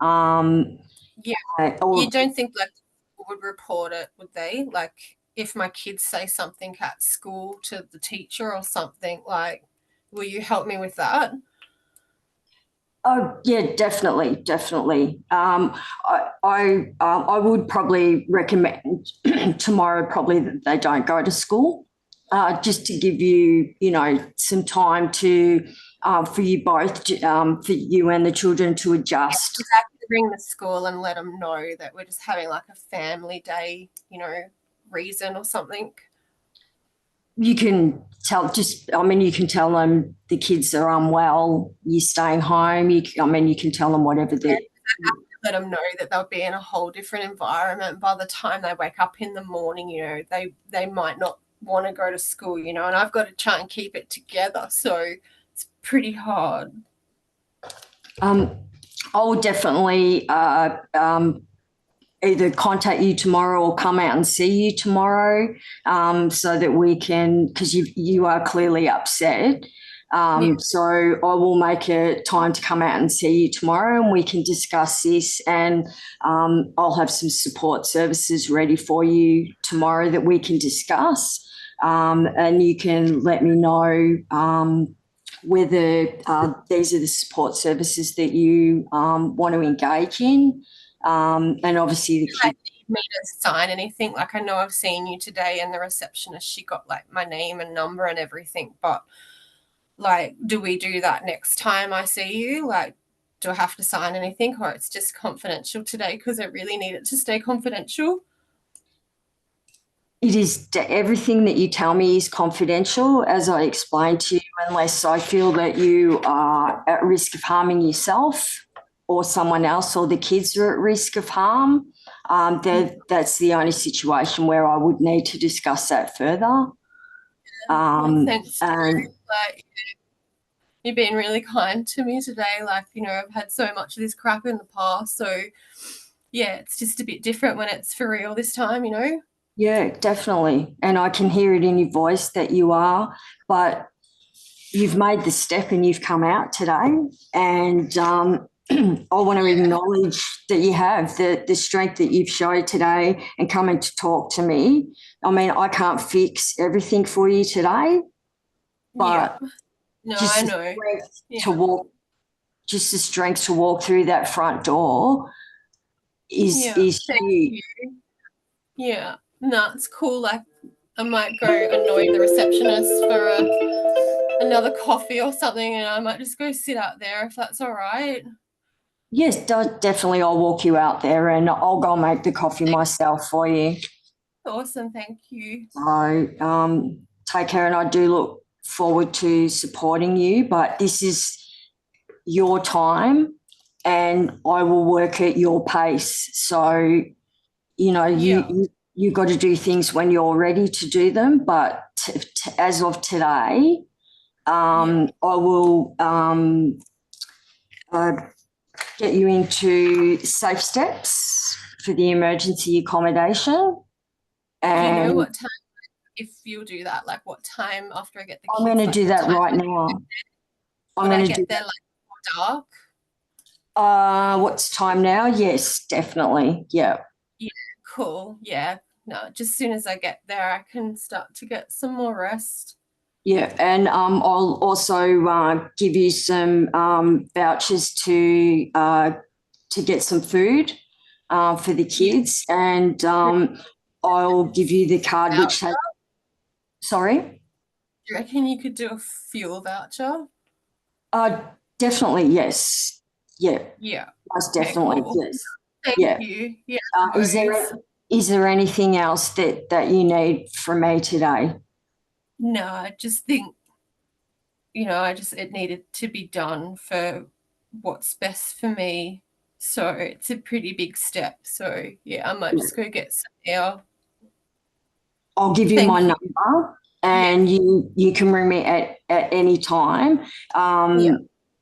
You don't think, like, would report it, would they? Like, if my kids say something at school to the teacher or something, like, will you help me with that? Oh yeah, definitely. I would probably recommend tomorrow probably that they don't go to school, just to give you, some time to for you both, for you and the children to adjust. Exactly. Ring the school and let them know that we're just having like a family day, reason or something. You can tell you can tell them the kids are unwell, you're staying home. You can tell them whatever they let them know that they'll be in a whole different environment by the time they wake up in the morning. They might not want to go to school, and I've got to try and keep it together. So it's pretty hard. I will definitely either contact you tomorrow or come out and see you tomorrow, so that we can, because you are clearly upset. So I will make a time to come out and see you tomorrow, and we can discuss this, and I'll have some support services ready for you tomorrow that we can discuss, and you can let me know whether these are the support services that you want to engage in. And obviously the kids. Me to sign anything. Like, I know I've seen you today and the receptionist, she got like my name and number and everything, but like, do we do that next time I see you? Like, do I have to sign anything, or it's just confidential today because I really need it to stay confidential? It is, everything that you tell me is confidential, as I explained to you, unless I feel that you are at risk of harming yourself or someone else, or the kids are at risk of harm. That's the only situation where I would need to discuss that further. Thanks. And like, you've been really kind to me today. Like, you know, I've had so much of this crap in the past. So, yeah, it's just a bit different when it's for real this time, you know? yeah, definitely. And I can hear it in your voice that you are, but you've made the step and you've come out today. And I want to acknowledge that you have the strength that you've showed today and coming to talk to me. I mean, I can't fix everything for you today, but no, just I the know. strength to walk, just the strength to walk through that front door is huge. You. Yeah, no, it's cool. Like, I might go annoy the receptionist for another coffee or something, and I might just go sit out there if that's all right. Yes, definitely. I'll walk you out there and I'll go make the coffee myself for you. Awesome, thank you. So take care, and I do look forward to supporting you, but this is your time and I will work at your pace. So, you know, you got to do things when you're ready to do them, but as of today, I will get you into safe steps for the emergency accommodation. And do you know what time, if you'll do that, like what time after I get the kids? I'm going to do that right now. I'm going to do there like dark. What's time now? Yes, definitely. Yeah. Yeah, cool. Yeah. No, just as soon as I get there, I can start to get some more rest. Yeah, and I'll also give you some vouchers to get some food for the kids, and I'll give you the card which has. Sorry? Do you reckon you could do a fuel voucher? Definitely, yes. Yeah. Yeah. Most definitely, cool. yes. Thank you. Yeah. Is there anything else that you need from me today? No, I just think, you know, it needed to be done for what's best for me. So it's a pretty big step. So yeah, I might just go get some air. I'll give you my number, and you can ring me at any time.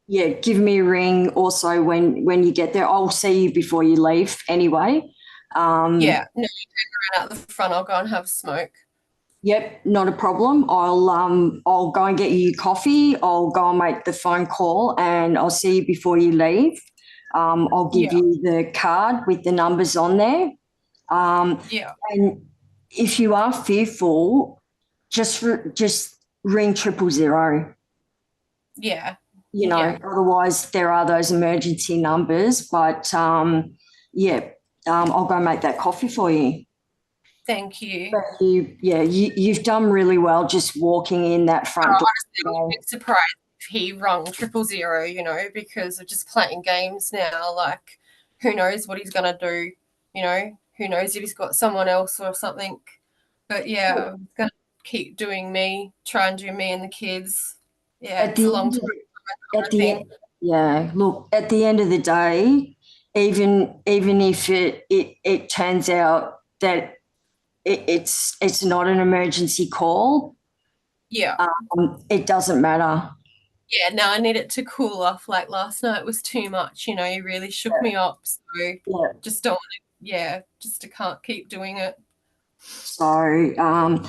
Give me a ring also when you get there. I'll see you before you leave anyway. No, you can run out the front. I'll go and have a smoke. Yep, not a problem. I'll go and get you coffee. I'll go and make the phone call, and I'll see you before you leave. I'll give you the card with the numbers on there. And if you are fearful, just ring 000. Yeah. You know, otherwise there are those emergency numbers. But I'll go make that coffee for you. Thank you. But you've done really well just walking in that front door. Honestly, I'm a bit surprised if he rung 000, you know, because of just playing games now. Like, who knows what he's going to do, you know? Who knows if he's got someone else or something. But yeah, I'm going to keep doing me, try and do me and the kids. Yeah, it's a long time. Look, at the end of the day, even if it turns out that it's not an emergency call, it doesn't matter. Yeah, no, I need it to cool off. Like last night was too much, you know, you really shook me up. So just don't want to, just can't keep doing it. So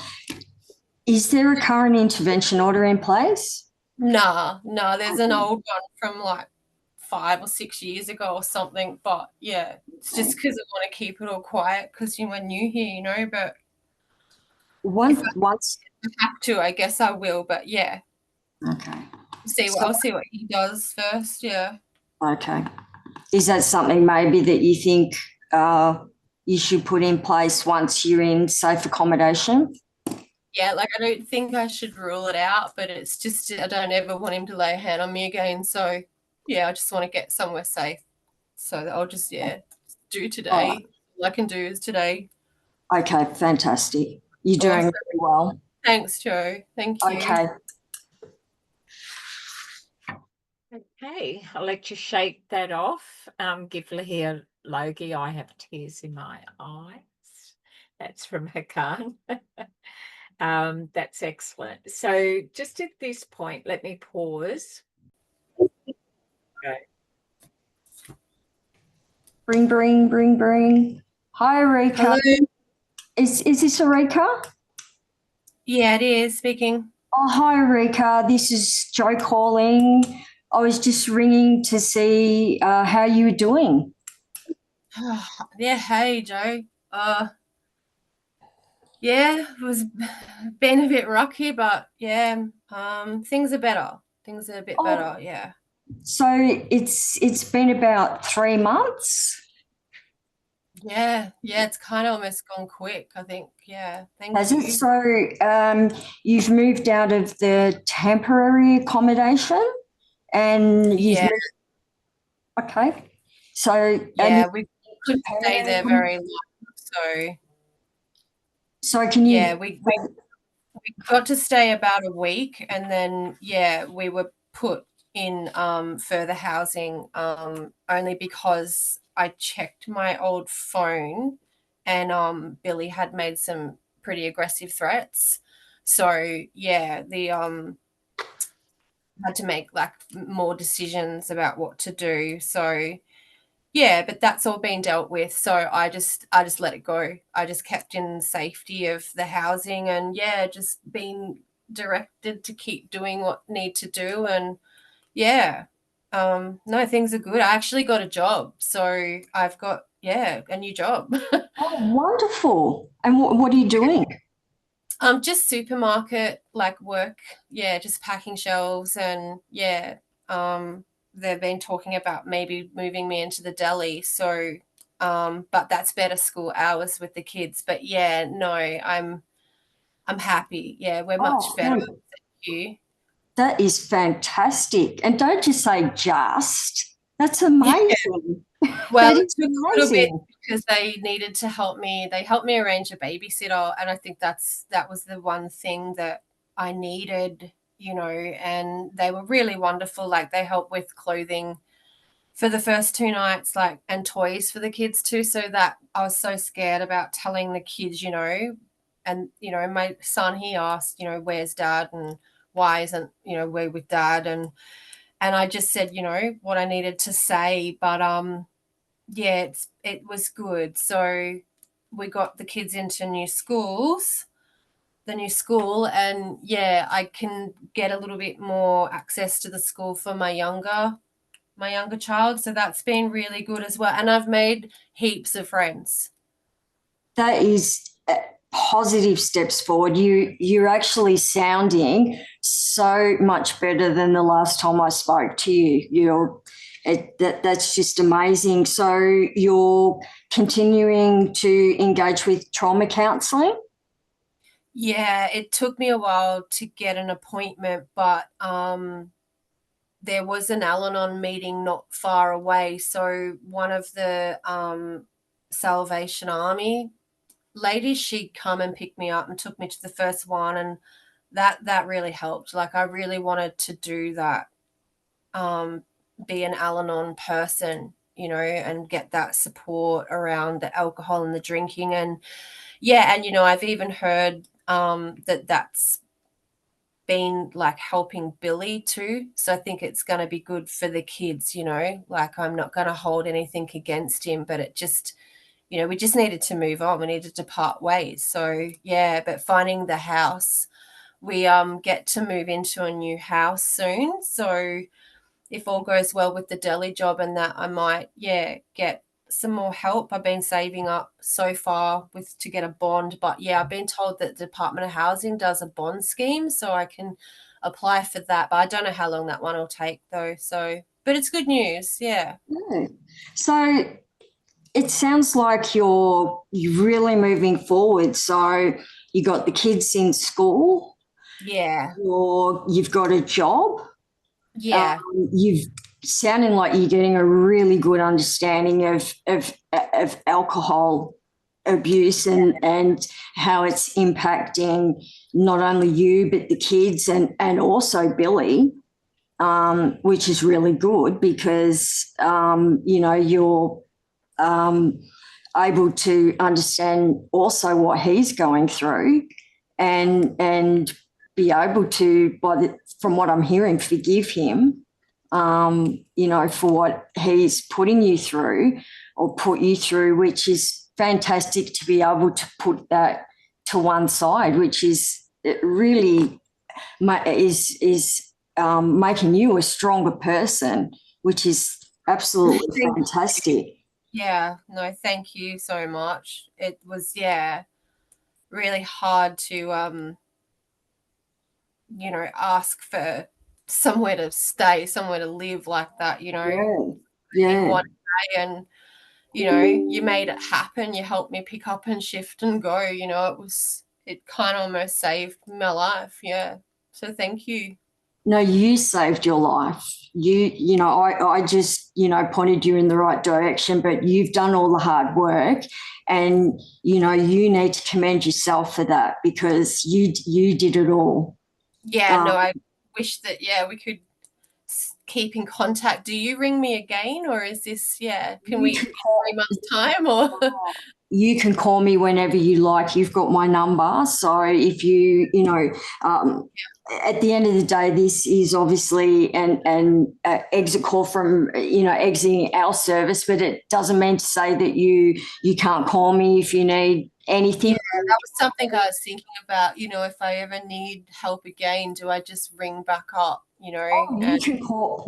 is there a current intervention order in place? No, there's an old one from like 5 or 6 years ago or something. But yeah, it's just because I want to keep it all quiet because we're new here, you know. But once if I have to, I guess I will. But yeah. Okay. I'll see what he does first. Yeah. Okay. Is that something maybe that you think you should put in place once you're in safe accommodation? Yeah, like I don't think I should rule it out, but it's just I don't ever want him to lay a hand on me again. So yeah, I just want to get somewhere safe. So I'll just do today. All I can do is today. Okay, fantastic. You're doing Awesome. really well. Thanks, Joe. Thank you. Okay. Okay, I'll let you shake that off. Give Lahir Logie, I have tears in my eyes. That's from Hakan. That's excellent. So just at this point, let me pause. Okay. Bring. Hi, Rika. Hello. Is this Rika? Yeah, it is. Speaking. Oh, hi, Rika. This is Jo calling. I was just ringing to see how you were doing. Yeah, hey, Joe. Yeah, it was been a bit rocky, but yeah, things are better. Things are a bit better, yeah. So it's been about 3 months. Yeah, it's kind of almost gone quick, I think. Yeah, thank Has you. it? So you've moved out of the temporary accommodation and you've moved. Okay. So yeah, we couldn't stay there very long, so can you? Yeah, we got to stay about a week, and then we were put in further housing only because I checked my old phone, and Billy had made some pretty aggressive threats. So yeah, the had to make like more decisions about what to do. So yeah, but that's all been dealt with. So I just let it go. I just kept in safety of the housing, and just being directed to keep doing what need to do. And no, things are good. I actually got a job, so I've got a new job. Oh, wonderful! And what are you doing? Just supermarket like work. Yeah, just packing shelves, and they've been talking about maybe moving me into the deli. So, but that's better school hours with the kids. But no, I'm happy. Yeah, we're much better. Great. Thank you. That is fantastic. And don't just say just. That's amazing. Well, That it is took a little bit amazing. because they needed to help me. They helped me arrange a babysitter, and I think that was the one thing that I needed, and they were really wonderful. Like they helped with clothing for the first 2 nights, like, and toys for the kids too. So that I was so scared about telling the kids, and my son, he asked, where's dad and why isn't, we're with dad, and I just said, what I needed to say, but it was good. So we got the kids into the new school, and I can get a little bit more access to the school for my younger child. So that's been really good as well. And I've made heaps of friends. That is positive steps forward. You're actually sounding so much better than the last time I spoke to you. That's just amazing. So you're continuing to engage with trauma counselling? Yeah, it took me a while to get an appointment, but there was an Al-Anon meeting not far away. So one of the Salvation Army ladies, she'd come and pick me up and took me to the first one, and that really helped. Like I really wanted to do that, be an Al-Anon person, and get that support around the alcohol and the drinking. And I've even heard that's been like helping Billy too. So I think it's going to be good for the kids, like I'm not going to hold anything against him, but it just, we just needed to move on. We needed to part ways. So but finding the house, we get to move into a new house soon. So if all goes well with the deli job and that, I might get some more help. I've been saving up so far to get a bond, but yeah, I've been told that the Department of Housing does a bond scheme, so I can apply for that. But I don't know how long that one will take though. So, but it's good news. Yeah. Yeah. So it sounds like you're really moving forward. So you got the kids in school. Yeah. You've got a job. Yeah. You've sounding like you're getting a really good understanding of alcohol abuse and how it's impacting not only you but the kids and also Billy, which is really good because you're able to understand also what he's going through and be able to, from what I'm hearing, forgive him, for what he's putting you through or put you through, which is fantastic to be able to put that to one side, which is really making you a stronger person, which is absolutely fantastic. Yeah, no, thank you so much. It was, really hard to, ask for somewhere to stay, somewhere to live like that, in one day. And, you made it happen. You helped me pick up and shift and go, it kind of almost saved my life. Yeah. So thank you. No, you saved your life. I just, pointed you in the right direction, but you've done all the hard work and, you need to commend yourself for that because you did it all. Yeah, no, I wish that, we could keep in contact. Do you ring me again or is this, can we 3 months time or? You can call me whenever you like. You've got my number. So if at the end of the day, this is obviously an exit call from, exiting our service, but it doesn't mean to say that you can't call me if you need anything. Yeah, that was something I was thinking about, if I ever need help again, do I just ring back up, You can call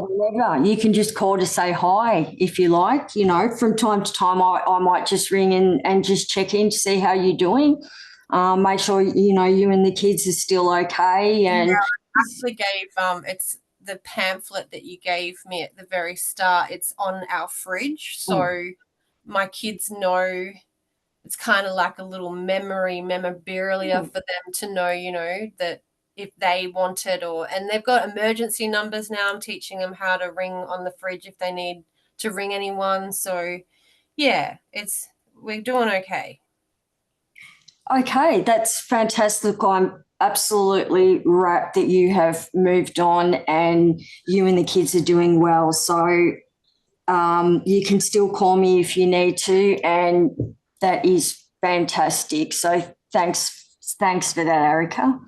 whenever. You can just call to say hi if you like. From time to time I might just ring in and just check in to see how you're doing. Make sure you and the kids are still okay. And I actually gave it's the pamphlet that you gave me at the very start. It's on our fridge, so my kids know. It's kind of like a little memorabilia for them to know, that if they wanted and they've got emergency numbers now. I'm teaching them how to ring on the fridge if they need to ring anyone. So yeah, we're doing okay. Okay, that's fantastic. I'm absolutely rapt that you have moved on and you and the kids are doing well. So you can still call me if you need to, and that is fantastic. So thanks for that, Erica.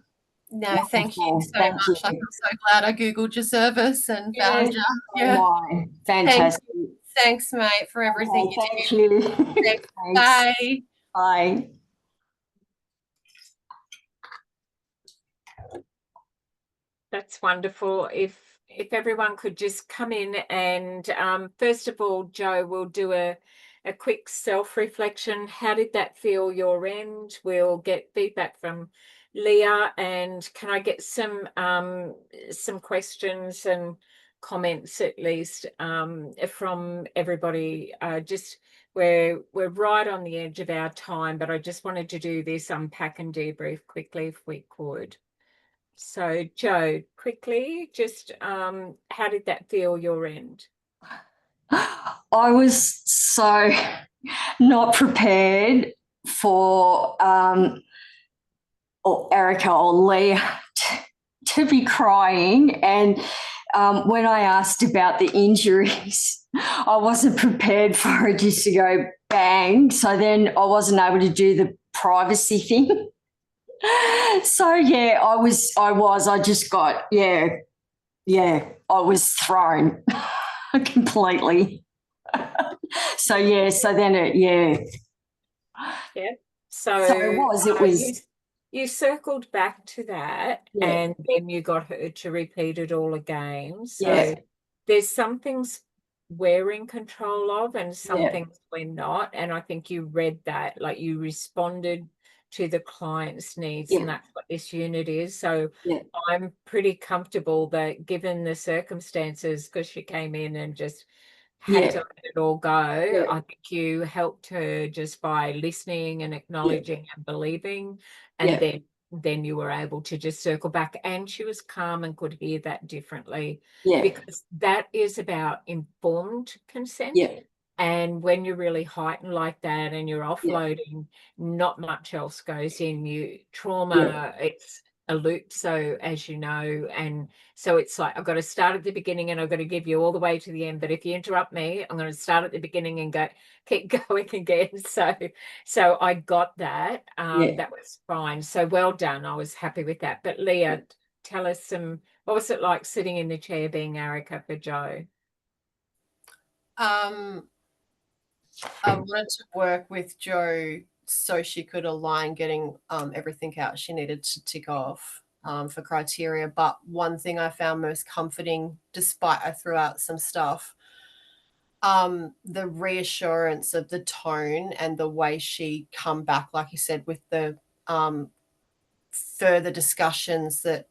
No, thank you so much. I'm so glad I Googled your service and found you. Yeah. Fantastic. Thanks, mate, for everything you do. Thank you. Thanks. Bye. Bye. That's wonderful. If everyone could just come in and first of all, Joe, we'll do a quick self-reflection. How did that feel your end? We'll get feedback from Leah, and can I get some questions and comments at least from everybody? Just we're right on the edge of our time, but I just wanted to do this unpack and debrief quickly if we could. So, Joe, quickly, just how did that feel your end? I was so not prepared for or Erica or Leah to be crying. And when I asked about the injuries, I wasn't prepared for it just to go bang. So then I wasn't able to do the privacy thing. So yeah, I just got, I was thrown completely. So then So it was. You circled back to that, and then you got her to repeat it all again. So there's some things we're in control of, and some things we're not. And I think you read that, like you responded to the client's needs, and that's what this unit is. So I'm pretty comfortable that given the circumstances, because she came in and just had to let it all go, I think you helped her just by listening and acknowledging and believing, and then you were able to just circle back, and she was calm and could hear that differently, because that is about informed consent. And when you're really heightened like that and you're offloading, not much else goes in. You trauma, it's a loop, so as you know, and so it's like I've got to start at the beginning and I've got to give you all the way to the end. But if you interrupt me, I'm going to start at the beginning and keep going again. So I got that. That was fine. So well done. I was happy with that. But Leah, tell us what was it like sitting in the chair being Erica for Joe? I wanted to work with Jo so she could align getting everything out she needed to tick off for criteria. But one thing I found most comforting, despite I threw out some stuff, the reassurance of the tone and the way she come back, like you said, with the further discussions that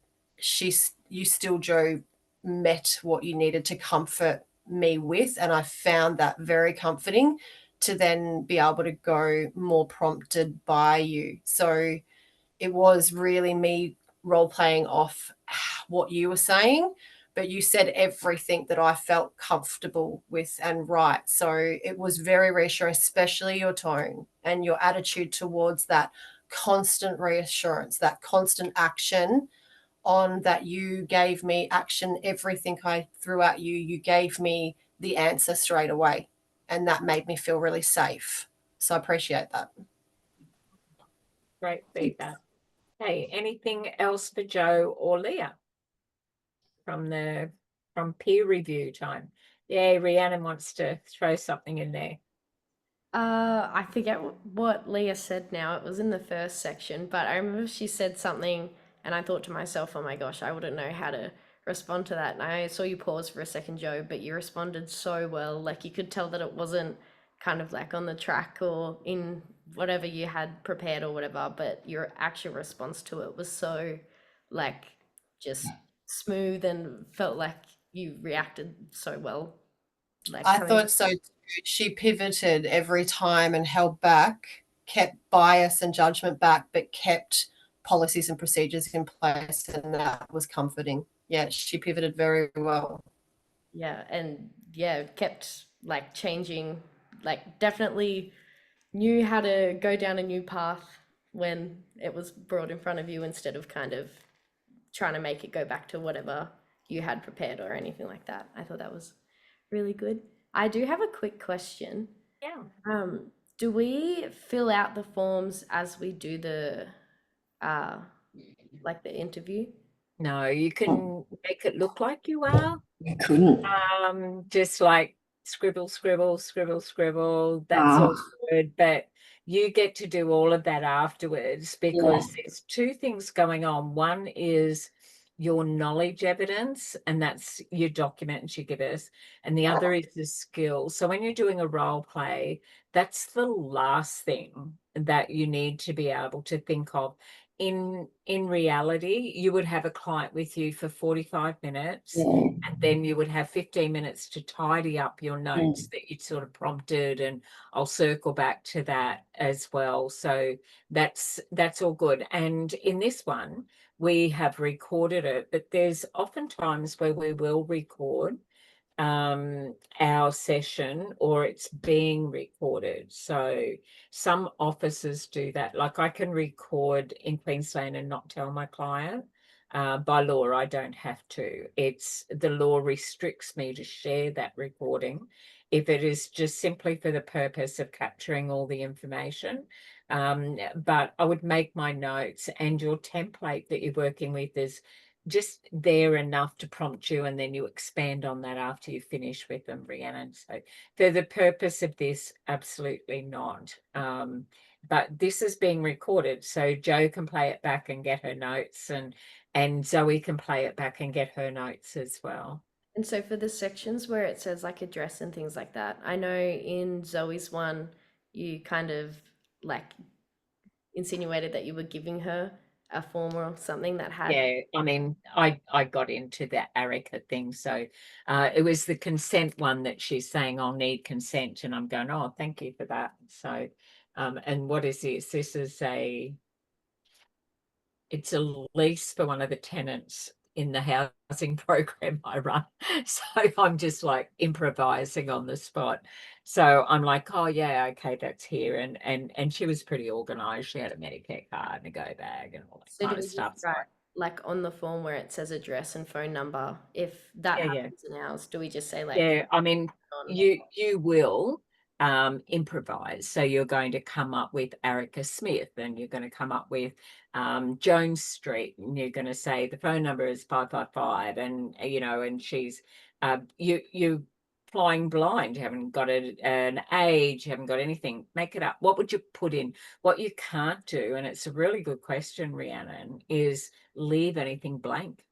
you still, Jo, met what you needed to comfort me with, and I found that very comforting to then be able to go more prompted by you. So it was really me role playing off what you were saying, but you said everything that I felt comfortable with and right. So it was very reassuring, especially your tone and your attitude towards that constant reassurance, that constant action on that. You gave me action. Everything I threw at you, you gave me the answer straight away. And that made me feel really safe. So I appreciate that. Great feedback. Hey, anything else for Joe or Leah from peer review time? Yeah, Rhiannon wants to throw something in there. I forget what Leah said now. It was in the first section, but I remember she said something and I thought to myself, oh my gosh, I wouldn't know how to respond to that. And I saw you pause for a second, Joe, but you responded so well. Like you could tell that it wasn't kind of like on the track or in whatever you had prepared or whatever, but your actual response to it was so like just smooth and felt like you reacted so well. Like I thought so too. She pivoted every time and held back, kept bias and judgment back, but kept policies and procedures in place, and that was comforting. Yeah, she pivoted very well. Yeah, and yeah, kept like changing, like definitely knew how to go down a new path when it was brought in front of you instead of kind of trying to make it go back to whatever you had prepared or anything like that. I thought that was really good. I do have a quick question. Yeah. Do we fill out the forms as we do the like the interview? No, you can make it look like you are. You couldn't. Just like scribble, scribble, scribble, scribble. That's all good. But you get to do all of that afterwards, because there's two things going on. One is your knowledge evidence, and that's your documents you give us. And the other is the skill. So when you're doing a role play, that's the last thing that you need to be able to think of. In reality, you would have a client with you for 45 minutes, and then you would have 15 minutes to tidy up your notes that you'd sort of prompted, and I'll circle back to that as well. So that's all good. And in this one, we have recorded it, but there's often times where we will record our session, or it's being recorded. So some offices do that. Like I can record in Queensland and not tell my client. By law, I don't have to. It's the law restricts me to share that recording if it is just simply for the purpose of capturing all the information. But I would make my notes, and your template that you're working with is just there enough to prompt you, and then you expand on that after you finish with them, Rhiannon. So for the purpose of this, absolutely not. But this is being recorded, so Jo can play it back and get her notes, and Zoe can play it back and get her notes as well. And so for the sections where it says like address and things like that, I know in Zoe's one, you kind of like insinuated that you were giving her a form or something that had. Yeah, I mean, I got into that Erica thing. So it was the consent one that she's saying, I'll need consent. And I'm going, oh, thank you for that. So, and what is this? This is it's a lease for one of the tenants in the housing program I run. So I'm just like improvising on the spot. So I'm like, oh yeah, okay, that's here. And she was pretty organized. She had a Medicare card and a go bag and all that So do kind we of stuff. just write like on the form where it says address and phone number, if that Yeah, happens in ours, do we just say like yeah, I mean, on? you will improvise. So you're going to come up with Erica Smith, and you're going to come up with Jones Street, and you're going to say the phone number is 555, and and she's you flying blind. You haven't got an age, you haven't got anything. Make it up. What would you put in? What you can't do, and it's a really good question, Rhiannon, is leave anything blank.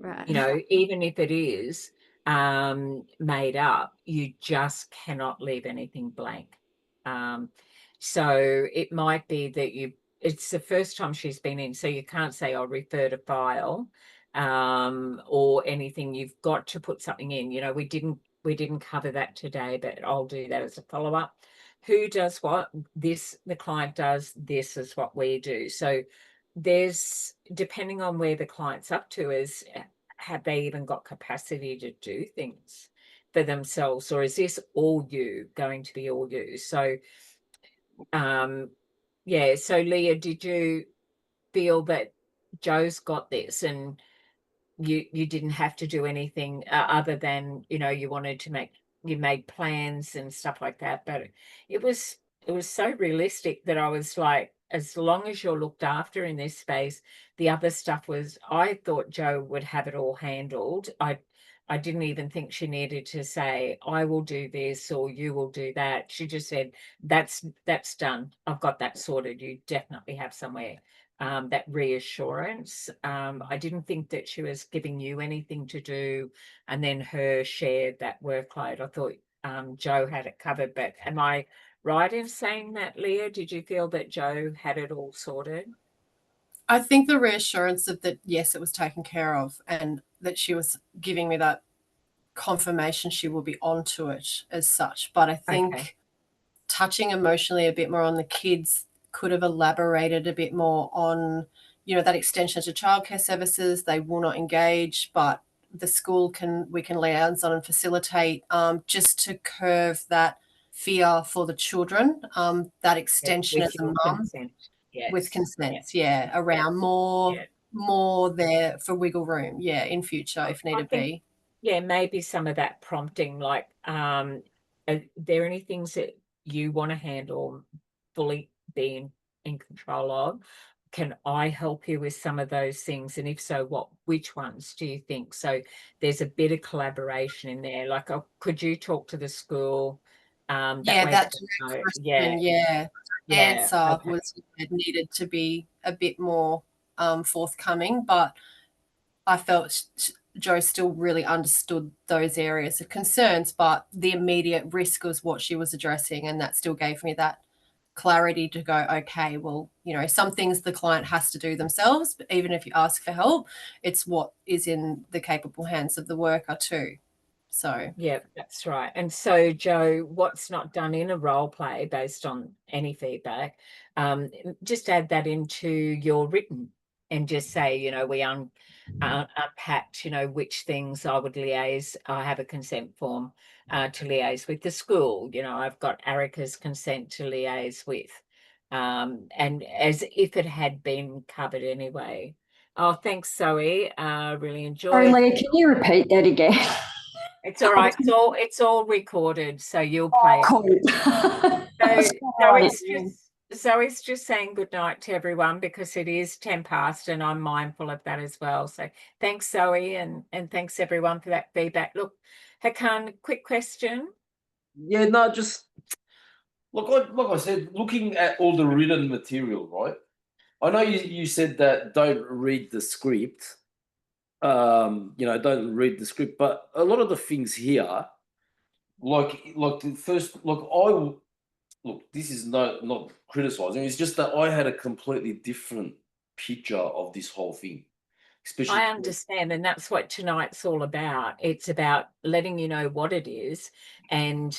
Right. Even if it is made up, you just cannot leave anything blank. So it might be that it's the first time she's been in, so you can't say, I'll refer to file or anything. You've got to put something in. We didn't cover that today, but I'll do that as a follow-up. Who does what? The client does, this is what we do. So there's, depending on where the client's up to, is have they even got capacity to do things for themselves, or is this all you going to be all you? So yeah, so Leah, did you feel that Joe's got this and you didn't have to do anything other than you made plans and stuff like that, but it was so realistic that I was like, as long as you're looked after in this space, the other stuff was, I thought Joe would have it all handled. I didn't even think she needed to say, I will do this or you will do that. She just said, that's done. I've got that sorted. You definitely have somewhere. That reassurance. I didn't think that she was giving you anything to do and then her shared that workload. I thought Joe had it covered, but am I right in saying that, Leah? Did you feel that Joe had it all sorted? I think the reassurance of that, yes, it was taken care of, and that she was giving me that confirmation she will be onto it as such. But I think touching emotionally a bit more on the kids, could have elaborated a bit more on, that extension to childcare services. They will not engage, but the school we can liaise on and facilitate, just to curve that fear for the children, that extension as a mum. Yes. With consents, around more there for wiggle room, in future if need be. Yeah, maybe some of that prompting, like, are there any things that you want to handle fully being in control of? Can I help you with some of those things? And if so, which ones do you think? So there's a bit of collaboration in there. Like, could you talk to the school? That question, answer was needed to be a bit more forthcoming, but I felt Joe still really understood those areas of concerns, but the immediate risk was what she was addressing, and that still gave me that clarity to go, okay, well, some things the client has to do themselves, but even if you ask for help, it's what is in the capable hands of the worker too. So yeah, that's right. And so, Joe, what's not done in a role play based on any feedback, just add that into your written and just say, we unpacked, which things I would liaise. I have a consent form to liaise with the school. I've got Erica's consent to liaise with, and as if it had been covered anyway. Oh, thanks, Zoe. Really enjoyed. Sorry, Leah, can you repeat that again? It's all right. It's all recorded, so you'll play it. So Zoe's just saying good night to everyone because it is 10 past and I'm mindful of that as well. So thanks, Zoe, and thanks everyone for that feedback. Look, Hakan, quick question. Yeah, no, just like I said, looking at all the written material, right? I know you said that don't read the script, don't read the script, but a lot of the things here, like the first, look, this is not criticizing. It's just that I had a completely different picture of this whole thing. Especially, I understand, and that's what tonight's all about. It's about letting you know what it is and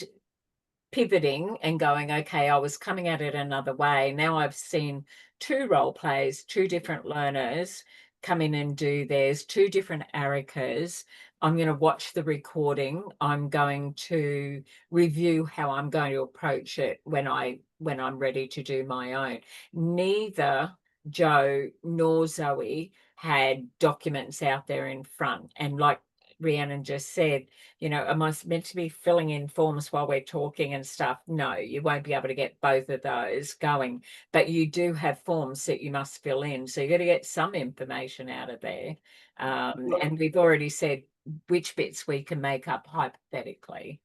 pivoting and going, okay, I was coming at it another way. Now I've seen 2 role plays, 2 different learners come in and do theirs, 2 different Aricas. I'm going to watch the recording. I'm going to review how I'm going to approach it when I'm ready to do my own. Neither Joe nor Zoe had documents out there in front. And like Rhiannon just said, am I meant to be filling in forms while we're talking and stuff? No, you won't be able to get both of those going, but you do have forms that you must fill in. So you got to get some information out of there. And we've already said which bits we can make up hypothetically.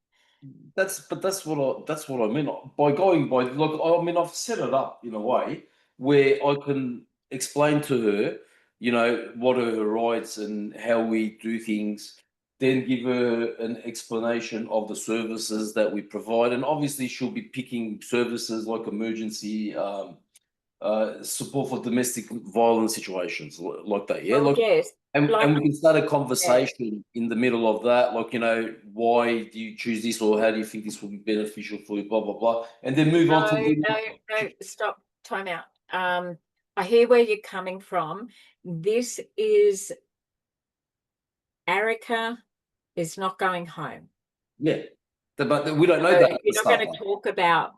That's what I mean by going by. Look, I mean, I've set it up in a way where I can explain to her, what are her rights and how we do things, then give her an explanation of the services that we provide, and obviously she'll be picking services like emergency support for domestic violence situations like that. Yeah, Well, yes. And we can start a conversation in the middle of that, like, why do you choose this, or how do you think this will be beneficial for you, blah, blah, blah. And then move on to No, stop, time out. I hear where you're coming from. This is Arica is not going home. Yeah, but we don't know So that. you're not going to talk about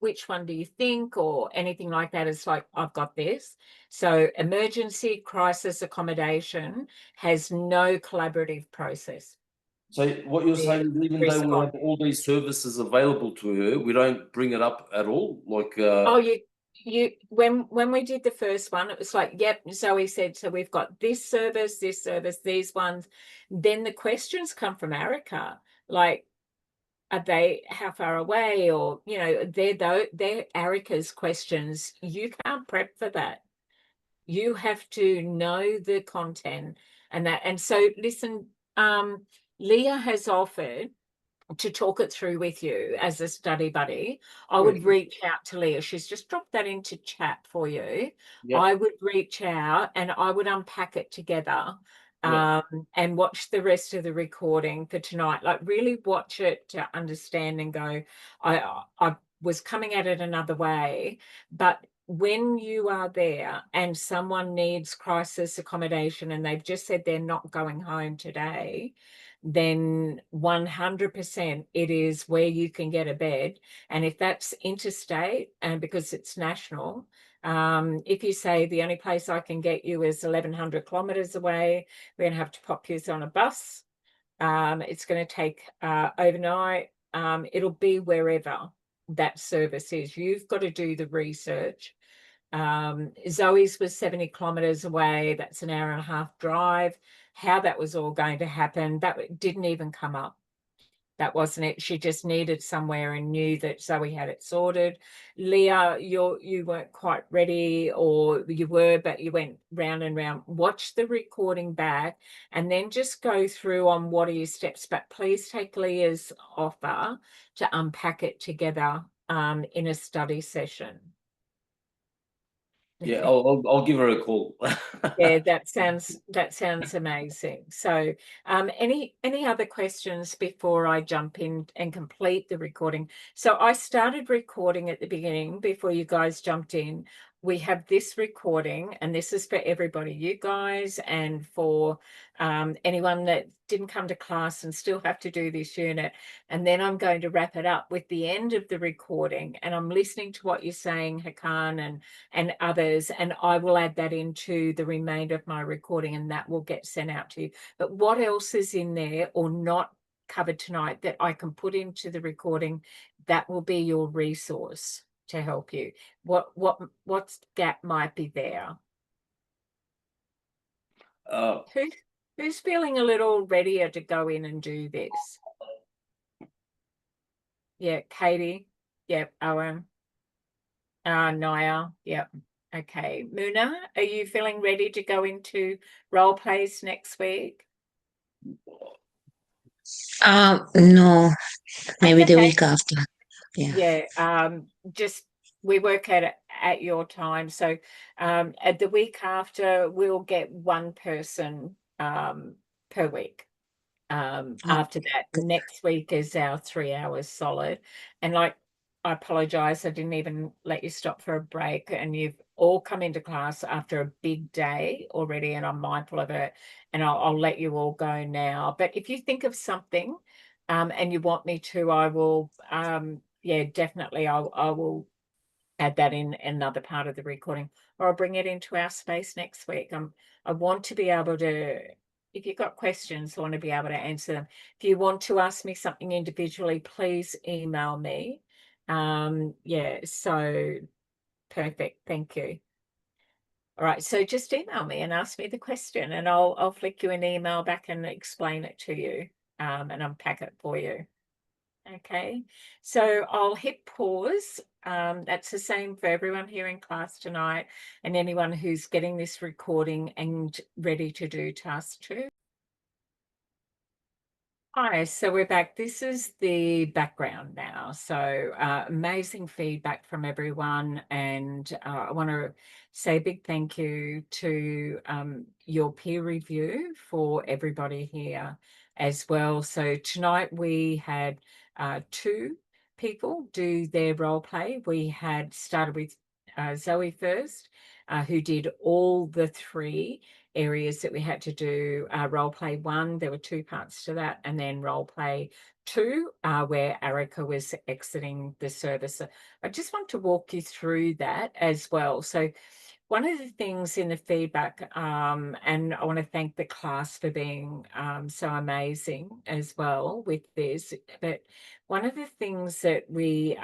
which one do you think or anything like that. It's like, I've got this. So emergency crisis accommodation has no collaborative process. So what you're saying is, even though we have all these services available to her, we don't bring it up at all? Like when we did the first one, it was like, yep, Zoe said, so we've got this service, these ones. Then the questions come from Arica, like, are they how far away, or they're Arica's questions. You can't prep for that. You have to know the content and that. And so listen, Leah has offered to talk it through with you as a study buddy. I would reach out to Leah. She's just dropped that into chat for you. Yep. I would reach out and I would unpack it together. And watch the rest of the recording for tonight. Like, really watch it to understand and go, I was coming at it another way. But when you are there and someone needs crisis accommodation and they've just said they're not going home today, then 100% it is where you can get a bed. And if that's interstate, and because it's national, if you say the only place I can get you is 1,100 kilometres away, we're going to have to pop you on a bus. It's going to take overnight. It'll be wherever that service is. You've got to do the research. Zoe's was 70 kilometres away. That's an hour and a half drive. How that was all going to happen, that didn't even come up. That wasn't it. She just needed somewhere and knew that Zoe had it sorted. Leah, you weren't quite ready, or you were, but you went round and round. Watch the recording back and then just go through on what are your steps. But please take Leah's offer to unpack it together in a study session. Yeah, I'll give her a call. Yeah, that sounds amazing. So any other questions before I jump in and complete the recording? So I started recording at the beginning before you guys jumped in. We have this recording, and this is for everybody, you guys, and for anyone that didn't come to class and still have to do this unit. And then I'm going to wrap it up with the end of the recording, and I'm listening to what you're saying, Hakan and others, and I will add that into the remainder of my recording, and that will get sent out to you. But what else is in there or not covered tonight that I can put into the recording, that will be your resource to help you. What gap might be there? Who's feeling a little readier to go in and do this? Yeah, Katie. Yep, Owen. Naya. Yep. Okay, Muna, are you feeling ready to go into role plays next week? No, maybe That's the okay. week after. Yeah. Just we work at your time. So at the week after, we'll get one person per week. After that, good. next week is our 3 hours solid. And like, I apologize, I didn't even let you stop for a break, and you've all come into class after a big day already, and I'm mindful of it, and I'll let you all go now. But if you think of something and you want me to, I will yeah, definitely I will add that in another part of the recording, or I'll bring it into our space next week. I want to be able to, if you've got questions, I want to be able to answer them. If you want to ask me something individually, please email me. Yeah, so perfect. Thank you. All right, so just email me and ask me the question, and I'll flick you an email back and explain it to you and unpack it for you. Okay, so I'll hit pause. That's the same for everyone here in class tonight and anyone who's getting this recording and ready to do task 2. Hi, so we're back. This is the background now. So amazing feedback from everyone. And I want to say a big thank you to your peer review for everybody here as well. So tonight we had 2 people do their role play. We had started with Zoe first, who did all the 3 areas that we had to do. Role play 1, there were 2 parts to that, and then role play 2, where Erica was exiting the service. So I just want to walk you through that as well. So one of the things in the feedback, and I want to thank the class for being so amazing as well with this, but one of the things that we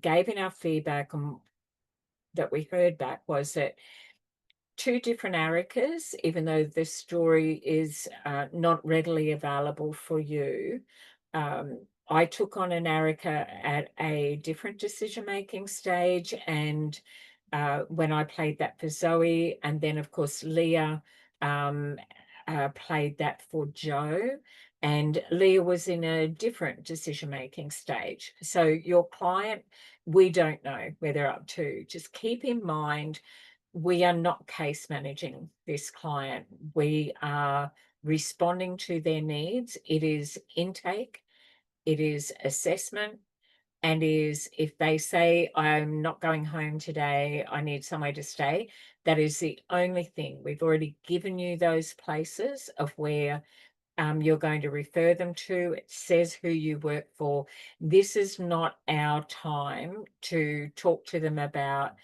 gave in our feedback that we heard back was that 2 different Aricas, even though the story is not readily available for you. I took on an Arica at a different decision-making stage, and when I played that for Zoe, and then of course Leah played that for Joe, and Leah was in a different decision-making stage. So your client, we don't know where they're up to. Just keep in mind, we are not case managing this client. We are responding to their needs. It is intake, it is assessment, and is if they say, I'm not going home today, I need somewhere to stay, that is the only thing. We've already given you those places of where you're going to refer them to. It says who you work for. This is not our time to talk to them about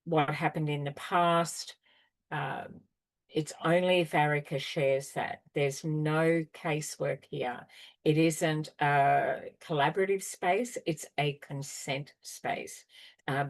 what happened in the past. It's only if Erica shares that. There's no casework here. It isn't a collaborative space, it's a consent space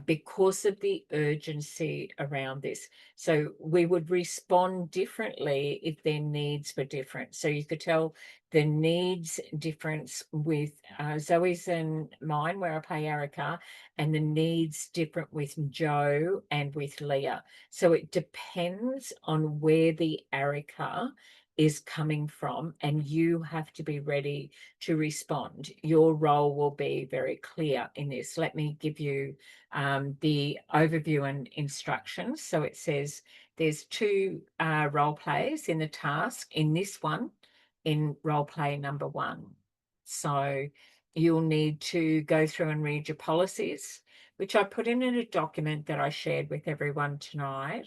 because of the urgency around this. So we would respond differently if their needs were different. So you could tell the needs difference with Zoe's and mine, where I play Erica, and the needs different with Joe and with Leah. So it depends on where the Erica is coming from, and you have to be ready to respond. Your role will be very clear in this. Let me give you the overview and instructions. So it says there's 2 role plays in the task. In this one, in role play number 1. So you'll need to go through and read your policies, which I put in a document that I shared with everyone tonight.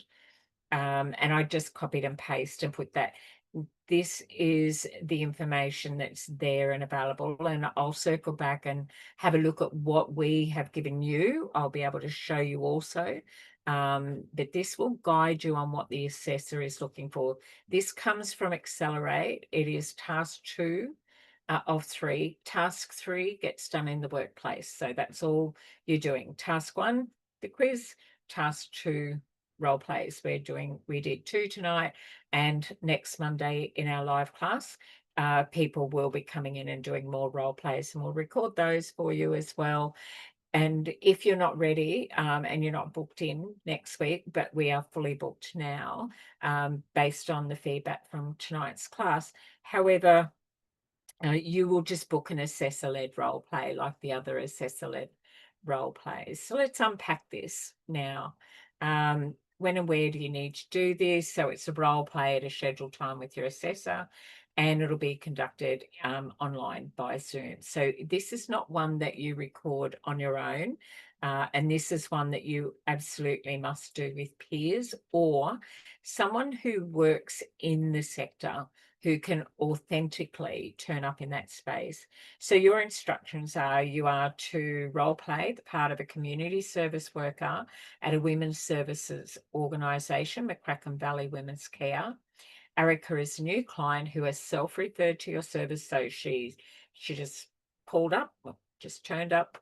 And I just copied and pasted and put that. This is the information that's there and available, and I'll circle back and have a look at what we have given you. I'll be able to show you also, but this will guide you on what the assessor is looking for. This comes from Accelerate. It is task 2 of 3. Task 3 gets done in the workplace, so that's all you're doing. Task 1, the quiz. Task 2, role plays. We did 2 tonight, and next Monday in our live class, people will be coming in and doing more role plays, and we'll record those for you as well. And if you're not ready and you're not booked in next week, but we are fully booked now based on the feedback from tonight's class. However, you will just book an assessor-led role play like the other assessor-led role plays. So let's unpack this now. When and where do you need to do this? So it's a role play at a scheduled time with your assessor, and it'll be conducted online by Zoom. So this is not one that you record on your own. And this is one that you absolutely must do with peers or someone who works in the sector who can authentically turn up in that space. So your instructions are you are to role play the part of a community service worker at a women's services organisation, McCracken Valley Women's Care. Erica is a new client who has self-referred to your service, so she just called up, well, just turned up.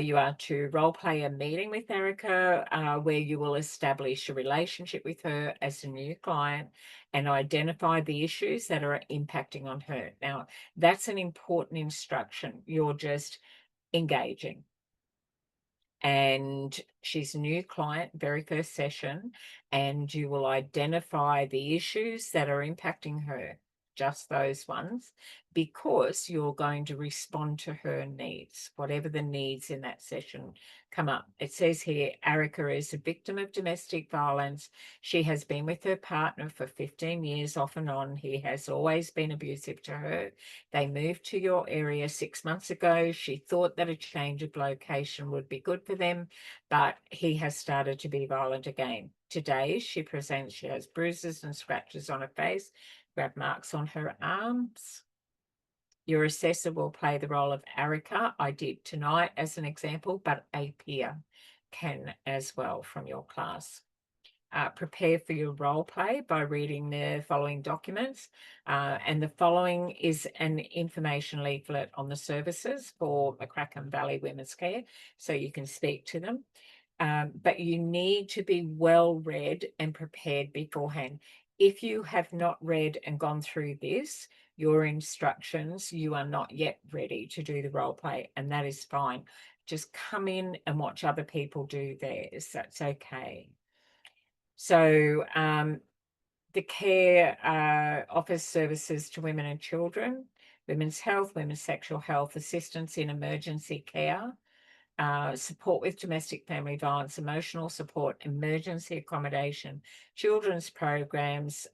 You are to role play a meeting with Erica where you will establish a relationship with her as a new client and identify the issues that are impacting on her. Now, that's an important instruction. You're just engaging. And she's a new client, very first session, and you will identify the issues that are impacting her, just those ones, because you're going to respond to her needs, whatever the needs in that session come up. It says here, Erica is a victim of domestic violence. She has been with her partner for 15 years off and on. He has always been abusive to her. They moved to your area 6 months ago. She thought that a change of location would be good for them, but he has started to be violent again. Today, she presents, she has bruises and scratches on her face, grab marks on her arms. Your assessor will play the role of Erica. I did tonight as an example, but a peer can as well from your class. Prepare for your role play by reading the following documents. And the following is an information leaflet on the services for McCracken Valley Women's Care, so you can speak to them. But you need to be well read and prepared beforehand. If you have not read and gone through this, your instructions, you are not yet ready to do the role play, and that is fine. Just come in and watch other people do theirs. That's okay. So the care offers services to women and children, women's health, women's sexual health, assistance in emergency care, support with domestic family violence, emotional support, emergency accommodation, children's programs,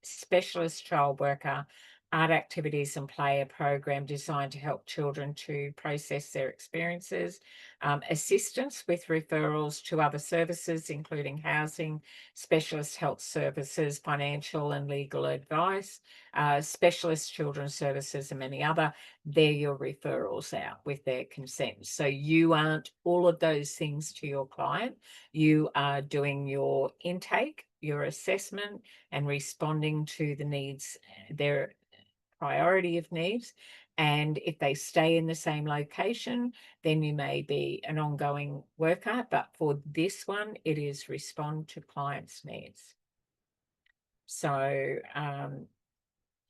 specialist child worker, art activities and play, a program designed to help children to process their experiences, assistance with referrals to other services, including housing, specialist health services, financial and legal advice, specialist children's services, and many other. They're your referrals out with their consent. So you aren't all of those things to your client. You are doing your intake, your assessment, and responding to the needs, their priority of needs. And if they stay in the same location, then you may be an ongoing worker. But for this one, it is respond to clients' needs. So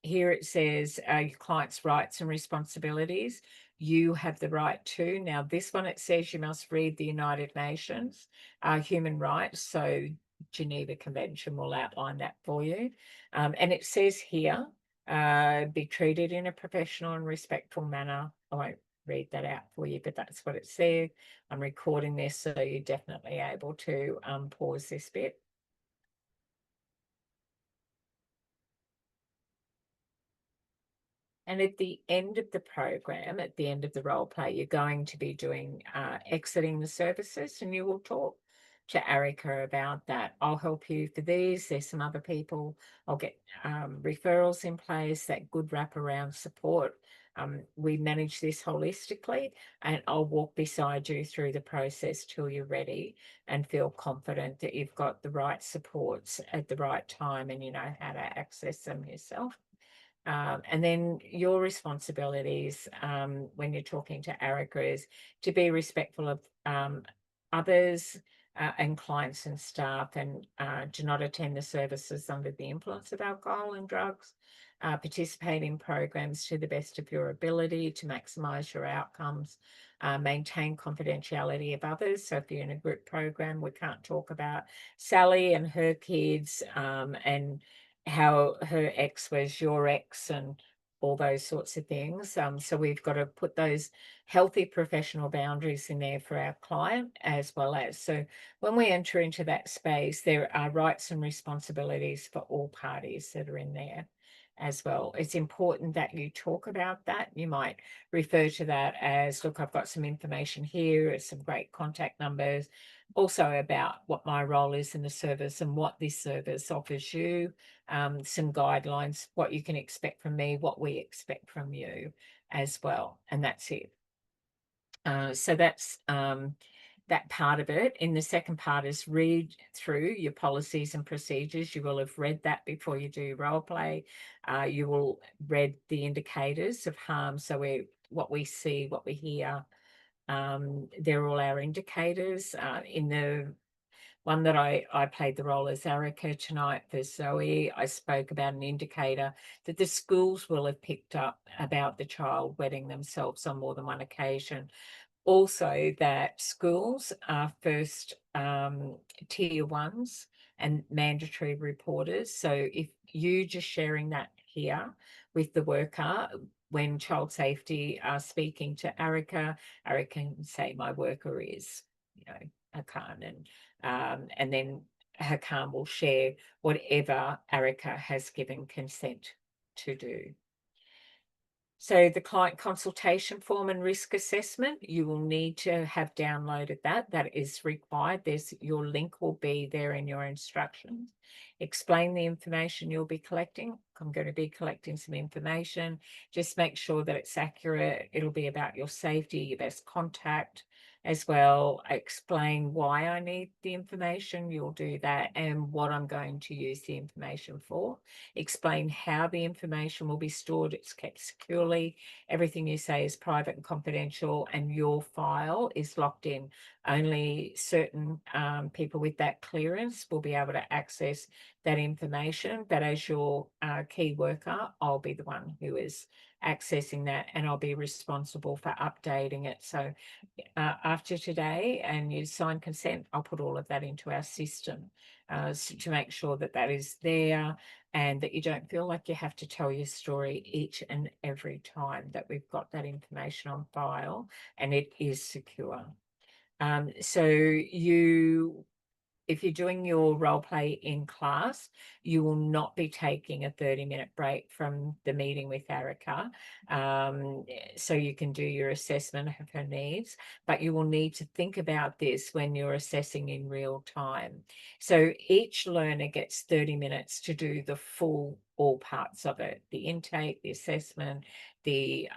here it says your client's rights and responsibilities. You have the right to. Now, this one, it says you must read the United Nations human rights. So Geneva Convention will outline that for you. And it says here, be treated in a professional and respectful manner. I won't read that out for you, but that's what it says. I'm recording this, so you're definitely able to pause this bit. And at the end of the program, at the end of the role play, you're going to be doing exiting the services, and you will talk to Erica about that. I'll help you for these. There's some other people. I'll get referrals in place, that good wraparound support. We manage this holistically, and I'll walk beside you through the process till you're ready and feel confident that you've got the right supports at the right time and you know how to access them yourself. And then your responsibilities when you're talking to Erica is to be respectful of others and clients and staff, and do not attend the services under the influence of alcohol and drugs. Participate in programs to the best of your ability to maximise your outcomes. maintain confidentiality of others. So if you're in a group program, we can't talk about Sally and her kids and how her ex was your ex and all those sorts of things. So we've got to put those healthy professional boundaries in there for our client as well as. So when we enter into that space, there are rights and responsibilities for all parties that are in there as well. It's important that you talk about that. You might refer to that as, look, I've got some information here, it's some great contact numbers, also about what my role is in the service and what this service offers you, some guidelines, what you can expect from me, what we expect from you as well. And that's it. So that's that part of it. In the second part is read through your policies and procedures. You will have read that before you do role play. You will read the indicators of harm. So what we see, what we hear, they're all our indicators. In the one that I played the role as Erica tonight for Zoe, I spoke about an indicator that the schools will have picked up about the child wetting themselves on more than one occasion. Also, that schools are first tier ones and mandatory reporters. So if you just sharing that here with the worker, when child safety are speaking to Erica, Erica can say my worker is, Hakan, and then Hakan will share whatever Erica has given consent to do. So the client consultation form and risk assessment, you will need to have downloaded that. That is required. Your link will be there in your instructions. Explain the information you'll be collecting. I'm going to be collecting some information. Just make sure that it's accurate. It'll be about your safety, your best contact as well. Explain why I need the information. You'll do that, and what I'm going to use the information for. Explain how the information will be stored. It's kept securely. Everything you say is private and confidential, and your file is locked in. Only certain people with that clearance will be able to access that information. But as your key worker, I'll be the one who is accessing that, and I'll be responsible for updating it. So after today and you sign consent, I'll put all of that into our system to make sure that that is there, and that you don't feel like you have to tell your story each and every time, that we've got that information on file and it is secure. So if you're doing your role play in class, you will not be taking a 30-minute break from the meeting with Erica. So you can do your assessment of her needs, but you will need to think about this when you're assessing in real time. So each learner gets 30 minutes to do the full, all parts of it, the intake, the assessment, the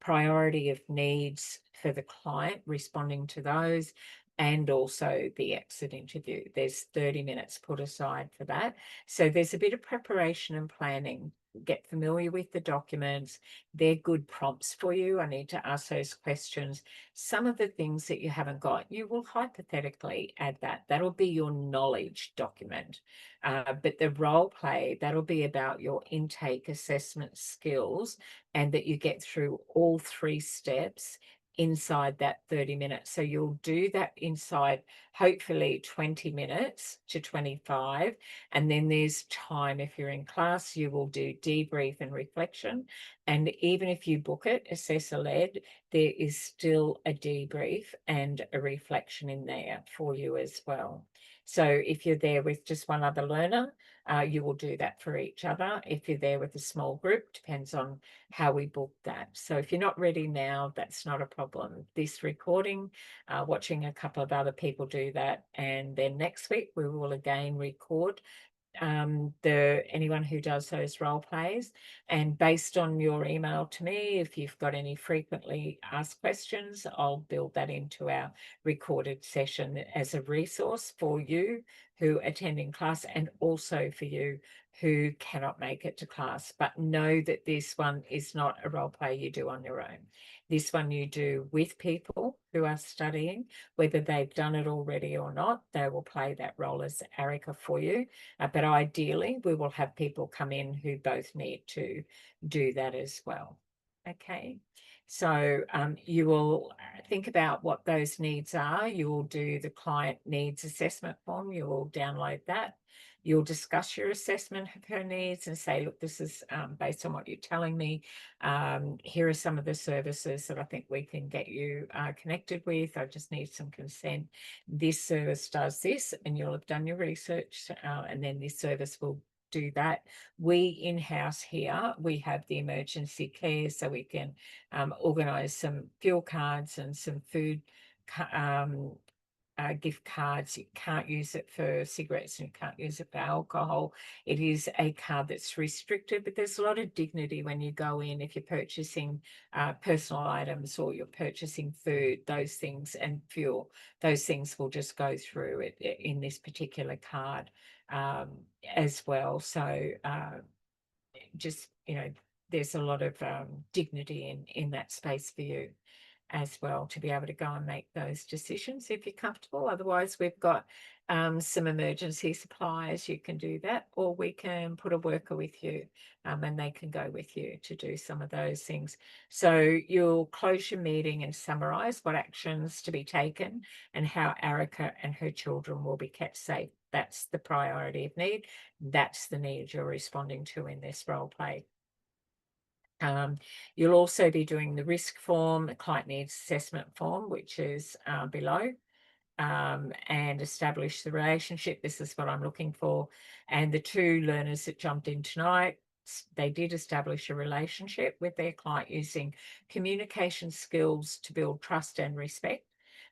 priority of needs for the client, responding to those, and also the exit interview. There's 30 minutes put aside for that. So there's a bit of preparation and planning. Get familiar with the documents. They're good prompts for you. I need to ask those questions. Some of the things that you haven't got, you will hypothetically add that. That'll be your knowledge document. But the role play, that'll be about your intake assessment skills, and that you get through all 3 steps inside that 30 minutes. So you'll do that inside hopefully 20 minutes to 25. And then there's time, if you're in class, you will do debrief and reflection. And even if you book it, assessor-led, there is still a debrief and a reflection in there for you as well. So if you're there with just one other learner, you will do that for each other. If you're there with a small group, depends on how we book that. So if you're not ready now, that's not a problem. This recording, watching a couple of other people do that, and then next week we will again record anyone who does those role plays, and based on your email to me, if you've got any frequently asked questions, I'll build that into our recorded session as a resource for you who attend in class, and also for you who cannot make it to class. But know that this one is not a role play you do on your own. This one you do with people who are studying, whether they've done it already or not. They will play that role as Erica for you. But ideally, we will have people come in who both need to do that as well. Okay. So you will think about what those needs are. You will do the client needs assessment form. You will download that. You'll discuss your assessment of her needs and say, look, this is based on what you're telling me. Here are some of the services that I think we can get you connected with. I just need some consent. This service does this, and you'll have done your research, and then this service will do that. We in-house here, we have the emergency care, so we can organise some fuel cards and some food gift cards. You can't use it for cigarettes and you can't use it for alcohol. It is a card that's restricted, but there's a lot of dignity when you go in if you're purchasing personal items or you're purchasing food, those things, and fuel. Those things will just go through it in this particular card as well. So just, you know, there's a lot of dignity in that space for you as well to be able to go and make those decisions if you're comfortable. Otherwise, we've got some emergency supplies. You can do that, or we can put a worker with you and they can go with you to do some of those things. So you'll close your meeting and summarise what actions to be taken and how Erica and her children will be kept safe. That's the priority of need. That's the need you're responding to in this role play. You'll also be doing the risk form, the client needs assessment form, which is below, and establish the relationship. This is what I'm looking for. And the two learners that jumped in tonight, they did establish a relationship with their client using communication skills to build trust and respect.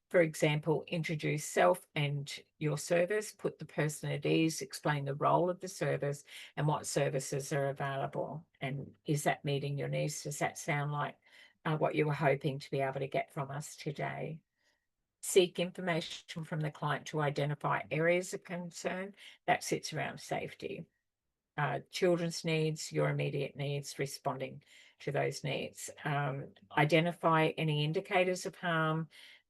For example, introduce self and your service, put the person at ease, explain the role of the service and what services are available. And is that meeting your needs? Does that sound like what you were hoping to be able to get from us today? Seek information from the client to identify areas of concern. That sits around safety. Children's needs, your immediate needs, responding to those needs. Identify any indicators of harm,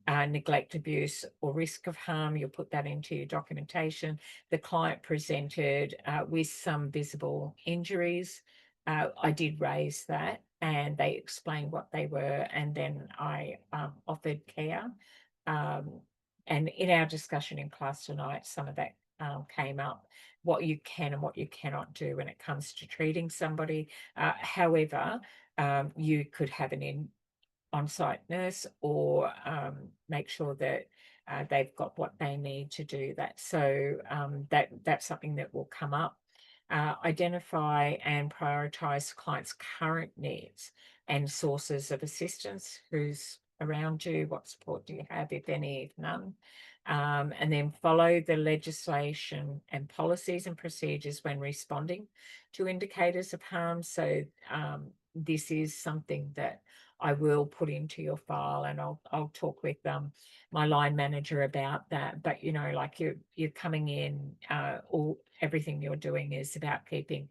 neglect, abuse, or risk of harm. You'll put that into your documentation. The client presented with some visible injuries. I did raise that and they explained what they were, and then I offered care. And in our discussion in class tonight, some of that came up, what you can and what you cannot do when it comes to treating somebody. However, you could have an on-site nurse or make sure that they've got what they need to do that. So that's something that will come up. Identify and prioritise clients' current needs and sources of assistance. Who's around you? What support do you have, if any, if none? And then follow the legislation and policies and procedures when responding to indicators of harm. So this is something that I will put into your file, and I'll talk with my line manager about that. But you know, like you're coming in, everything you're doing is about keeping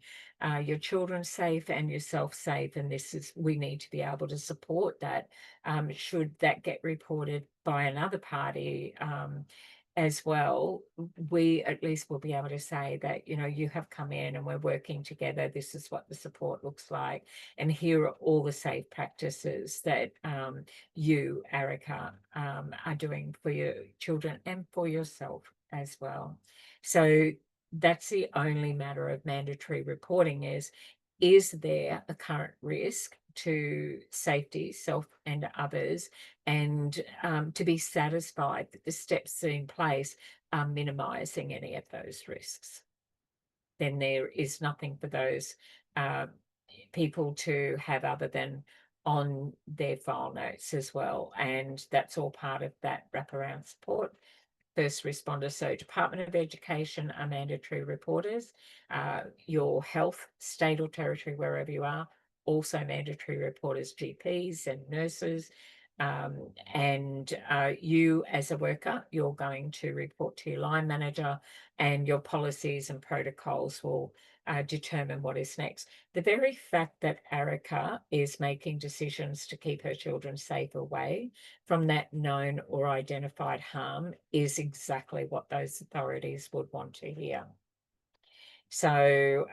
your children safe and yourself safe, and we need to be able to support that. Should that get reported by another party as well, we at least will be able to say that, you know, you have come in and we're working together. This is what the support looks like, and here are all the safe practices that you, Erica, are doing for your children and for yourself as well. So that's the only matter of mandatory reporting is there a current risk to safety, self and others, and to be satisfied that the steps in place are minimising any of those risks. Then there is nothing for those people to have other than on their file notes as well. And that's all part of that wraparound support. First responders, so Department of Education are mandatory reporters. Your health, state or territory, wherever you are, also mandatory reporters, GPs and nurses. And you as a worker, you're going to report to your line manager, and your policies and protocols will determine what is next. The very fact that Erica is making decisions to keep her children safe away from that known or identified harm is exactly what those authorities would want to hear. So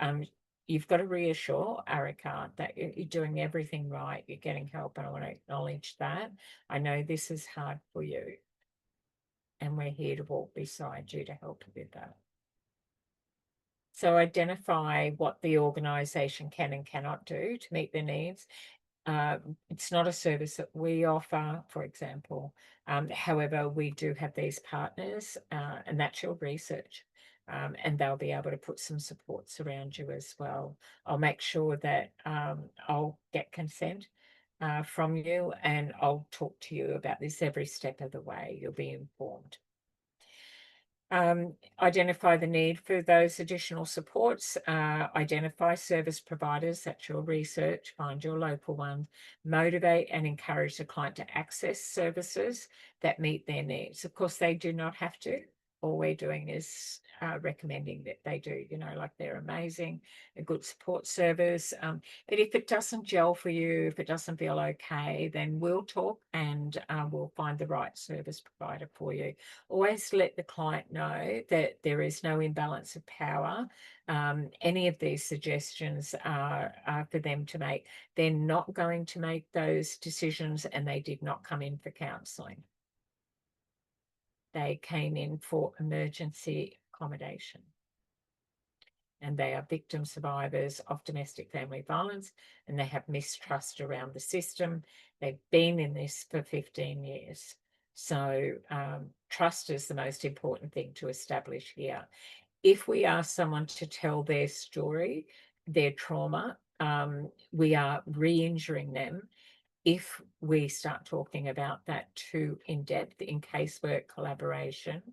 you've got to reassure Erica that you're doing everything right, you're getting help, and I want to acknowledge that. I know this is hard for you, and we're here to walk beside you to help you with that. So identify what the organisation can and cannot do to meet their needs. It's not a service that we offer, for example. However, we do have these partners, and that's your research. And they'll be able to put some supports around you as well. I'll make sure that I'll get consent from you, and I'll talk to you about this every step of the way. You'll be informed. Identify the need for those additional supports, identify service providers, that's your research, find your local ones, motivate and encourage the client to access services that meet their needs. Of course, they do not have to. All we're doing is recommending that they do, like they're amazing, a good support service. But if it doesn't gel for you, if it doesn't feel okay, then we'll talk and we'll find the right service provider for you. Always let the client know that there is no imbalance of power. Any of these suggestions are for them to make. They're not going to make those decisions, and they did not come in for counselling. They came in for emergency accommodation. And they are victim survivors of domestic family violence, and they have mistrust around the system. They've been in this for 15 years. So trust is the most important thing to establish here. If we ask someone to tell their story, their trauma, we are re-injuring them. If we start talking about that too in depth in casework collaboration,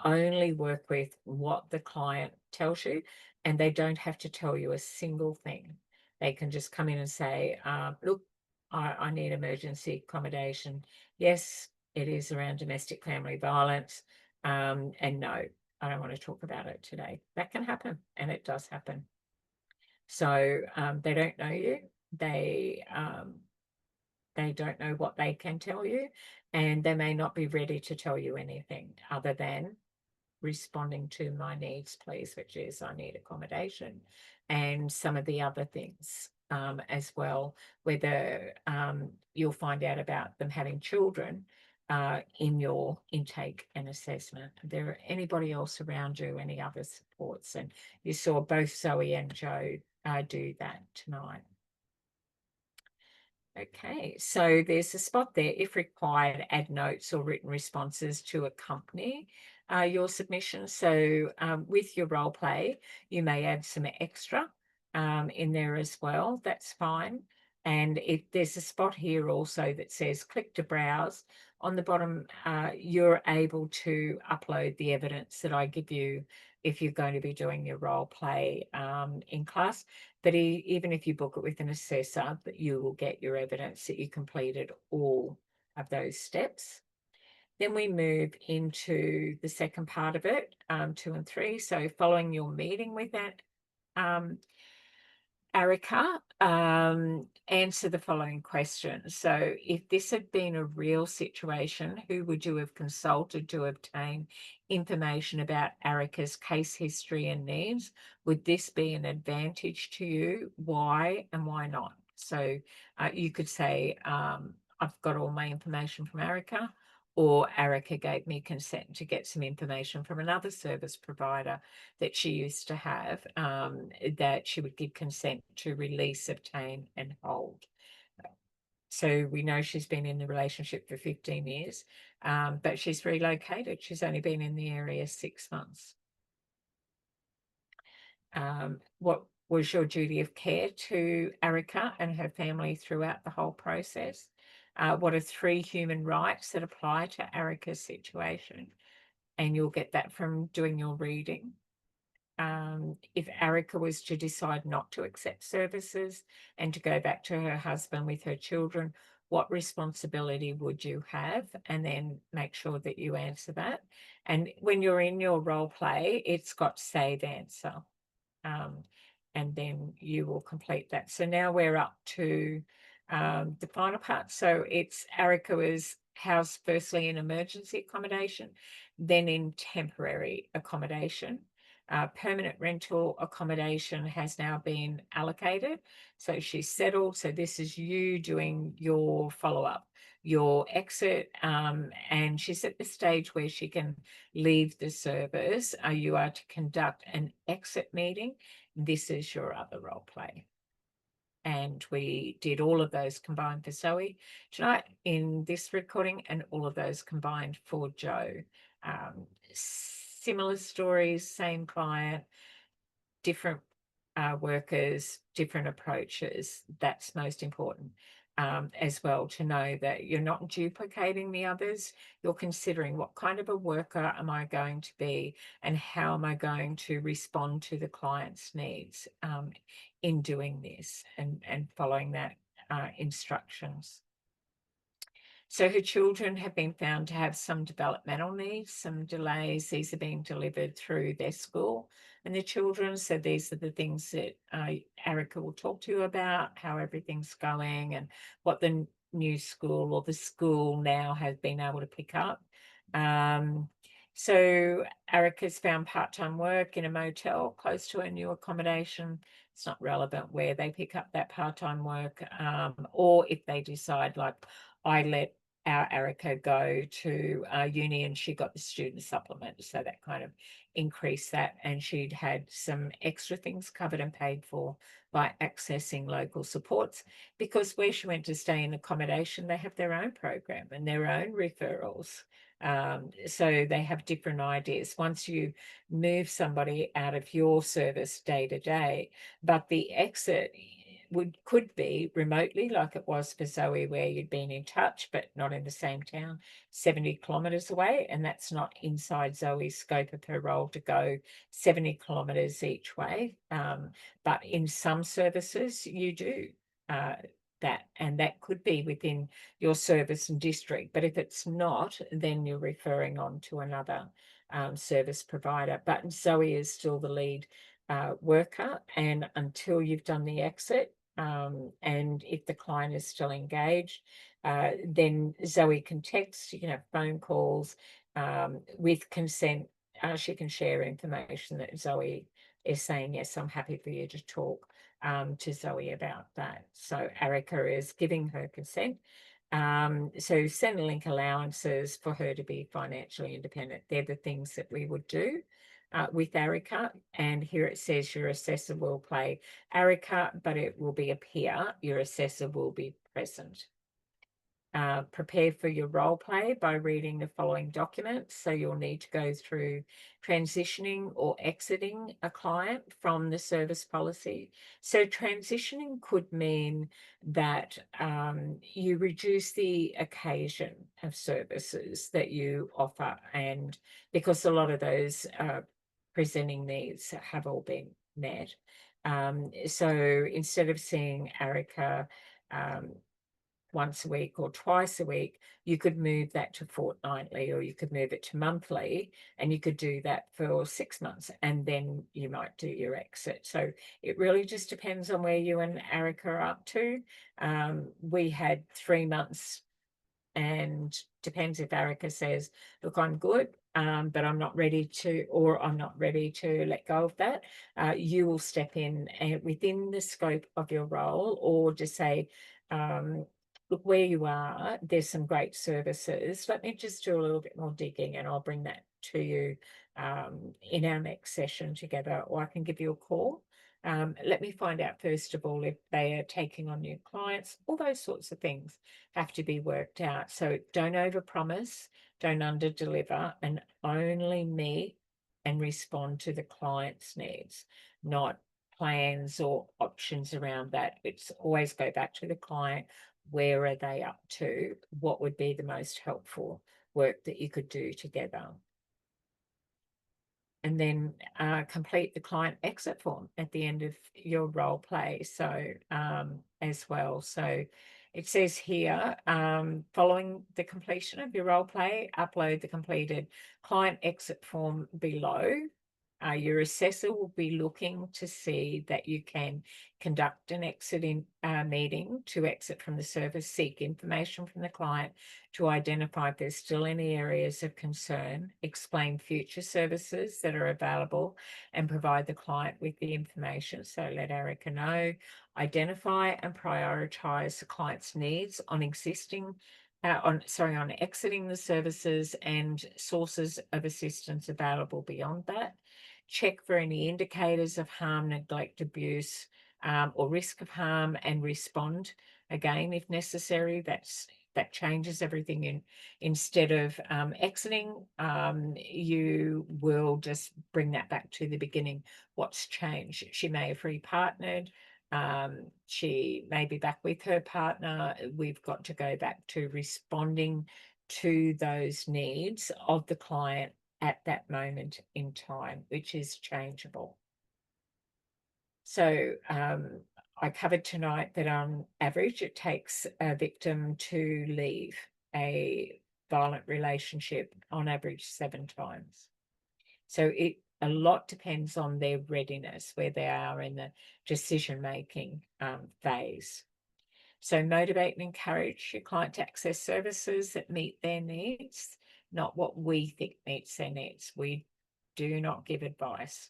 only work with what the client tells you, and they don't have to tell you a single thing. They can just come in and say, look, I need emergency accommodation. Yes, it is around domestic family violence. And no, I don't want to talk about it today. That can happen, and it does happen. So they don't know you. They don't know what they can tell you, and they may not be ready to tell you anything other than responding to my needs, please, which is I need accommodation, and some of the other things as well, whether you'll find out about them having children in your intake and assessment. There anybody else around you, any other supports? And you saw both Zoe and Joe do that tonight. Okay, so there's a spot there. If required, add notes or written responses to accompany your submission. So with your role play, you may add some extra in there as well. That's fine. And if there's a spot here also that says click to browse, on the bottom, you're able to upload the evidence that I give you if you're going to be doing your role play in class. But even if you book it with an assessor, that you will get your evidence that you completed all of those steps. Then we move into the second part of it, 2 and 3. So following your meeting with that Erica, answer the following questions. So if this had been a real situation, who would you have consulted to obtain information about Erica's case history and needs? Would this be an advantage to you? Why and why not? So you could say, I've got all my information from Erica, or Erica gave me consent to get some information from another service provider that she used to have, that she would give consent to release, obtain and hold. So we know she's been in the relationship for 15 years, but she's relocated. She's only been in the area 6 months. What was your duty of care to Erica and her family throughout the whole process? What are 3 human rights that apply to Erica's situation? And you'll get that from doing your reading. If Erica was to decide not to accept services and to go back to her husband with her children, what responsibility would you have? And then make sure that you answer that. And when you're in your role play, it's got save answer. And then you will complete that. So now we're up to the final part. So it's Erica was housed firstly in emergency accommodation, then in temporary accommodation. Permanent rental accommodation has now been allocated. So she's settled. So this is you doing your follow-up, your exit, and she's at the stage where she can leave the service. You are to conduct an exit meeting. This is your other role play. And we did all of those combined for Zoe tonight in this recording, and all of those combined for Joe. Similar stories, same client, different workers, different approaches. That's most important as well, to know that you're not duplicating the others. You're considering what kind of a worker am I going to be, and how am I going to respond to the client's needs in doing this, and following that instructions. So her children have been found to have some developmental needs, some delays. These are being delivered through their school and the children. So these are the things that Erica will talk to you about, how everything's going and what the new school or the school now has been able to pick up. So Erica's found part-time work in a motel close to a new accommodation. It's not relevant where they pick up that part-time work, or if they decide, like, I let our Erica go to uni and she got the student supplement, so that kind of increased that, and she'd had some extra things covered and paid for by accessing local supports, because where she went to stay in accommodation, they have their own program and their own referrals. So they have different ideas. Once you move somebody out of your service day to day, but the exit could be remotely, like it was for Zoe, where you'd been in touch but not in the same town, 70 kilometres away, and that's not inside Zoe's scope of her role to go 70 kilometres each way. But in some services you do that, and that could be within your service and district. But if it's not, then you're referring on to another service provider. But Zoe is still the lead worker, and until you've done the exit, and if the client is still engaged, then Zoe can text, you can have phone calls with consent. She can share information that Zoe is saying, yes, I'm happy for you to talk to Zoe about that. So Erica is giving her consent. So Centrelink allowances for her to be financially independent. They're the things that we would do with Erica. And here it says your assessor will play Erica, but it will be a peer. Your assessor will be present. Prepare for your role play by reading the following documents. So you'll need to go through transitioning or exiting a client from the service policy. So transitioning could mean that you reduce the occasion of services that you offer, and because a lot of those presenting needs have all been met. So instead of seeing Erica once a week or twice a week, you could move that to fortnightly, or you could move it to monthly, and you could do that for 6 months, and then you might do your exit. So it really just depends on where you and Erica are up to. We had 3 months, and depends if Erica says, look, I'm good, but I'm not ready to, or I'm not ready to let go of that. You will step in within the scope of your role, or just say, look, where you are, there's some great services. Let me just do a little bit more digging, and I'll bring that to you in our next session together, or I can give you a call. Let me find out, first of all, if they are taking on new clients. All those sorts of things have to be worked out. So don't overpromise, don't underdeliver, and only meet and respond to the client's needs, not plans or options around that. It's always go back to the client. Where are they up to? What would be the most helpful work that you could do together? And then complete the client exit form at the end of your role play. So as well. So it says here, following the completion of your role play, upload the completed client exit form below. Your assessor will be looking to see that you can conduct an exit meeting to exit from the service, seek information from the client to identify if there's still any areas of concern, explain future services that are available, and provide the client with the information. So let Erica know, identify and prioritize the client's needs on on exiting the services and sources of assistance available beyond that. Check for any indicators of harm, neglect, abuse, or risk of harm, and respond again if necessary. That changes everything. Instead of exiting, you will just bring that back to the beginning. What's changed? She may have repartnered. She may be back with her partner. We've got to go back to responding to those needs of the client at that moment in time, which is changeable. So I covered tonight that on average, it takes a victim to leave a violent relationship on average 7 times. So a lot depends on their readiness, where they are in the decision-making phase. So motivate and encourage your client to access services that meet their needs, not what we think meets their needs. We do not give advice.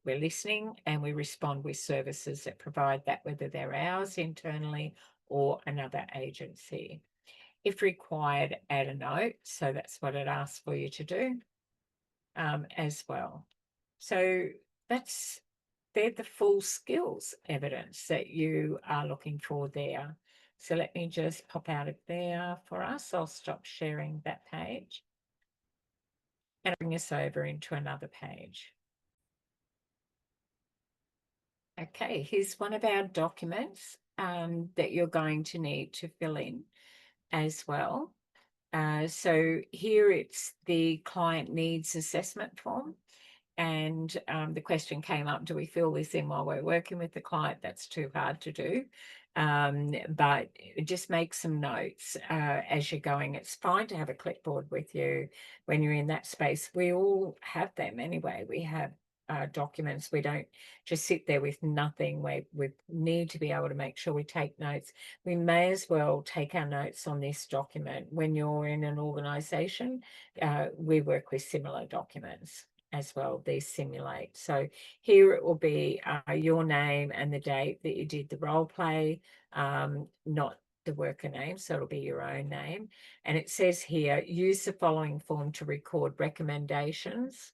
We're listening and we respond with services that provide that, whether they're ours internally or another agency. If required, add a note. So that's what it asks for you to do as well. So they're the full skills evidence that you are looking for there. So let me just pop out of there for us. I'll stop sharing that page and bring us over into another page. Okay, here's one of our documents that you're going to need to fill in as well. So here it's the client needs assessment form. And the question came up, do we fill this in while we're working with the client? That's too hard to do. But just make some notes as you're going. It's fine to have a clipboard with you when you're in that space. We all have them anyway. We have documents. We don't just sit there with nothing. We need to be able to make sure we take notes. We may as well take our notes on this document. When you're in an organisation, we work with similar documents as well. These simulate. So here it will be your name and the date that you did the role play, not the worker name, so it'll be your own name. And it says here, use the following form to record recommendations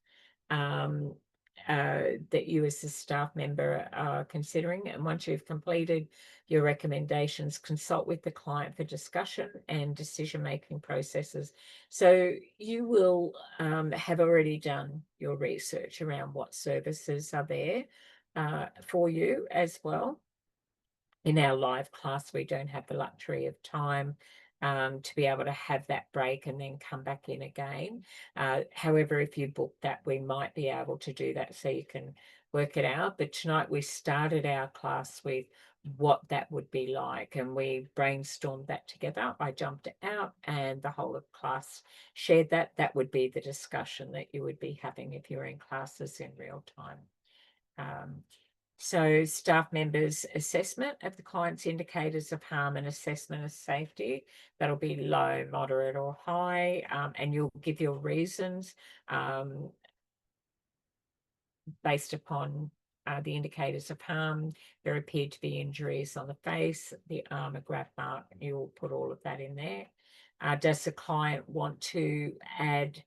that you as a staff member are considering. And once you've completed your recommendations, consult with the client for discussion and decision-making processes. So you will have already done your research around what services are there for you as well. In our live class, we don't have the luxury of time to be able to have that break and then come back in again. However, if you book that, we might be able to do that so you can work it out. But tonight we started our class with what that would be like, and we brainstormed that together. I jumped out and the whole of class shared that. That would be the discussion that you would be having if you're in classes in real time. So staff members' assessment of the client's indicators of harm and assessment of safety, that'll be low, moderate or high, and you'll give your reasons based upon the indicators of harm. There appeared to be injuries on the face, the arm, a grab mark, you'll put all of that in there. Does the client want to add,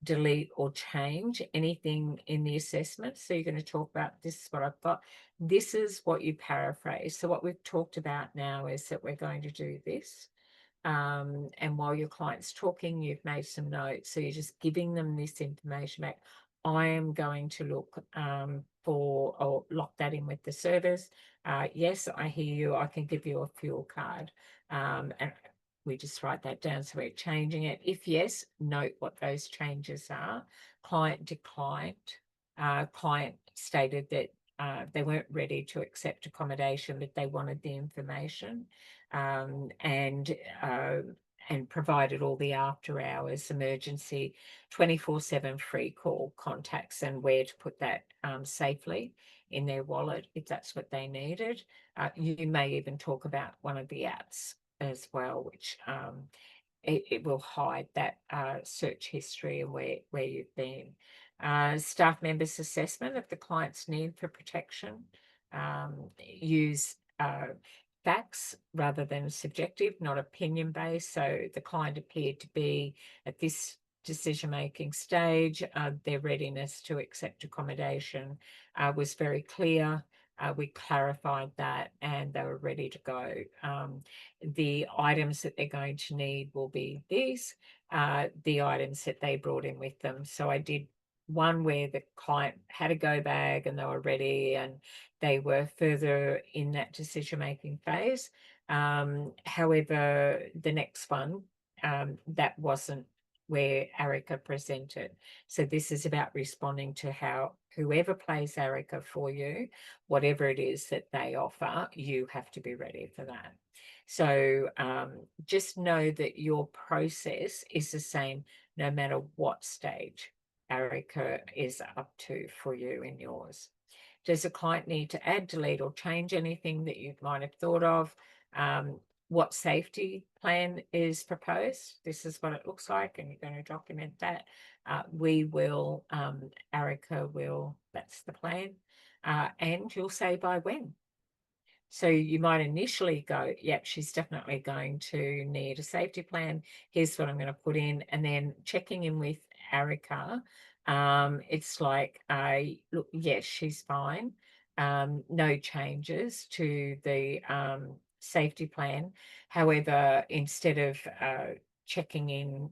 delete or change anything in the assessment? So you're going to talk about, this is what I've got, this is what you paraphrase. So what we've talked about now is that we're going to do this, and while your client's talking, you've made some notes, so you're just giving them this information back. I am going to look for, or lock that in with the service. Yes, I hear you, I can give you a fuel card, and we just write that down, so we're changing it. If yes, note what those changes are. Client declined. Client stated that they weren't ready to accept accommodation, but they wanted the information. And and provided all the after hours emergency 24/7 free call contacts and where to put that safely in their wallet if that's what they needed. You may even talk about one of the apps as well, which it will hide that search history and where you've been. Staff members' assessment of the client's need for protection. Use facts rather than subjective, not opinion-based. So the client appeared to be at this decision-making stage. Their readiness to accept accommodation was very clear. We clarified that and they were ready to go. The items that they're going to need will be these, the items that they brought in with them. So I did one where the client had a go bag and they were ready and they were further in that decision-making phase. However, the next one, that wasn't where Erica presented. So this is about responding to how whoever plays Erica for you, whatever it is that they offer, you have to be ready for that. So just know that your process is the same no matter what stage Erica is up to for you in yours. Does the client need to add, delete, or change anything that you might have thought of? What safety plan is proposed? This is what it looks like, and you're going to document that. We will, Erica will, that's the plan, and you'll say by when. So you might initially go, yep, she's definitely going to need a safety plan. Here's what I'm going to put in. And then checking in with Erica, it's like, look, yes, she's fine. No changes to the safety plan. However, instead of checking in,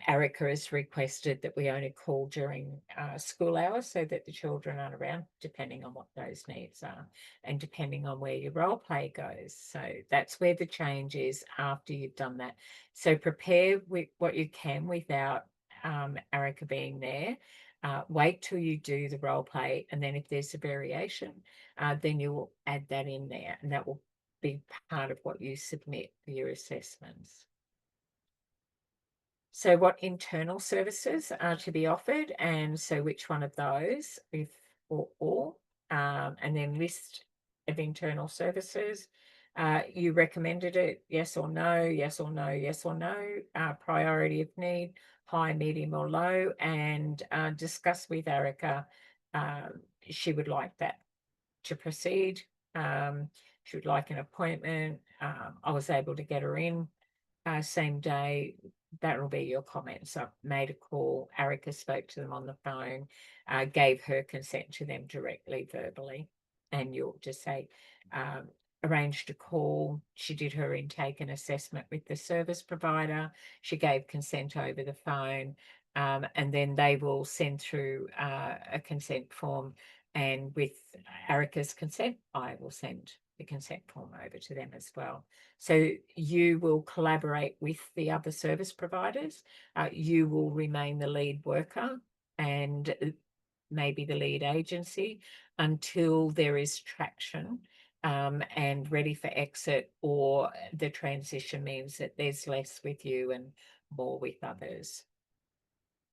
Erica has requested that we only call during school hours so that the children aren't around, depending on what those needs are and depending on where your role play goes. So that's where the change is after you've done that. So prepare with what you can without Erica being there. Wait till you do the role play, and then if there's a variation, then you'll add that in there, and that will be part of what you submit for your assessments. So what internal services are to be offered, and so which one of those, if or all, and then list of internal services. You recommended it, yes or no, yes or no, yes or no, priority of need, high, medium or low, and discuss with Erica. She would like that to proceed. She would like an appointment. I was able to get her in same day. That will be your comment. So I made a call. Erica spoke to them on the phone, gave her consent to them directly, verbally. And you'll just say, arranged a call. She did her intake and assessment with the service provider. She gave consent over the phone. And then they will send through a consent form. And with Erica's consent, I will send the consent form over to them as well. So you will collaborate with the other service providers. You will remain the lead worker and maybe the lead agency until there is traction and ready for exit, or the transition means that there's less with you and more with others.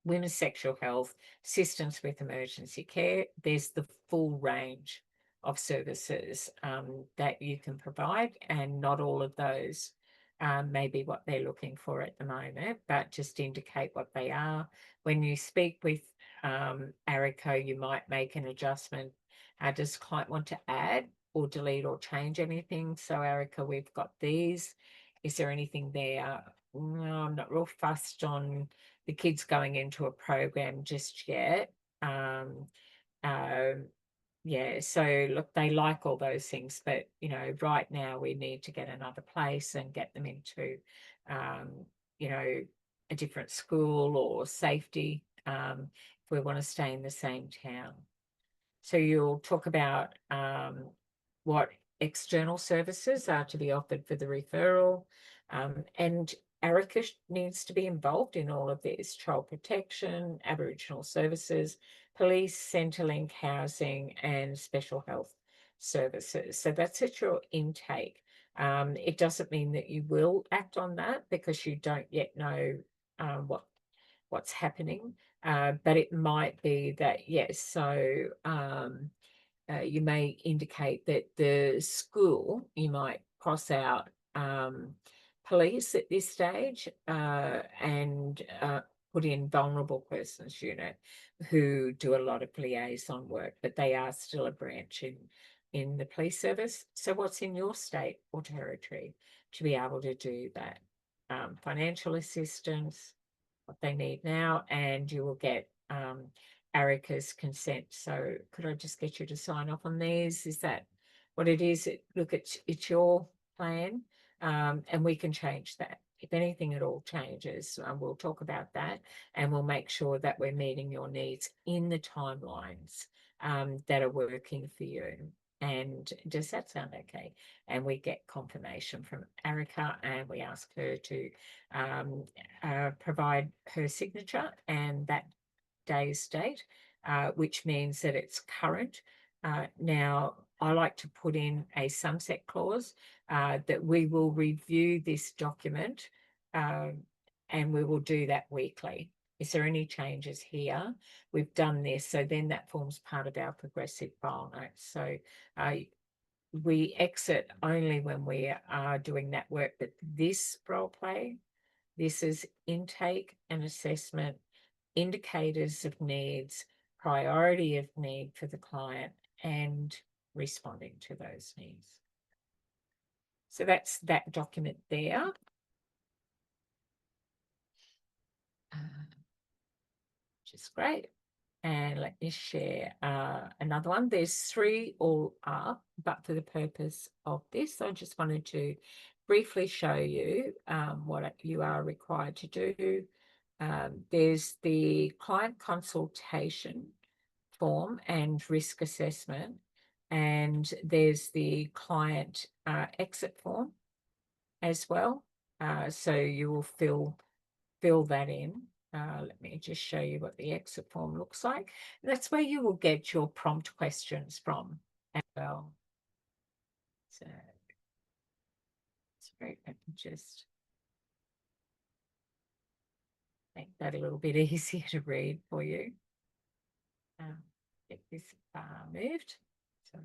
Women's sexual health, assistance with emergency care. There's the full range of services that you can provide, and not all of those may be what they're looking for at the moment, but just indicate what they are. When you speak with Erica, you might make an adjustment. Does the client want to add or delete or change anything? So Erica, we've got these. Is there anything there? No, I'm not real fussed on the kids going into a program just yet. Yeah, so look, they like all those things, but you know, right now we need to get another place and get them into you know, a different school or safety if we want to stay in the same town. So you'll talk about what external services are to be offered for the referral, and Erica needs to be involved in all of this: child protection, Aboriginal services, police, Centrelink, housing, and special health services. So that's at your intake. It doesn't mean that you will act on that because you don't yet know what's happening, but it might be that, yes, so you may indicate that the school, you might cross out police at this stage and put in vulnerable persons unit, who do a lot of liaison work, but they are still a branch in the police service. So what's in your state or territory to be able to do that? Financial assistance, what they need now, and you will get Erica's consent. So could I just get you to sign off on these? Is that what it is? Look, it's your plan, and we can change that. If anything at all changes, we'll talk about that, and we'll make sure that we're meeting your needs in the timelines that are working for you. And does that sound okay? And we get confirmation from Erica, and we ask her to provide her signature and that day's date, which means that it's current. Now, I like to put in a sunset clause that we will review this document and we will do that weekly. Is there any changes here? We've done this, so then that forms part of our progressive file notes. So we exit only when we are doing that work, but this role play, this is intake and assessment, indicators of needs, priority of need for the client, and responding to those needs. So that's that document there. Which is great. And let me share another one. There's 3 all up, but for the purpose of this, I just wanted to briefly show you what you are required to do. There's the client consultation form and risk assessment, and there's the client exit form as well. So you will fill that in. Let me just show you what the exit form looks like. That's where you will get your prompt questions from as well. So, sorry, let me just make that a little bit easier to read for you. Get this moved. Sorry.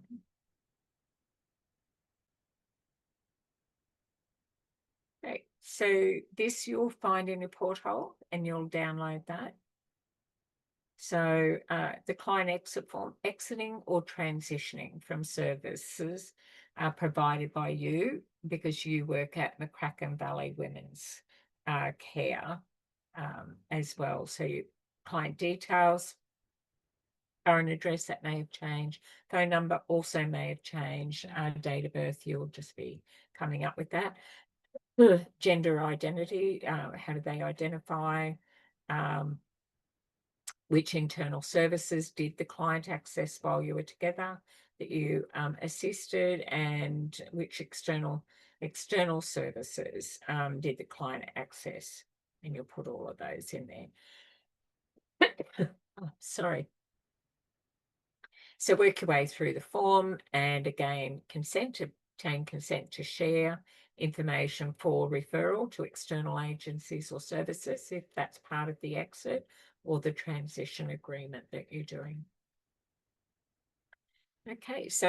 Great. So this you'll find in your porthole and you'll download that. So the client exit form, exiting or transitioning from services provided by you because you work at McCracken Valley Women's Care as well. So your client details, current address, that may have changed. Phone number also may have changed. Date of birth, you'll just be coming up with that. Gender identity, how do they identify? Which internal services did the client access while you were together that you assisted, and which external services did the client access, and you'll put all of those in there. Oh, sorry. So work your way through the form, and again, obtain consent to share information for referral to external agencies or services if that's part of the exit or the transition agreement that you're doing. Okay, so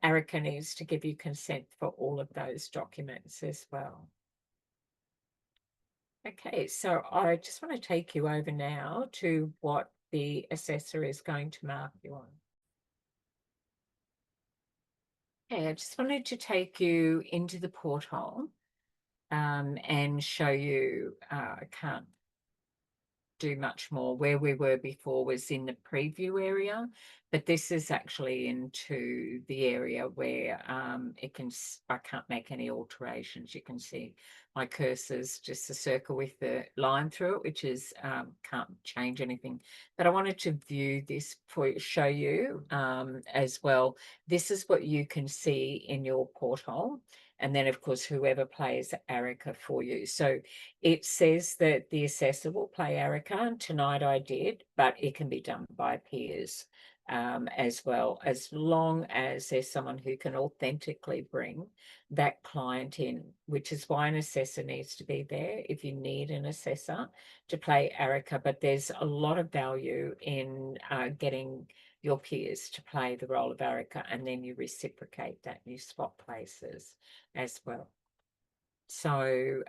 Erica needs to give you consent for all of those documents as well. Okay, so I just want to take you over now to what the assessor is going to mark you on. Okay, I just wanted to take you into the porthole and show you, I can't do much more. Where we were before was in the preview area, but this is actually into the area where I can't make any alterations. You can see my cursor's just a circle with the line through it, which is can't change anything. But I wanted to view this show you as well. This is what you can see in your porthole. And then, of course, whoever plays Erica for you. So it says that the assessor will play Erica. Tonight I did, but it can be done by peers. as well, as long as there's someone who can authentically bring that client in, which is why an assessor needs to be there if you need an assessor to play ARICA. But there's a lot of value in getting your peers to play the role of ARICA, and then you reciprocate that, you swap places as well. So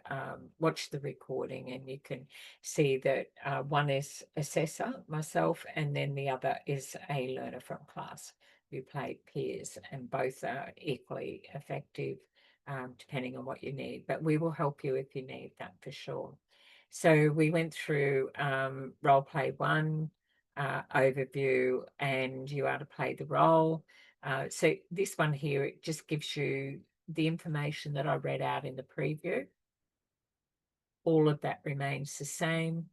watch the recording and you can see that one is assessor, myself, and then the other is a learner from class who play peers, and both are equally effective depending on what you need. But we will help you if you need that for sure. So we went through role play 1, overview, and you are to play the role. So this one here, it just gives you the information that I read out in the preview. All of that remains the same.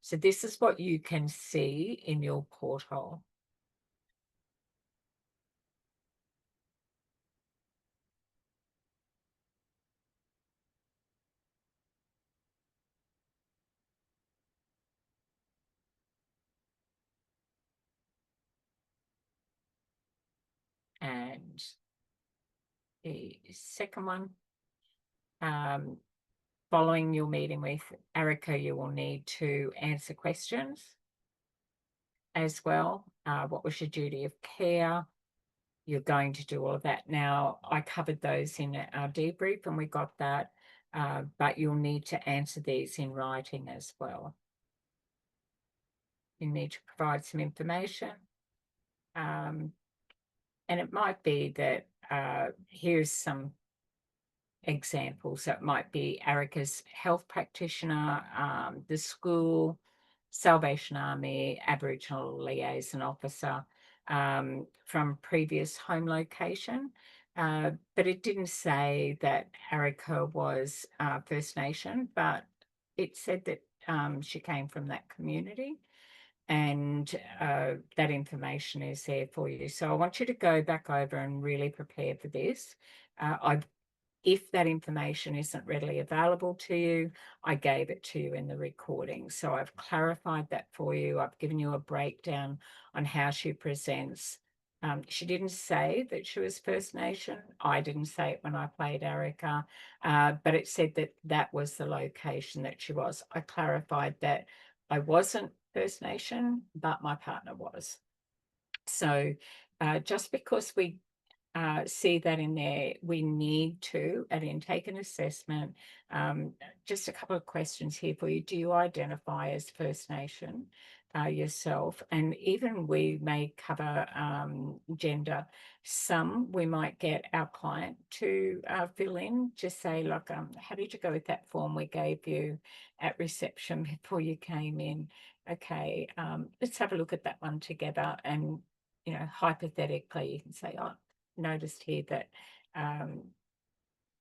So this is what you can see in your portal. And the second one, following your meeting with ARICA, you will need to answer questions as well. What was your duty of care? You're going to do all of that. Now, I covered those in our debrief and we got that, but you'll need to answer these in writing as well. You need to provide some information. And it might be that here's some examples. So it might be ARICA's health practitioner, the school, Salvation Army, Aboriginal liaison officer from previous home location. But it didn't say that ARICA was First Nation, but it said that she came from that community. And that information is there for you. So I want you to go back over and really prepare for this. If that information isn't readily available to you, I gave it to you in the recording. So I've clarified that for you. I've given you a breakdown on how she presents. She didn't say that she was First Nation. I didn't say it when I played ARICA, but it said that that was the location that she was. I clarified that I wasn't First Nation, but my partner was. So just because we see that in there, we need to, and take an assessment. Just a couple of questions here for you. Do you identify as First Nation yourself? And even we may cover gender. Some we might get our client to fill in, just say, look, how did you go with that form we gave you at reception before you came in? Okay, let's have a look at that one together. And, you know, hypothetically, you can say, oh, noticed here that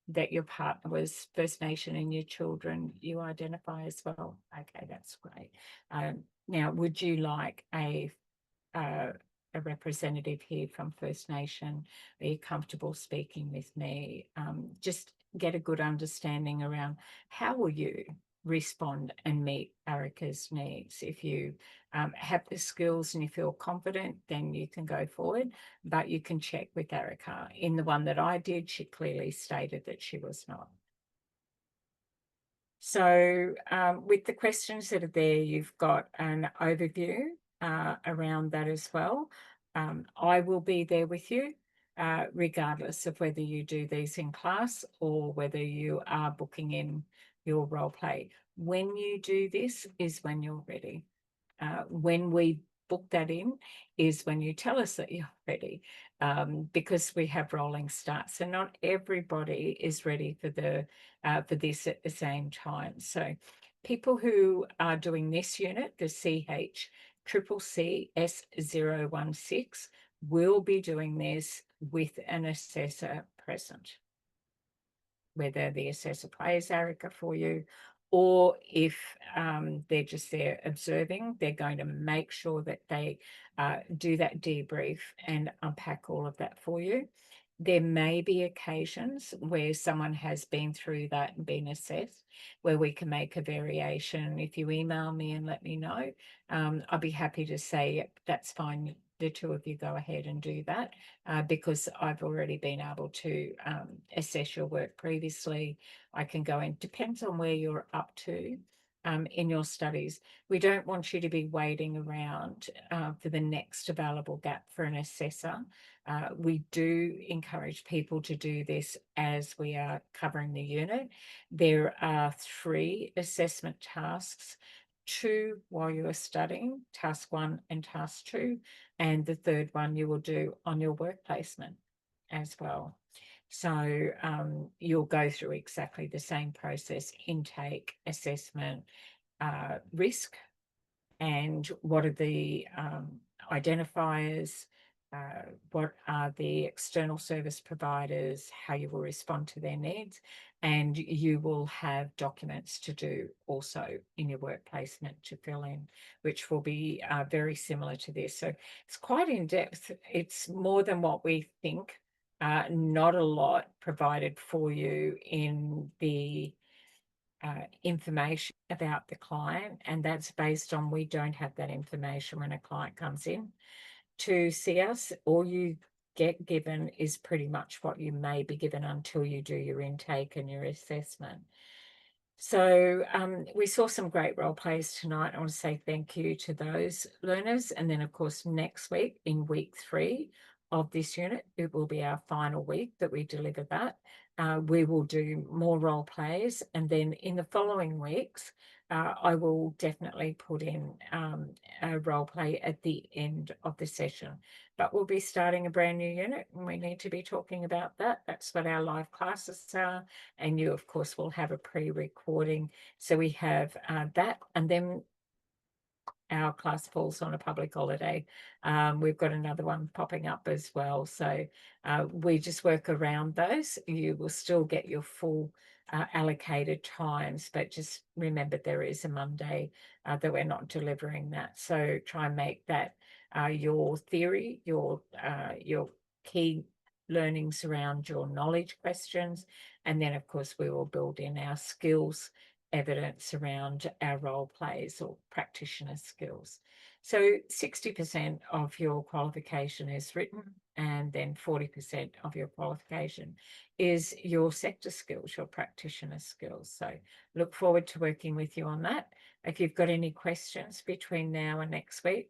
that your partner was First Nation and your children you identify as well. Okay, that's great. Now, would you like a representative here from First Nation? Are you comfortable speaking with me? Just get a good understanding around how will you respond and meet ARICA's needs. If you have the skills and you feel confident, then you can go forward, but you can check with ARICA. In the one that I did, she clearly stated that she was not. So with the questions that are there, you've got an overview around that as well. I will be there with you, regardless of whether you do these in class or whether you are booking in your role play. When you do this is when you're ready. When we book that in is when you tell us that you're ready, because we have rolling starts and not everybody is ready for this at the same time. So people who are doing this unit, the CHCCCS016, will be doing this with an assessor present. Whether the assessor plays ARICA for you, or if they're just there observing, they're going to make sure that they do that debrief and unpack all of that for you. there may be occasions where someone has been through that and been assessed where we can make a variation. If you email me and let me know, I'll be happy to say, yep, that's fine. The two of you go ahead and do that because I've already been able to assess your work previously. I can go in, depends on where you're up to in your studies. We don't want you to be waiting around for the next available gap for an assessor. We do encourage people to do this as we are covering the unit. There are 3 assessment tasks, 2 while you are studying, task 1 and task 2, and the third one you will do on your work placement as well. So you'll go through exactly the same process: intake, assessment, risk, and what are the identifiers, what are the external service providers, how you will respond to their needs, and you will have documents to do also in your work placement to fill in, which will be very similar to this. So it's quite in depth. It's more than what we think. Not a lot provided for you in the information about the client, and that's based on we don't have that information when a client comes in to see us. All you get given is pretty much what you may be given until you do your intake and your assessment. So we saw some great role plays tonight. I want to say thank you to those learners. And then, of course, next week in week 3 of this unit, it will be our final week that we deliver that. We will do more role plays. And then in the following weeks, I will definitely put in a role play at the end of the session. But we'll be starting a brand new unit and we need to be talking about that. That's what our live classes are. And you, of course, will have a pre-recording. So we have that, and then our class falls on a public holiday. We've got another one popping up as well. So we just work around those. You will still get your full allocated times, but just remember there is a Monday that we're not delivering that. So try and make that your theory, your key learnings around your knowledge questions. And then, of course, we will build in our skills evidence around our role plays or practitioner skills. So 60% of your qualification is written, and then 40% of your qualification is your sector skills, your practitioner skills. So look forward to working with you on that. If you've got any questions between now and next week,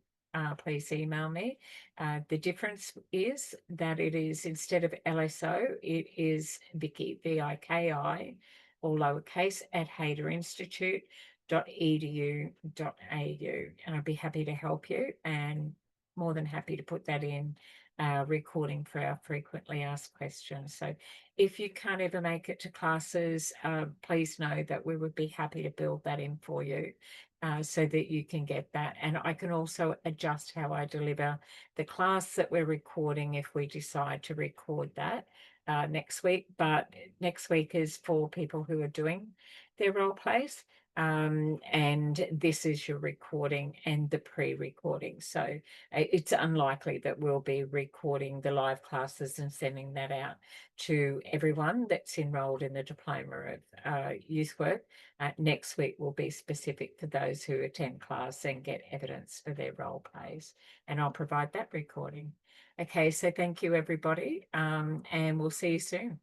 please email me. The difference is that it is, instead of LSO, it is Vicky, VIKI, all lowercase, at haiderinstitute.edu.au. And I'd be happy to help you, and more than happy to put that in recording for our frequently asked questions. So if you can't ever make it to classes, please know that we would be happy to build that in for you so that you can get that. And I can also adjust how I deliver the class that we're recording if we decide to record that next week. But next week is for people who are doing their role plays. And this is your recording and the pre-recording. So it's unlikely that we'll be recording the live classes and sending that out to everyone that's enrolled in the Diploma of Youth Work. Next week will be specific for those who attend class and get evidence for their role plays. And I'll provide that recording. Okay, so thank you, everybody, and we'll see you soon.